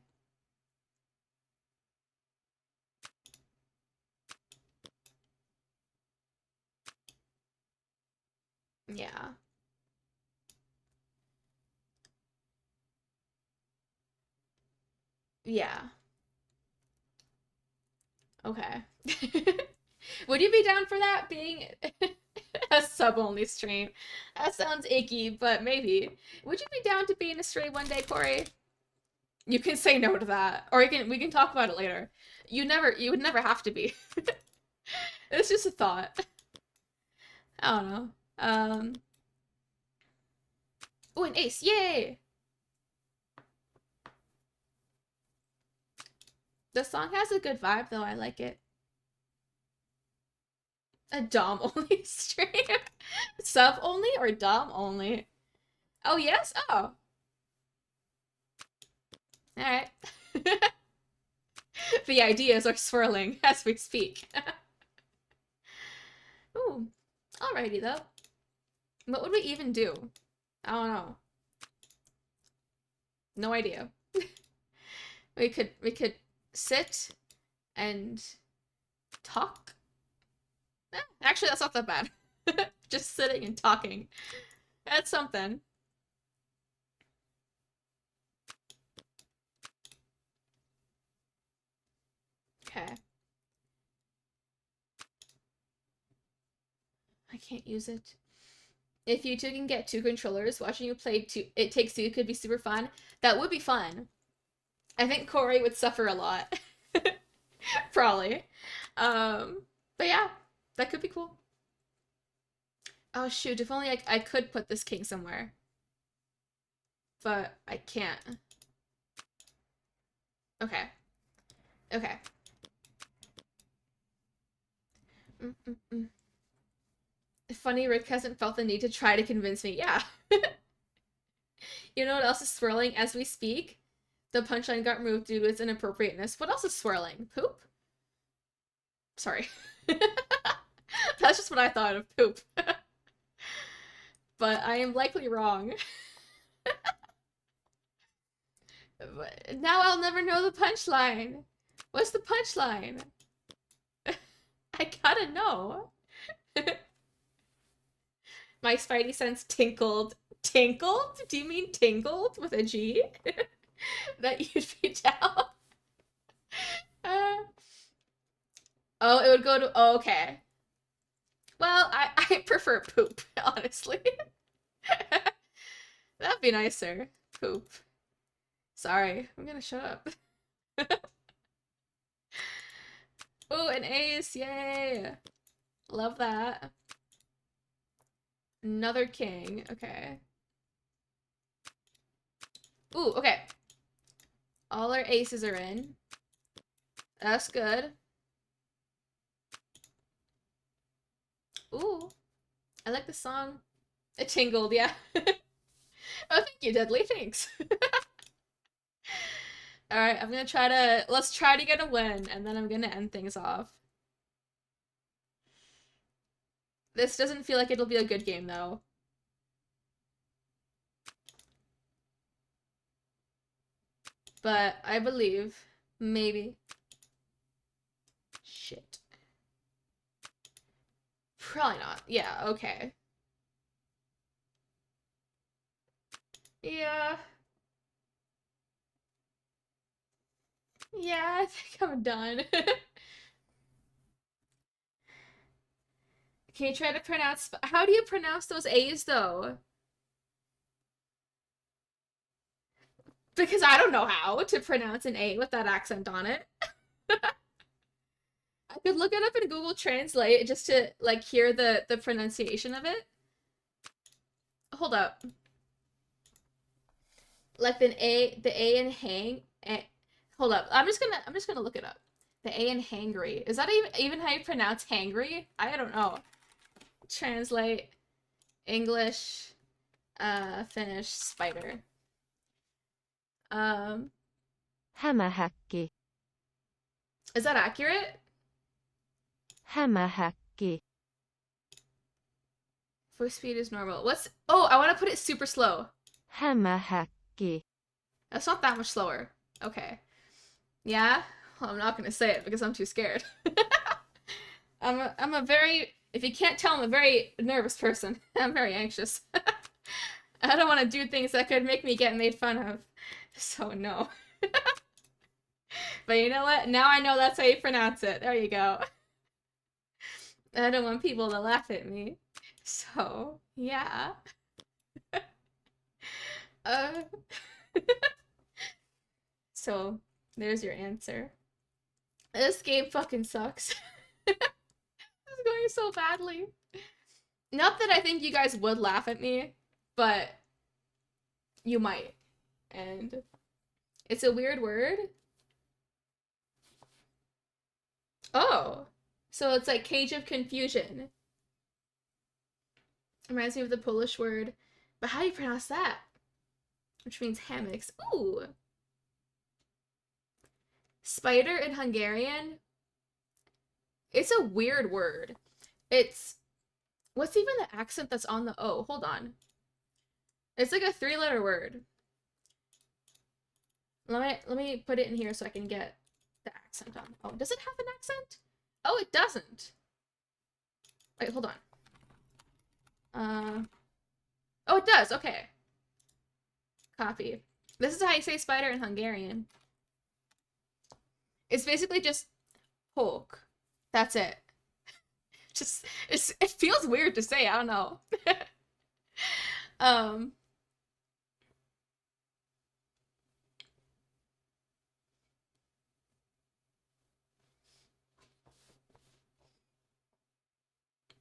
Yeah. Yeah. Okay. Would you be down for that being a sub-only stream? That sounds icky, but maybe. Would you be down to be in a stream one day, Corey? You can say no to that, or we can talk about it later. You would never have to be. It's just a thought. I don't know. Oh, an ace! Yay! The song has a good vibe, though. I like it. A Dom only stream? Sub only or Dom only? Oh, yes? Oh. Alright. The ideas are swirling as we speak. Ooh. Alrighty, though. What would we even do? I don't know. No idea. We could sit and talk. Actually, that's not that bad. Just sitting and talking. That's something. Okay. I can't use it. If you two can get 2 controllers, watching you play It Takes Two could be super fun. That would be fun. I think Corey would suffer a lot. Probably. But yeah, that could be cool. Oh shoot, if only I could put this king somewhere. But I can't. Okay. Okay. Funny, Rick hasn't felt the need to try to convince me. Yeah. You know what else is swirling as we speak? The punchline got removed due to its inappropriateness. What else is swirling? Poop? Sorry. That's just what I thought of, poop. But I am likely wrong. But now I'll never know the punchline. What's the punchline? I gotta know. My spidey sense tinkled. Tinkled? Do you mean tingled with a G? That you'd be down? Oh, it would go to... Oh, okay. Well, I prefer poop, honestly. That'd be nicer. Poop. Sorry, I'm gonna shut up. Oh, an ace, yay! Love that. Another king, okay. Ooh, okay. All our aces are in. That's good. Ooh. I like the song. It tingled, yeah. Oh, thank you, Deadly. Thanks. Alright, I'm gonna try to... Let's try to get a win, and then I'm gonna end things off. This doesn't feel like it'll be a good game, though. But I believe. Maybe. Shit. Probably not. Yeah, okay. Yeah. Yeah, I think I'm done. Can you try to pronounce... How do you pronounce those A's, though? Because I don't know how to pronounce an A with that accent on it. I could look it up in Google Translate just to, like, hear the pronunciation of it. Hold up. Like the A in hang. Hold up. I'm just gonna look it up. The A in hangry. Is that even how you pronounce hangry? I don't know. Translate English, Finnish, spider. Hämähäkki. Is that accurate? Hämähäkki. Voice speed is normal. What's... Oh, I want to put it super slow. Hämähäkki. That's not that much slower. Okay. Yeah? Well, I'm not gonna say it because I'm too scared. I'm a very... If you can't tell, I'm a very nervous person. I'm very anxious. I don't want to do things that could make me get made fun of. So no. But you know what? Now I know that's how you pronounce it. There you go. I don't want people to laugh at me. So, yeah. So, there's your answer. This game fucking sucks. It's going so badly. Not that I think you guys would laugh at me, but you might. And it's a weird word. Oh, so it's like Cage of Confusion. Reminds me of the Polish word. But how do you pronounce that? Which means hammocks. Ooh. Spider in Hungarian. It's a weird word. It's... What's even the accent that's on the O? Hold on. It's like a 3-letter word. Let me put it in here so I can get the accent on. Oh, does it have an accent? Oh, it doesn't. Wait, hold on. Oh, it does. Okay. Copy. This is how you say spider in Hungarian. It's basically just Hulk. That's it. Just it feels weird to say. I don't know.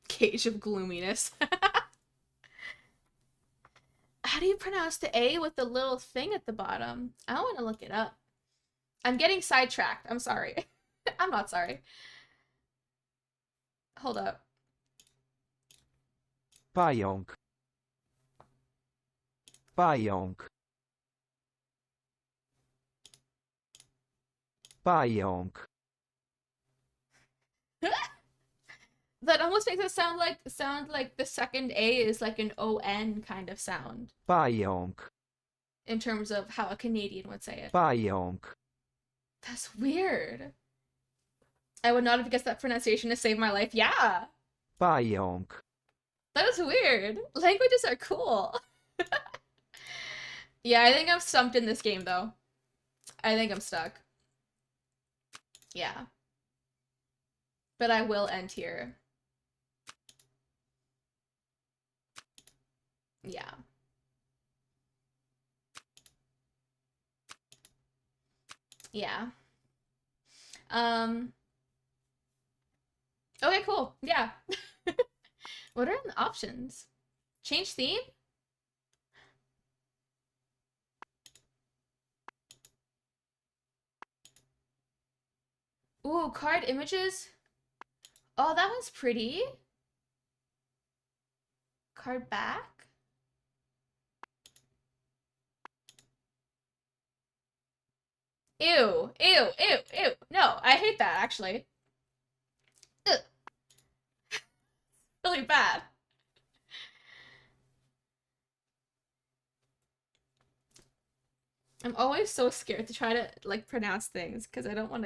Cage of gloominess. How do you pronounce the A with the little thing at the bottom? I want to look it up. I'm getting sidetracked. I'm sorry. I'm not sorry. Hold up. Pająk. Pająk. Pająk. That almost makes it sound like the second A is like an ON kind of sound. Pająk. In terms of how a Canadian would say it. Pająk. That's weird. I would not have guessed that pronunciation to save my life. Yeah. Pająk. That is weird. Languages are cool. Yeah, I think I'm stumped in this game though. I think I'm stuck. Yeah. But I will end here. Yeah. Yeah. Okay, cool. Yeah. What are the options? Change theme? Ooh, card images. Oh, that one's pretty. Card back. Ew, ew, ew, ew. No, I hate that, actually. Ugh. Really bad. I'm always so scared to try to, like, pronounce things, because I don't want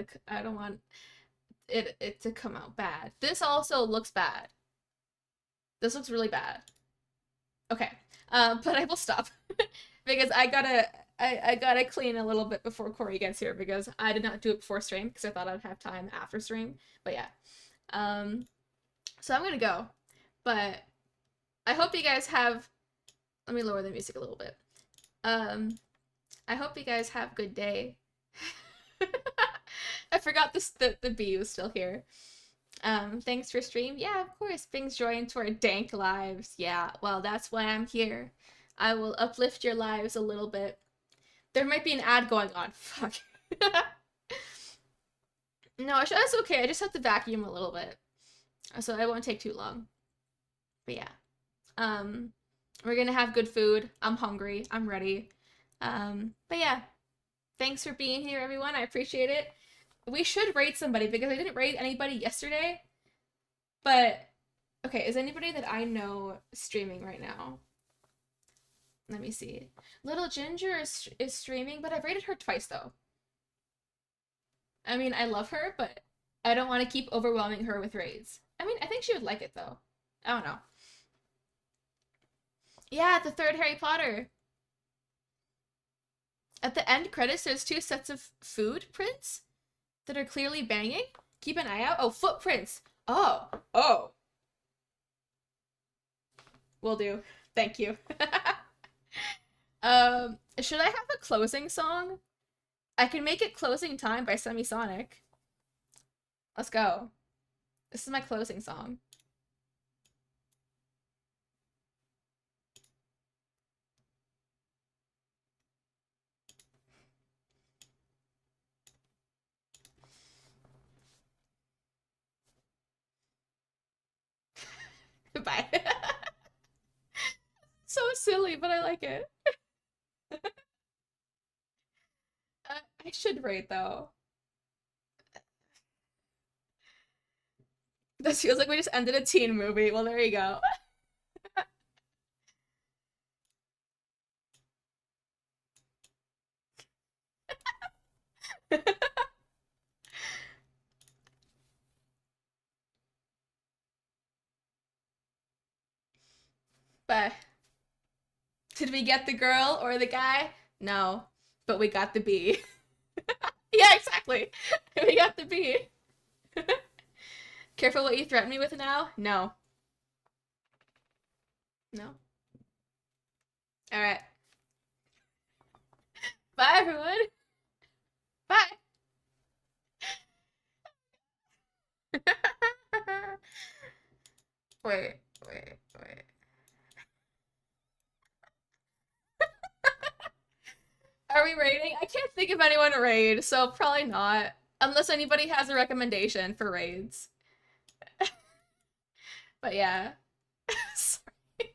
it to come out bad. This also looks bad. This looks really bad. Okay, but I will stop because I gotta clean a little bit before Corey gets here because I did not do it before stream because I thought I'd have time after stream. But yeah, so I'm gonna go. But I hope you guys have. Let me lower the music a little bit. I hope you guys have a good day. I forgot the bee was still here. Thanks for stream. Yeah, of course. Brings joy into our dank lives. Yeah, well, that's why I'm here. I will uplift your lives a little bit. There might be an ad going on. Fuck. No, that's okay. I just have to vacuum a little bit. So it won't take too long. But yeah. We're gonna have good food. I'm hungry. I'm ready. But yeah. Thanks for being here, everyone. I appreciate it. We should rate somebody because I didn't rate anybody yesterday. But, okay, is anybody that I know streaming right now? Let me see. Little Ginger is streaming, but I've rated her twice, though. I mean, I love her, but I don't want to keep overwhelming her with raids. I mean, I think she would like it, though. I don't know. Yeah, the third Harry Potter. At the end credits, there's 2 sets of food prints that are clearly banging. Keep an eye out. Oh, footprints. Oh. Oh. Will do. Thank you. Should I have a closing song? I can make it Closing Time by Semisonic. Let's go. This is my closing song. Goodbye. So silly, but I like it. I should rate though. This feels like we just ended a teen movie. Well, there you go. But did we get the girl or the guy? No, but we got the bee. Yeah, exactly. We got the bee. Careful what you threaten me with now? No. No. Alright. Bye, everyone. Bye. Wait. Are we raiding? I can't think of anyone to raid, so probably not. Unless anybody has a recommendation for raids. But yeah. Sorry.